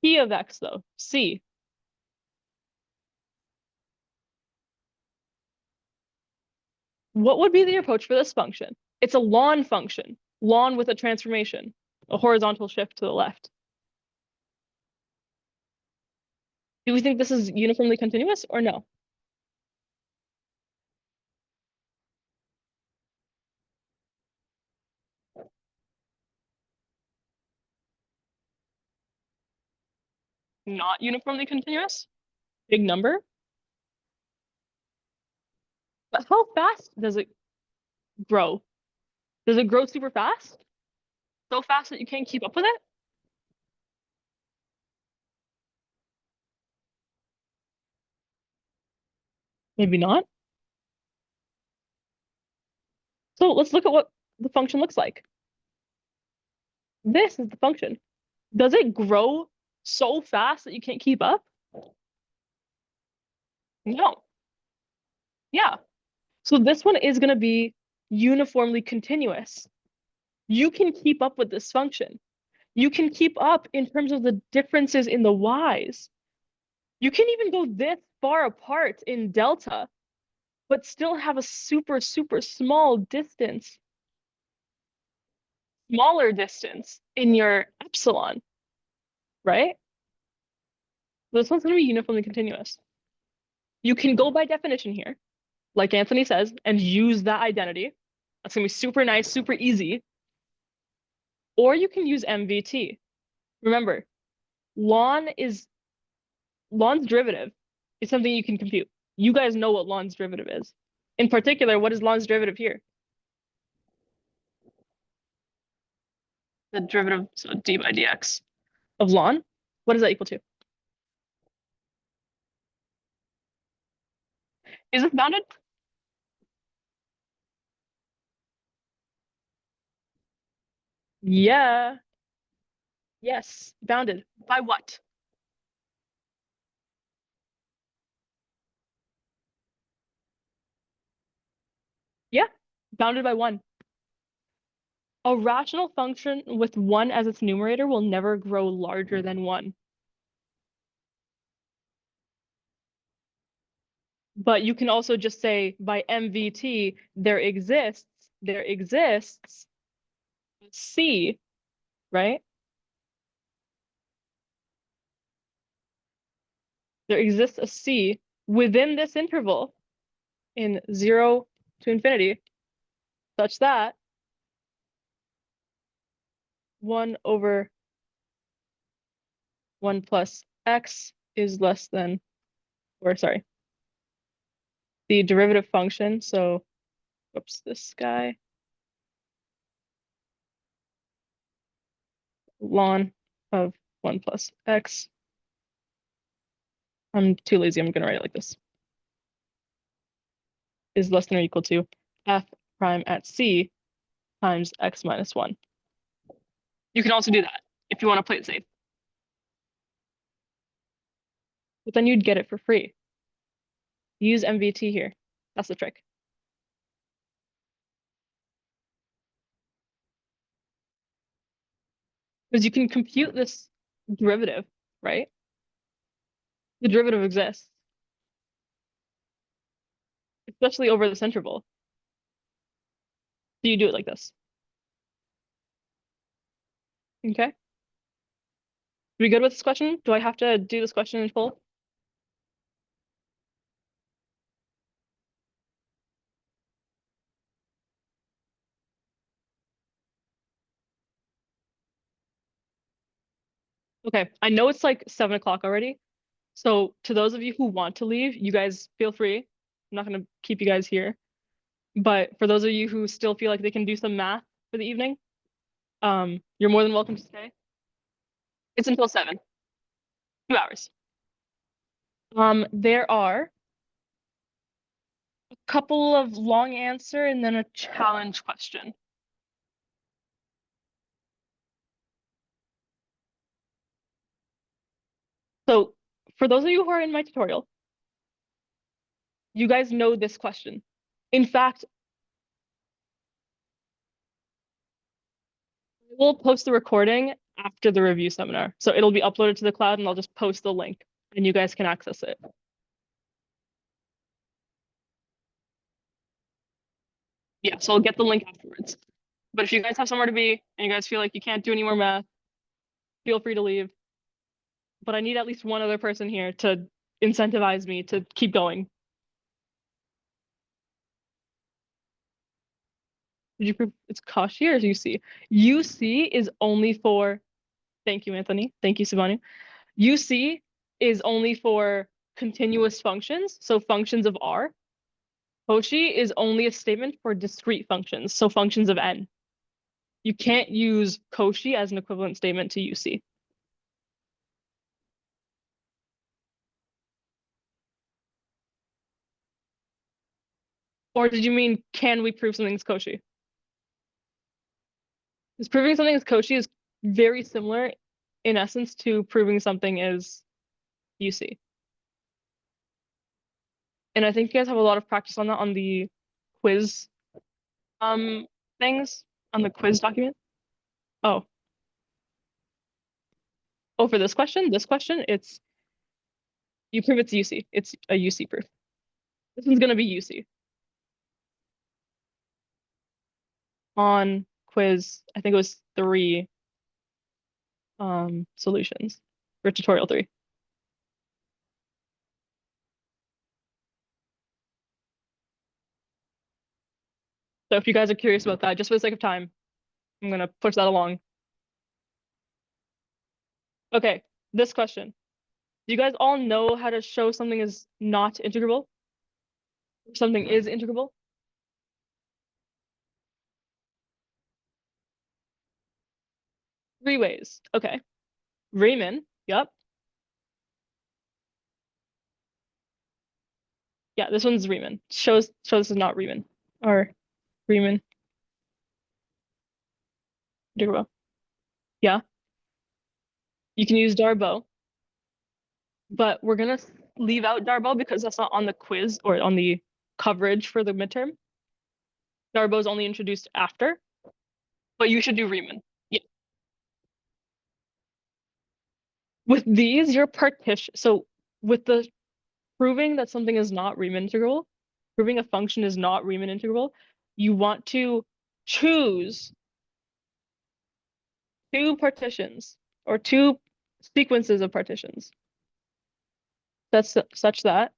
P of x though, C. What would be the approach for this function? It's a ln function, ln with a transformation, a horizontal shift to the left. Do we think this is uniformly continuous or no? Not uniformly continuous? Big number? But how fast does it grow? Does it grow super fast? So fast that you can't keep up with it? Maybe not. So let's look at what the function looks like. This is the function. Does it grow so fast that you can't keep up? No. Yeah. So this one is going to be uniformly continuous. You can keep up with this function. You can keep up in terms of the differences in the y's. You can even go this far apart in delta, but still have a super, super small distance, smaller distance in your epsilon, right? This one's going to be uniformly continuous. You can go by definition here, like Anthony says, and use that identity. That's going to be super nice, super easy. Or you can use MVT. Remember, ln is ln's derivative is something you can compute. You guys know what ln's derivative is. In particular, what is ln's derivative here? The derivative, so d by dx of ln. What is that equal to? Is this bounded? Yeah. Yes. Bounded. By what? Yeah. Bounded by 1. A rational function with 1 as its numerator will never grow larger than 1. But you can also just say by MVT, there exists C, right? There exists a C within this interval in 0 to infinity, such that 1 over 1 plus x is less than, or sorry, the derivative function. So, whoops, this guy, ln of 1 plus x. I'm too lazy. I'm going to write it like this. Is less than or equal to f prime at c times x minus 1. You can also do that if you want to play it safe. But then you'd get it for free. Use MVT here. That's the trick. Because you can compute this derivative, right? The derivative exists, especially over this interval. So you do it like this. Okay? Are we good with this question? Do I have to do this question in full? Okay, I know it's like 7 o'clock already. So to those of you who want to leave, you guys feel free. I'm not going to keep you guys here. But for those of you who still feel like they can do some math for the evening, you're more than welcome to stay. It's until 7, 2 hours. There are a couple of long answer and then a challenge question. So for those of you who are in my tutorial, you guys know this question. In fact, we'll post the recording after the review seminar. So it'll be uploaded to the cloud and I'll just post the link and you guys can access it. Yeah, so I'll get the link afterwards. But if you guys have somewhere to be and you guys feel like you can't do any more math, feel free to leave. but I need at least one other person here to incentivize me to keep going. Did you prove it's Cauchy or UC? UC is only for, thank you, Anthony. Thank you, Subhanu. UC is only for continuous functions, so functions of R. Cauchy is only a statement for discrete functions, so functions of n. You can't use Cauchy as an equivalent statement to UC. Or did you mean, can we prove something's Cauchy? Because proving something is Cauchy is very similar in essence to proving something is UC. And I think you guys have a lot of practice on that on the quiz things on the quiz document. Oh. Oh, for this question, it's you prove it's UC. It's a UC proof. This one's gonna be UC. On quiz, I think it was 3 solutions for tutorial 3. So if you guys are curious about that, just for the sake of time, I'm gonna push that along. Okay, this question. Do you guys all know how to show something is not integrable? Something is integrable? Three ways. Okay. Riemann. Yep. Yeah, this one's Riemann. Shows this is not Riemann. Or Riemann. Integrable. Yeah. You can use Darboux. But we're gonna leave out Darboux because that's not on the quiz or on the coverage for the midterm. Darboux is only introduced after. But you should do Riemann. Yeah. With these, your partition. So with the proving that something is not Riemann integrable, proving a function is not Riemann integrable, you want to choose 2 partitions or 2 sequences of partitions. That's such that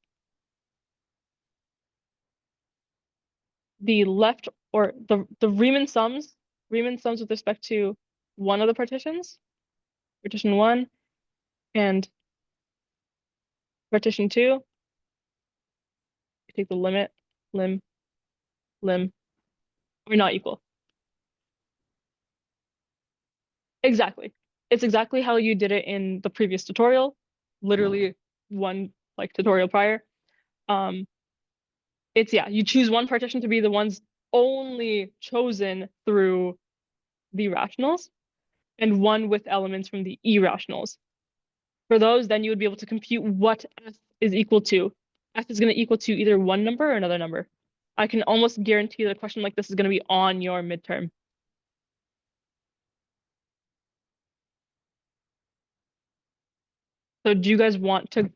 the left or the Riemann sums with respect to one of the partitions, partition 1 and partition 2, you take the limit, lim, are not equal. Exactly. It's exactly how you did it in the previous tutorial, literally one like tutorial prior. It's you choose one partition to be the ones only chosen through the rationals and one with elements from the irrationals. For those, then you would be able to compute what f is equal to. F is going to equal to either one number or another number. I can almost guarantee that a question like this is going to be on your midterm. So do you guys want to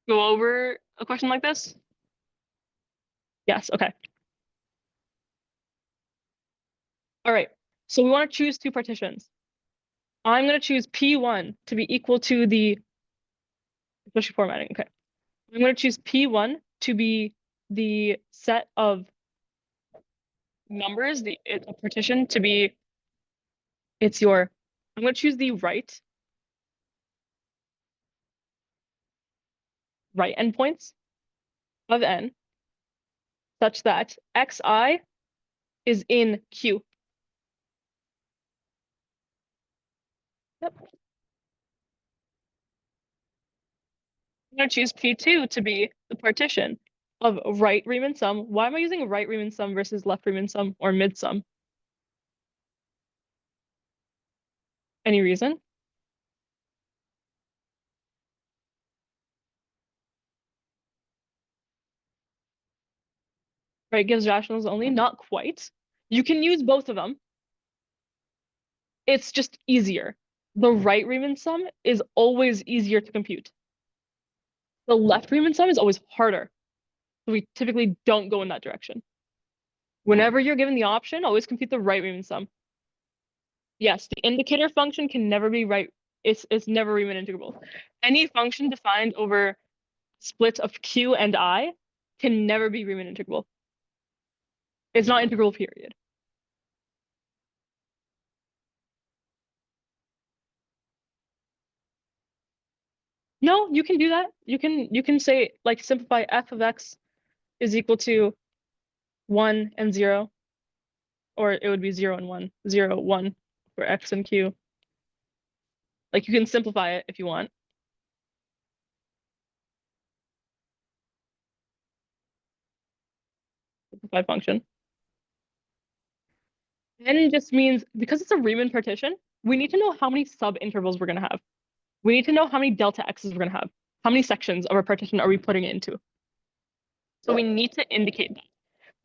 go over a question like this? Yes, okay. All right, so we want to choose 2 partitions. I'm going to choose P1 to be equal to the, especially formatting, okay. I'm going to choose P1 to be the set of numbers, a partition to be, I'm going to choose the right endpoints of n such that xi is in Q. Yep. I'm going to choose P2 to be the partition of right Riemann sum. Why am I using right Riemann sum versus left Riemann sum or mid sum? Any reason? Right gives rationals only, not quite. You can use both of them. It's just easier. The right Riemann sum is always easier to compute. The left Riemann sum is always harder. So we typically don't go in that direction. Whenever you're given the option, always compute the right Riemann sum. Yes, the indicator function can never be right. It's never Riemann integrable. Any function defined over splits of q and I can never be Riemann integrable. It's not integral, period. No, you can do that. You can say like simplify f of x is equal to 1 and 0, or it would be 0 and 1, 0, 1 for x and q. Like you can simplify it if you want. Simplify function. N just means because it's a Riemann partition, we need to know how many subintervals we're going to have. We need to know how many delta x's we're going to have. How many sections of our partition are we putting it into? So we need to indicate that.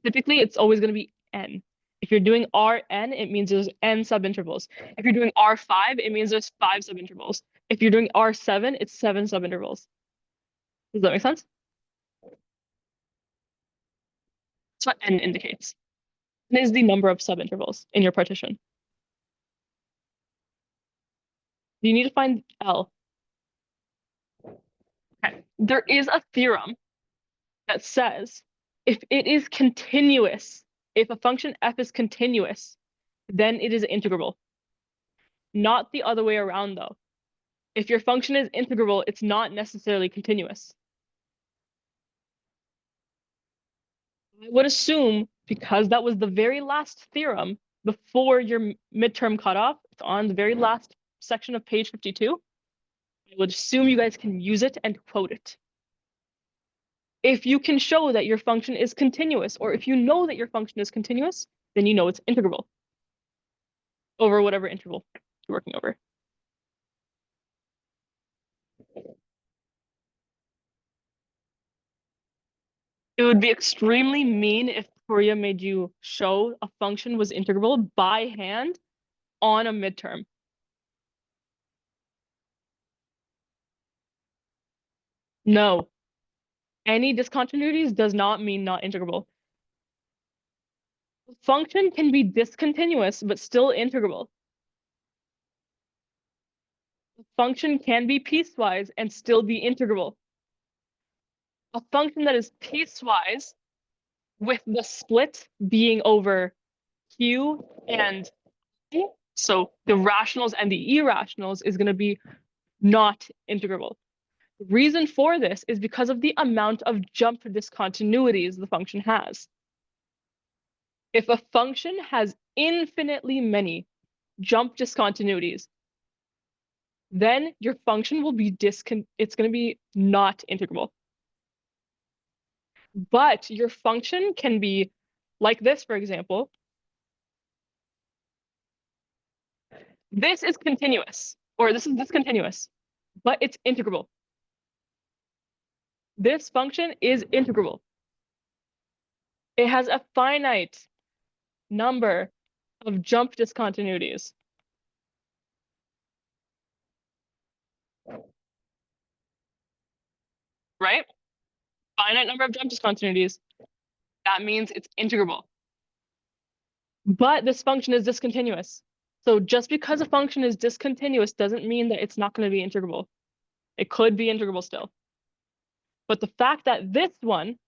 Typically, it's always going to be n. If you're doing Rn, it means there's n subintervals. If you're doing R5, it means there's 5 subintervals. If you're doing R7, it's 7 subintervals. Does that make sense? That's what n indicates. N is the number of subintervals in your partition. You need to find L. Okay. There is a theorem that says if it is continuous, if a function f is continuous, then it is integrable. Not the other way around, though. If your function is integrable, it's not necessarily continuous. I would assume, because that was the very last theorem before your midterm cutoff, it's on the very last section of page 52, I would assume you guys can use it and quote it. If you can show that your function is continuous, or if you know that your function is continuous, then you know it's integrable over whatever interval you're working over. It would be extremely mean if Korea made you show a function was integrable by hand on a midterm. No. Any discontinuities does not mean not integrable. A function can be discontinuous but still integrable. A function can be piecewise and still be integrable. A function that is piecewise with the split being over q and I, so the rationals and the irrationals, is going to be not integrable. The reason for this is because of the amount of jump discontinuities the function has. If a function has infinitely many jump discontinuities, then your function will be it's going to be not integrable. But your function can be like this, for example. This is continuous, or this is discontinuous, but it's integrable. This function is integrable. It has a finite number of jump discontinuities. Right? Finite number of jump discontinuities. That means it's integrable. But this function is discontinuous. So just because a function is discontinuous doesn't mean that it's not going to be integrable. It could be integrable still. But the fact that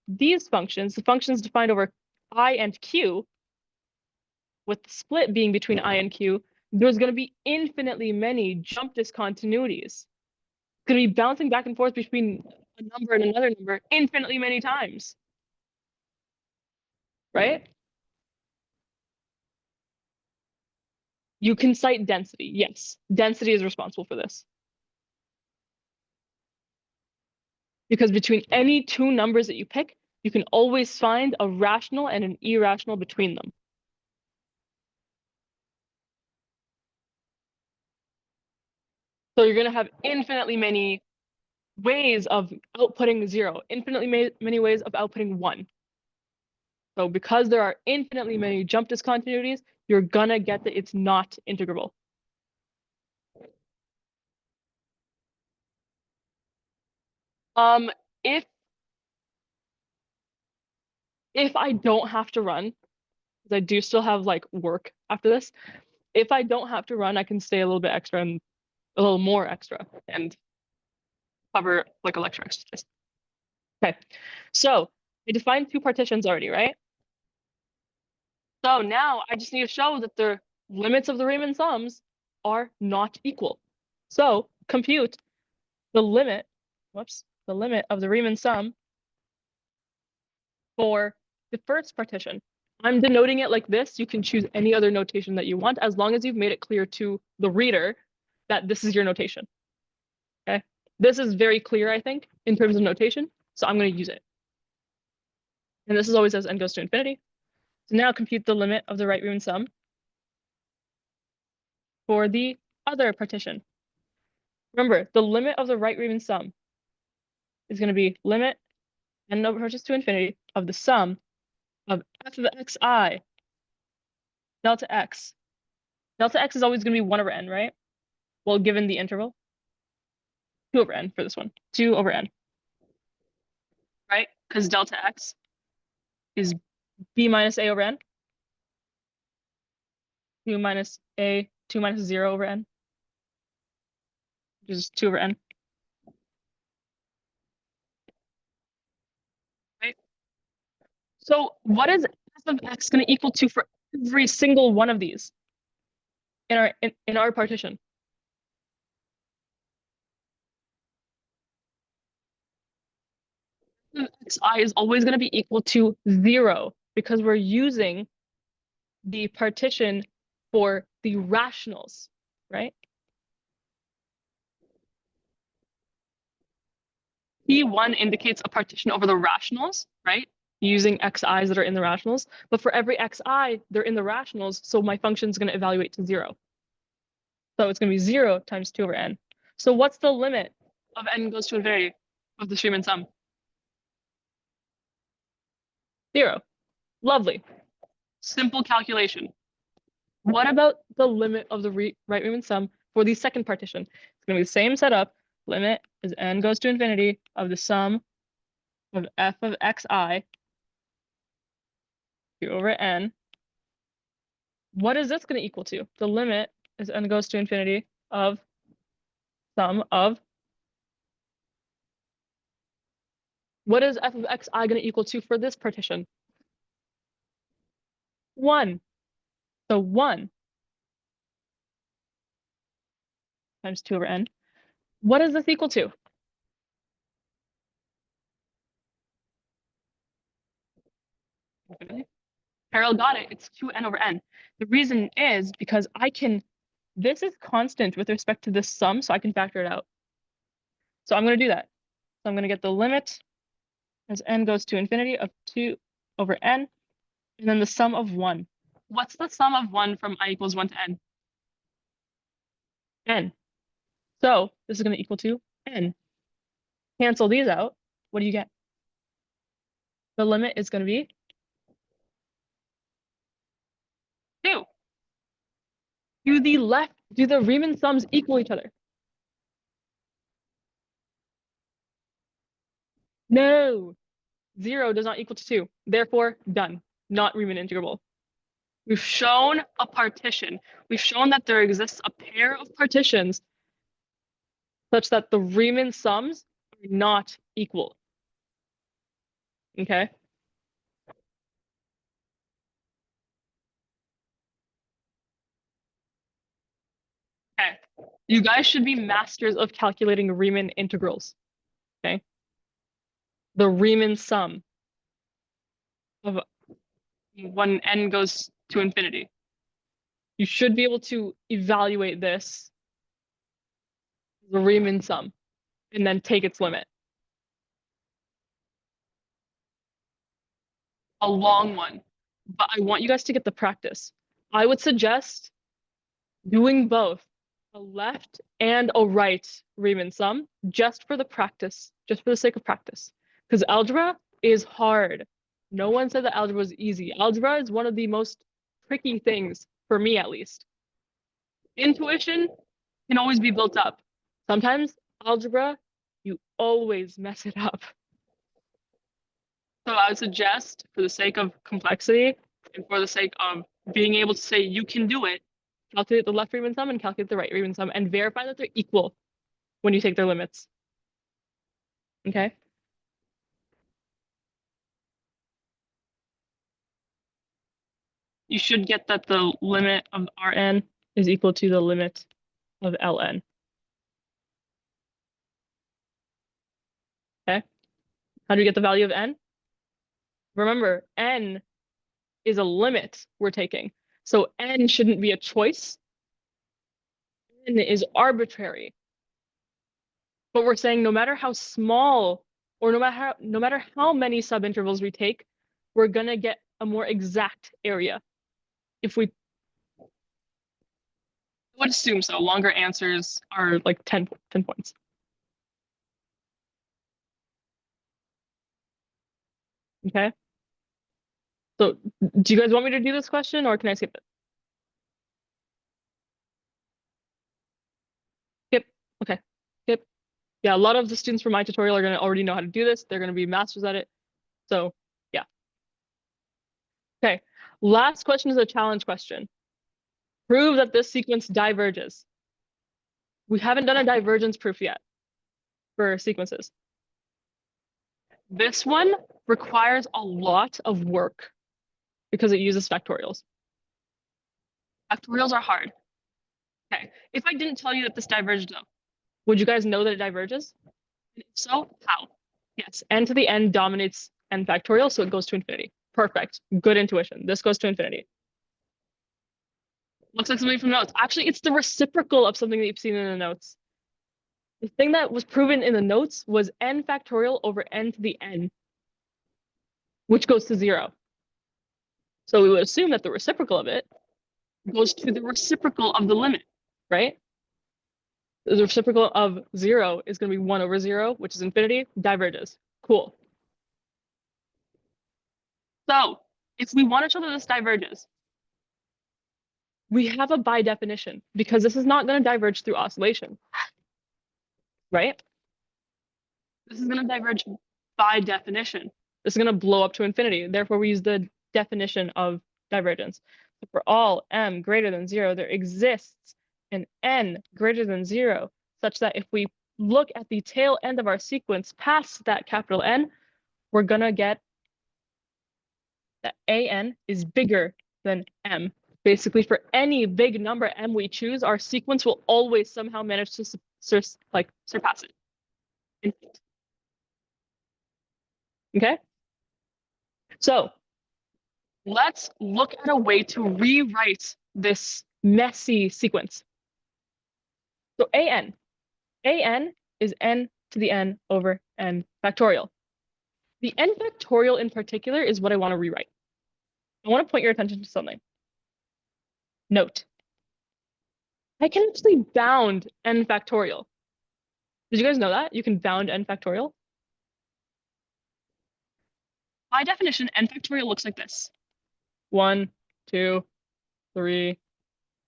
these functions, the functions defined over I and Q, with the split being between I and Q, there's going to be infinitely many jump discontinuities. It's going to be bouncing back and forth between a number and another number infinitely many times. Right? You can cite density. Yes, density is responsible for this. Because between any two numbers that you pick, you can always find a rational and an irrational between them. So you're going to have infinitely many ways of outputting 0, infinitely many ways of outputting 1. So because there are infinitely many jump discontinuities, you're going to get that it's not integrable. If I don't have to run, because I do still have like work after this, if I don't have to run, I can stay a little bit extra and a little more extra and cover like a lecture exercise. Okay, so I defined two partitions already, right? So now I just need to show that the limits of the Riemann sums are not equal. So compute the limit, the limit of the Riemann sum for the first partition. I'm denoting it like this. You can choose any other notation that you want, as long as you've made it clear to the reader that this is your notation. Okay, this is very clear, I think, in terms of notation. So I'm going to use it. And this is always as n goes to infinity. So now compute the limit of the right Riemann sum for the other partition. Remember, the limit of the right Riemann sum is going to be limit n approaches to infinity of the sum of f of xi delta x. Delta x is always going to be 1 over n, right? Well, given the interval. 2 over n for this one. 2 over n. Right? Because delta x is b minus a over n. 2 minus a, 2 minus 0 over n. Which is 2 over n. Right? So what is f of x going to equal to for every single one of these in our partition? Xi is always going to be equal to 0 because we're using the partition for the rationals, right? P1 indicates a partition over the rationals, right? Using xi's that are in the rationals. But for every xi, they're in the rationals, so my function is going to evaluate to 0. So it's going to be 0 times 2 over n. So what's the limit of n goes to infinity of the Riemann sum? 0. Lovely. Simple calculation. What about the limit of the right Riemann sum for the second partition? It's going to be the same setup. Limit as n goes to infinity of the sum of f of xi 2 over n. What is this going to equal to? The limit as n goes to infinity of sum of. What is f of xi going to equal to for this partition? 1. So 1 times 2 over n. What is this equal to? Carol got it. It's 2n over n. The reason is because this is constant with respect to this sum, so I can factor it out. So I'm going to do that. So I'm going to get the limit as n goes to infinity of 2 over n, and then the sum of 1. What's the sum of 1 from I equals 1 to n? N. So this is going to equal to n. Cancel these out. What do you get? The limit is going to be 2. To the left, do the Riemann sums equal each other? No. 0 does not equal to 2. Therefore, done. Not Riemann integrable. We've shown a partition. We've shown that there exists a pair of partitions such that the Riemann sums are not equal. Okay? Okay. You guys should be masters of calculating Riemann integrals. Okay? The Riemann sum of when n goes to infinity. You should be able to evaluate this, the Riemann sum, and then take its limit. A long one, but I want you guys to get the practice. I would suggest doing both a left and a right Riemann sum just for the practice, just for the sake of practice. Because algebra is hard. No one said that algebra was easy. Algebra is one of the most tricky things, for me at least. Intuition can always be built up. Sometimes algebra, you always mess it up. So I would suggest, for the sake of complexity and for the sake of being able to say you can do it, calculate the left Riemann sum and calculate the right Riemann sum and verify that they're equal when you take their limits. Okay? You should get that the limit of Rn is equal to the limit of Ln. Okay? How do you get the value of n? Remember, n is a limit we're taking. So n shouldn't be a choice. N is arbitrary. But we're saying no matter how small or no matter how many subintervals we take, we're gonna get a more exact area. If we would assume so, longer answers are like 10 points. Okay. So do you guys want me to do this question or can I skip it? Skip. Okay. Skip. Yeah, a lot of the students from my tutorial are going to already know how to do this. They're going to be masters at it. So yeah. Okay. Last question is a challenge question. Prove that this sequence diverges. We haven't done a divergence proof yet for sequences. This one requires a lot of work because it uses factorials. Factorials are hard. Okay. If I didn't tell you that this diverged though, would you guys know that it diverges? And if so, how? Yes, n to the n dominates n factorial, so it goes to infinity. Perfect. Good intuition. This goes to infinity. Looks like something from notes. Actually, it's the reciprocal of something that you've seen in the notes. The thing that was proven in the notes was n factorial over n to the n, which goes to 0. So we would assume that the reciprocal of it goes to the reciprocal of the limit, right? The reciprocal of 0 is going to be 1 over 0, which is infinity, diverges. Cool. So if we want to show that this diverges, we have a by definition because this is not going to diverge through oscillation, right? This is going to diverge by definition. This is going to blow up to infinity. Therefore, we use the definition of divergence. So for all m greater than 0, there exists an n greater than 0, such that if we look at the tail end of our sequence past that capital N, we're going to get that an is bigger than m. Basically, for any big number m we choose, our sequence will always somehow manage to surpass it. Okay? So let's look at a way to rewrite this messy sequence. So an is n to the n over n factorial. The n factorial in particular is what I want to rewrite. I want to point your attention to something. Note, I can actually bound n factorial. Did you guys know that? You can bound n factorial? By definition, n factorial looks like this. 1, 2, 3,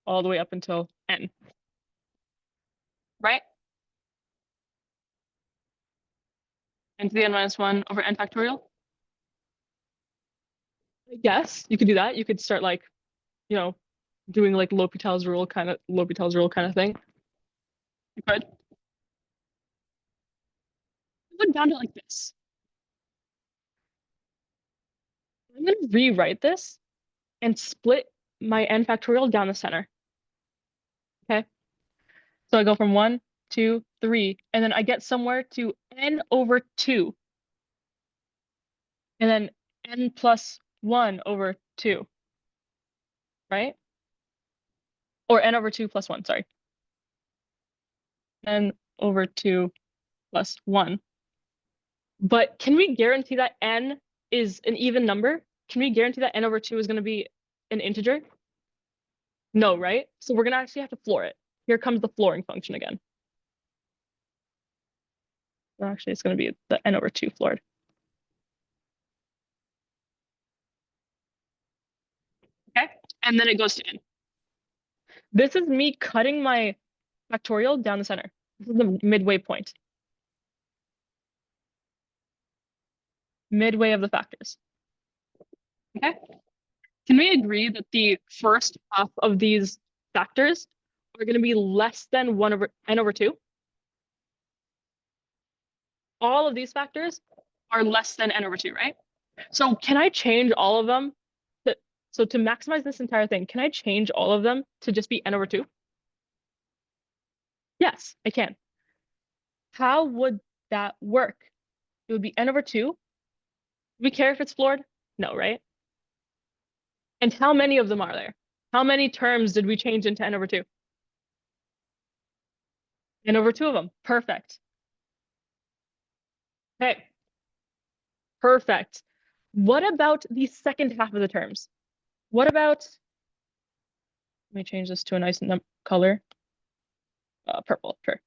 all the way up until n. Right? N to the n minus 1 over n factorial? I guess you could do that. You could start like, doing like L'Hopital's rule kind of thing. You could. I would bound it like this. I'm going to rewrite this and split my n factorial down the center. Okay. So I go from 1, 2, 3, and then I get somewhere to n over 2. And then n plus 1 over 2. Right? Or n over 2 plus 1, sorry. N over 2 plus 1. But can we guarantee that n is an even number? Can we guarantee that n over 2 is going to be an integer? No, right? So we're going to actually have to floor it. Here comes the flooring function again. Well, actually, it's going to be the n over 2 floored. Okay, and then it goes to n. This is me cutting my factorial down the center. This is the midway point. Midway of the factors. Okay? Can we agree that the first half of these factors are going to be less than 1 over n over 2. All of these factors are less than n over 2, right? So can I change all of them? So to maximize this entire thing, can I change all of them to just be n over 2? Yes, I can. How would that work? It would be n over 2. Do we care if it's floored? No, right? And how many of them are there? How many terms did we change into n over 2? N over 2 of them. Perfect. Okay, perfect. What about the second half of the terms? What about, let me change this to a nice color. Purple, sure.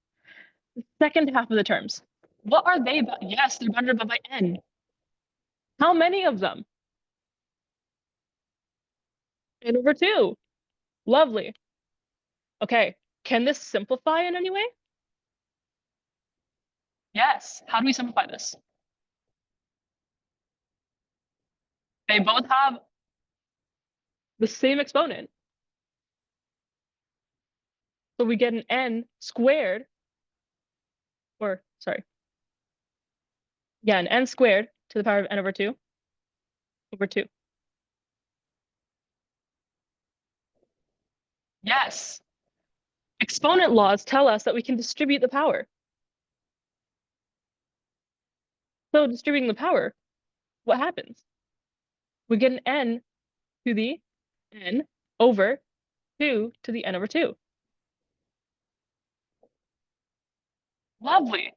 The second half of the terms. What are they? Yes, they're bounded by n. How many of them? N over 2. Lovely. Okay, can this simplify in any way? Yes. How do we simplify this? They both have the same exponent. So we get an n squared, or sorry. Yeah, an n squared to the power of n over 2 over 2. Yes. Exponent laws tell us that we can distribute the power. So distributing the power, what happens? We get an n to the n over 2 to the n over 2. Lovely.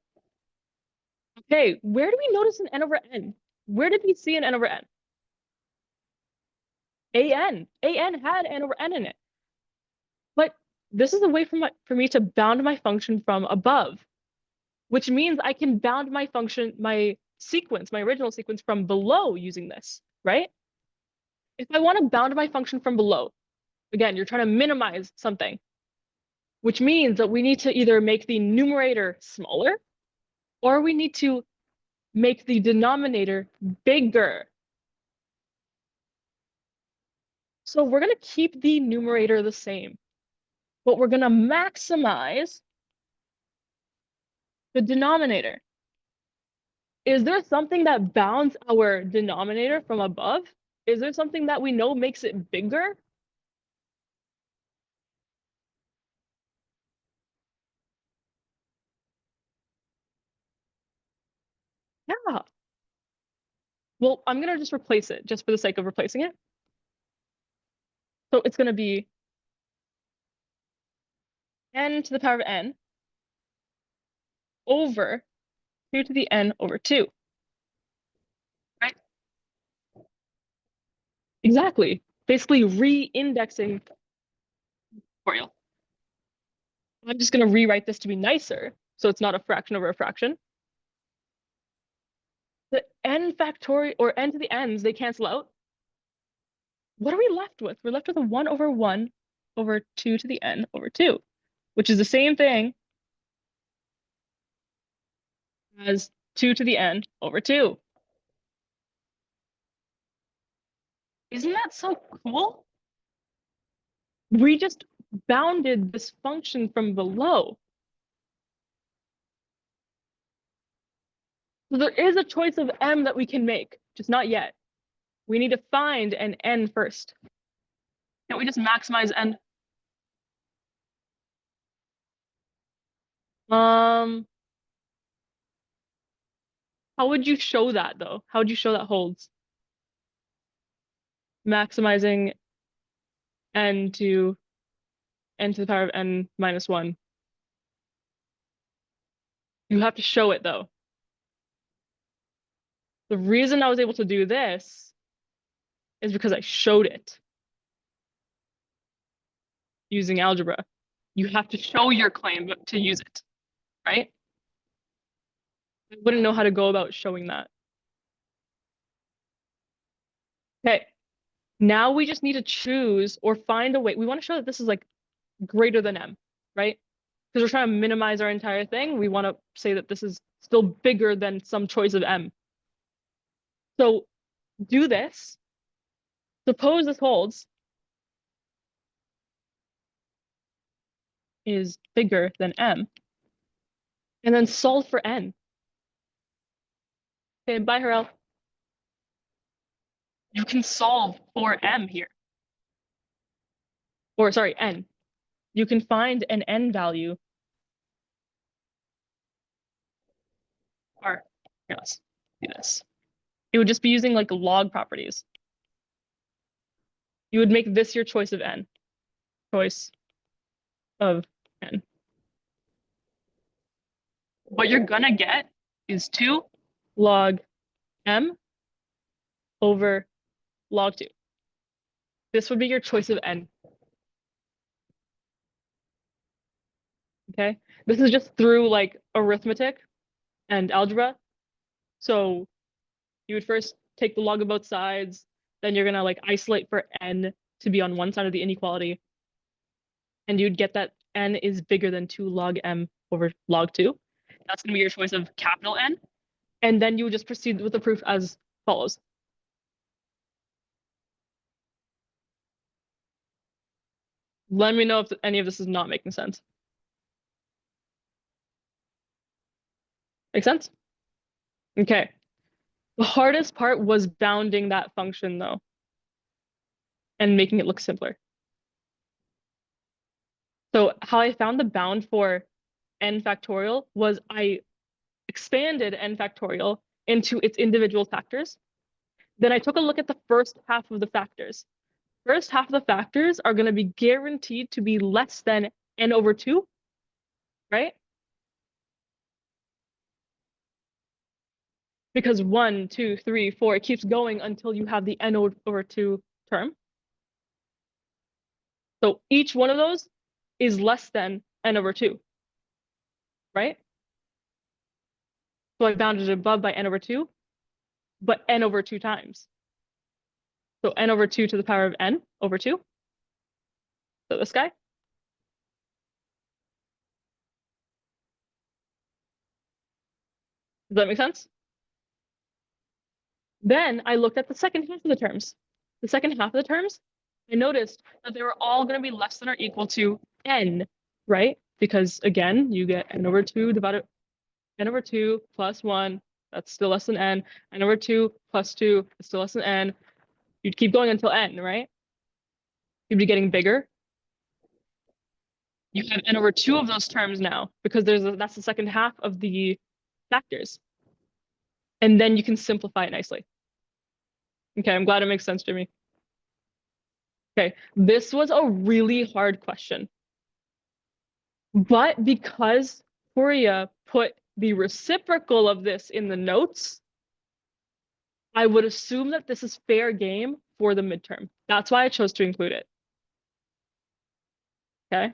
Okay, where do we notice an n over n? Where did we see an n over n? an. an had n over n in it. But this is a way for me to bound my function from above, which means I can bound my function, my sequence, my original sequence from below using this, right? If I want to bound my function from below, again, you're trying to minimize something, which means that we need to either make the numerator smaller or we need to make the denominator bigger. So we're going to keep the numerator the same, but we're going to maximize the denominator. Is there something that bounds our denominator from above? Is there something that we know makes it bigger? Yeah. Well, I'm going to just replace it just for the sake of replacing it. So it's going to be n to the power of n over 2 to the n over 2. Right? Exactly. Basically re-indexing factorial. I'm just going to rewrite this to be nicer, so it's not a fraction over a fraction. The n factorial, or n to the n's, they cancel out. What are we left with? We're left with a 1 over 1 over 2 to the n over 2, which is the same thing as 2 to the n over 2. Isn't that so cool? We just bounded this function from below. So there is a choice of m that we can make, just not yet. We need to find an n first. Can't we just maximize n? How would you show that though? How would you show that holds? Maximizing n to the power of n minus 1. You have to show it though. The reason I was able to do this is because I showed it using algebra. You have to show your claim to use it, right? I wouldn't know how to go about showing that. Okay, now we just need to choose or find a way. We want to show that this is like greater than m, right? Because we're trying to minimize our entire thing. We want to say that this is still bigger than some choice of m. So do this. Suppose this holds. is bigger than m, and then solve for n. Okay, bye, Harel. You can solve for m here. Or sorry, n. You can find an n value. Or here, let's do this. It would just be using like log properties. You would make this your choice of n. Choice of n. What you're gonna get is 2 log m over log 2. This would be your choice of n. Okay? This is just through like arithmetic and algebra. So you would first take the log of both sides, then you're gonna like isolate for n to be on one side of the inequality. And you'd get that n is bigger than 2 log m over log 2. That's gonna be your choice of capital N. And then you would just proceed with the proof as follows. Let me know if any of this is not making sense. Make sense? Okay. The hardest part was bounding that function though, and making it look simpler. So how I found the bound for n factorial was I expanded n factorial into its individual factors. Then I took a look at the first half of the factors. First half of the factors are going to be guaranteed to be less than n over 2, right? Because 1, 2, 3, 4, it keeps going until you have the n over 2 term. So each one of those is less than n over 2, right? So I bounded it above by n over 2, but n over 2 times. So n over 2 to the power of n over 2. So this guy. Does that make sense? Then I looked at the second half of the terms. The second half of the terms, I noticed that they were all going to be less than or equal to n, right? Because again, you get n over 2 divided n over 2 plus 1, that's still less than n. N over 2 plus 2 is still less than n. You'd keep going until n, right? You'd be getting bigger. You have n over 2 of those terms now because that's the second half of the factors. And then you can simplify it nicely. Okay, I'm glad it makes sense to me. Okay, this was a really hard question. But because Horia put the reciprocal of this in the notes, I would assume that this is fair game for the midterm. That's why I chose to include it. Okay.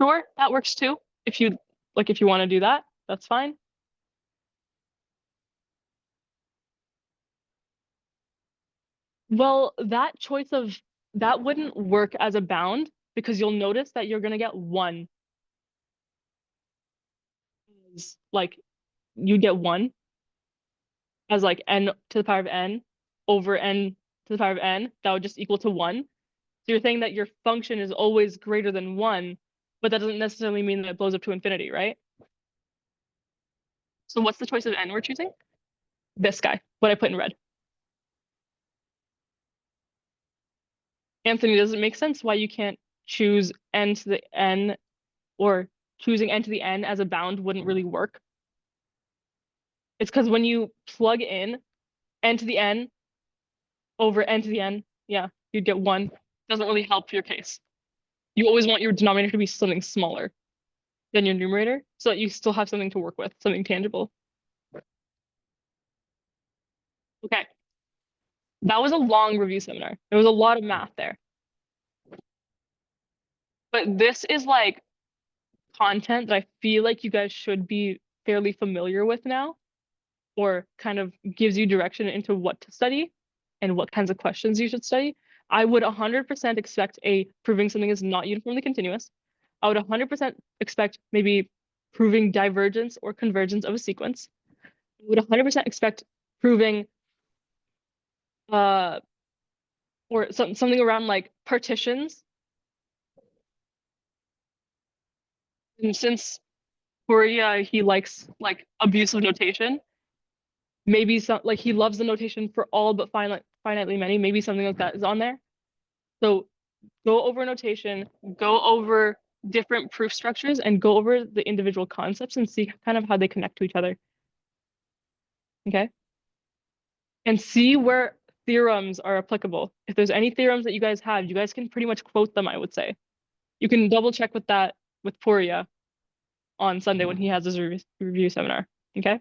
Sure, that works too. If you want to do that, that's fine. Well, that choice of that wouldn't work as a bound because you'll notice that you're gonna get 1. Like you get 1 as like n to the power of n over n to the power of n. That would just equal to 1. So you're saying that your function is always greater than 1, but that doesn't necessarily mean that it blows up to infinity, right? So what's the choice of n we're choosing? This guy, what I put in red. Anthony, does it make sense why you can't choose n to the n, or choosing n to the n as a bound wouldn't really work? It's because when you plug in n to the n over n to the n, yeah, you'd get 1. Doesn't really help your case. You always want your denominator to be something smaller than your numerator so that you still have something to work with, something tangible. Okay. That was a long review seminar. There was a lot of math there. But this is like content that I feel like you guys should be fairly familiar with now, or kind of gives you direction into what to study and what kinds of questions you should study. I would 100% expect proving something is not uniformly continuous. I would 100% expect maybe proving divergence or convergence of a sequence. I would 100% expect proving uh or something around like partitions. And since Korea, he likes like abusive notation, maybe some like he loves the notation for all but finitely many, maybe something like that is on there. So go over notation, go over different proof structures, and go over the individual concepts and see kind of how they connect to each other. Okay. And see where theorems are applicable. If there's any theorems that you guys have, you guys can pretty much quote them, I would say. You can double check with that with Poria on Sunday when he has his review seminar. Okay.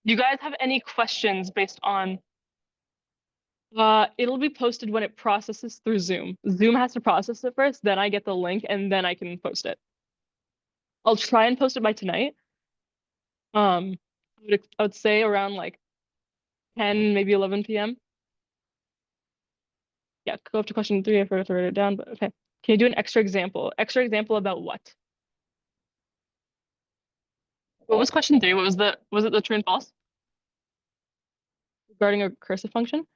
Do you guys have any questions based on it'll be posted when it processes through Zoom. Zoom has to process it first, then I get the link and then I can post it. I'll try and post it by tonight. I would say around like 10, maybe 11 p.m. Yeah, go up to question 3. I forgot to write it down, but okay. Can you do an extra example? Extra example about what? What was question 3? Was it the true and false? Regarding a recursive function?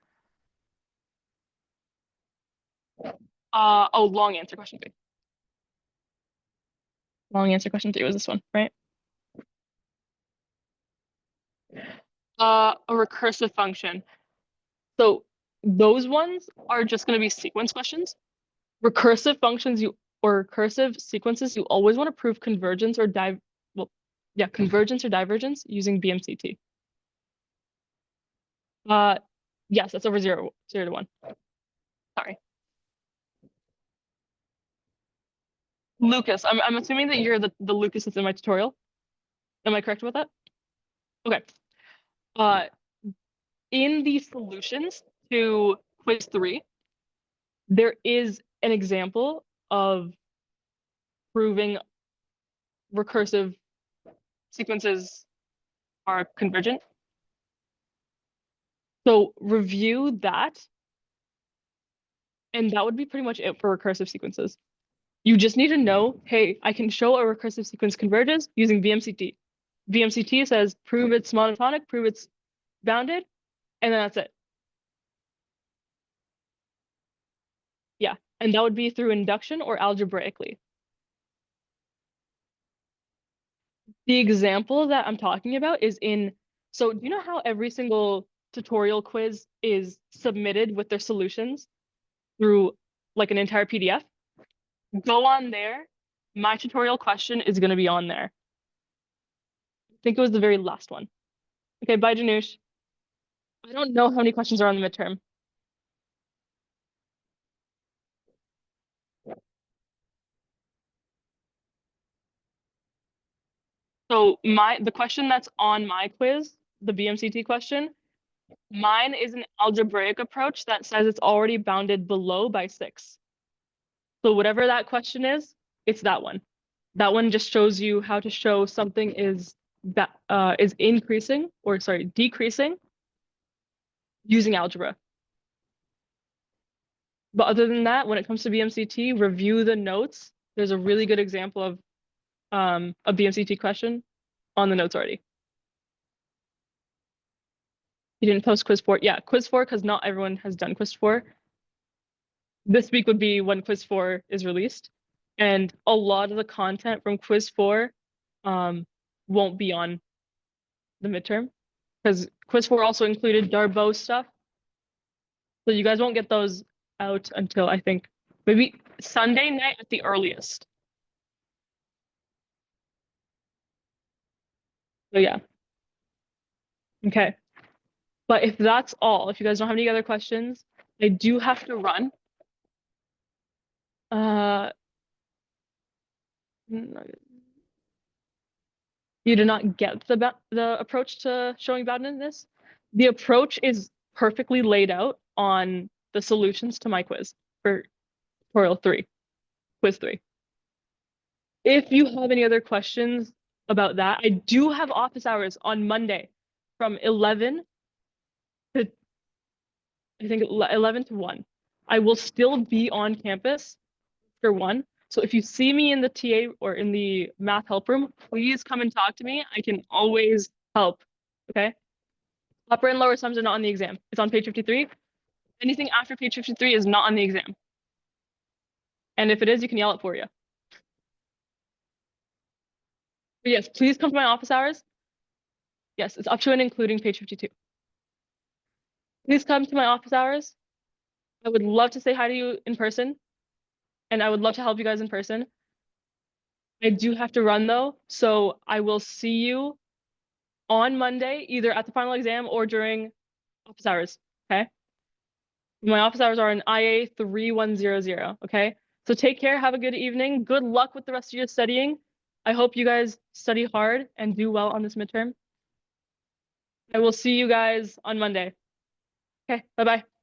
Oh, long answer question 3. Long answer question 3 was this one, right? A recursive function. So those ones are just going to be sequence questions. Recursive functions or recursive sequences, you always want to prove convergence or convergence or divergence using BMCT. Yes, that's over 0 to 1. Sorry. Lucas, I'm assuming that you're the Lucas that's in my tutorial. Am I correct about that? Okay. In the solutions to quiz 3, there is an example of proving recursive sequences are convergent. So review that, and that would be pretty much it for recursive sequences. You just need to know, hey, I can show a recursive sequence converges using BMCT. BMCT says prove it's monotonic, prove it's bounded, and then that's it. Yeah, and that would be through induction or algebraically. The example that I'm talking about is so do you know how every single tutorial quiz is submitted with their solutions through like an entire PDF? Go on there. My tutorial question is going to be on there. I think it was the very last one. Okay, bye, Janush. I don't know how many questions are on the midterm. So the question that's on my quiz, the BMCT question, mine is an algebraic approach that says it's already bounded below by 6. So whatever that question is, it's that one. That one just shows you how to show something is increasing or sorry, decreasing using algebra. But other than that, when it comes to BMCT, review the notes. There's a really good example of a BMCT question on the notes already. You didn't post quiz 4. Yeah, quiz 4, because not everyone has done quiz 4. This week would be when quiz 4 is released. And a lot of the content from quiz 4 won't be on the midterm because quiz 4 also included Darboux stuff. So you guys won't get those out until I think maybe Sunday night at the earliest. So yeah. Okay. But if that's all, if you guys don't have any other questions, I do have to run. You do not get the approach to showing boundedness. The approach is perfectly laid out on the solutions to my quiz for tutorial 3, quiz 3. If you have any other questions about that, I do have office hours on Monday from 11 to I think 11 to 1. I will still be on campus for 1. So if you see me in the TA or in the math help room, please come and talk to me. I can always help. Okay. Upper and lower sums are not on the exam. It's on page 53. Anything after page 53 is not on the exam. And if it is, you can yell it for you. But yes, please come to my office hours. Yes, it's up to and including page 52. Please come to my office hours. I would love to say hi to you in person, and I would love to help you guys in person. I do have to run though, so I will see you on Monday, either at the final exam or during office hours. Okay. My office hours are in IA 3100. Okay. So take care. Have a good evening. Good luck with the rest of your studying. I hope you guys study hard and do well on this midterm. I will see you guys on Monday. Okay. Bye bye.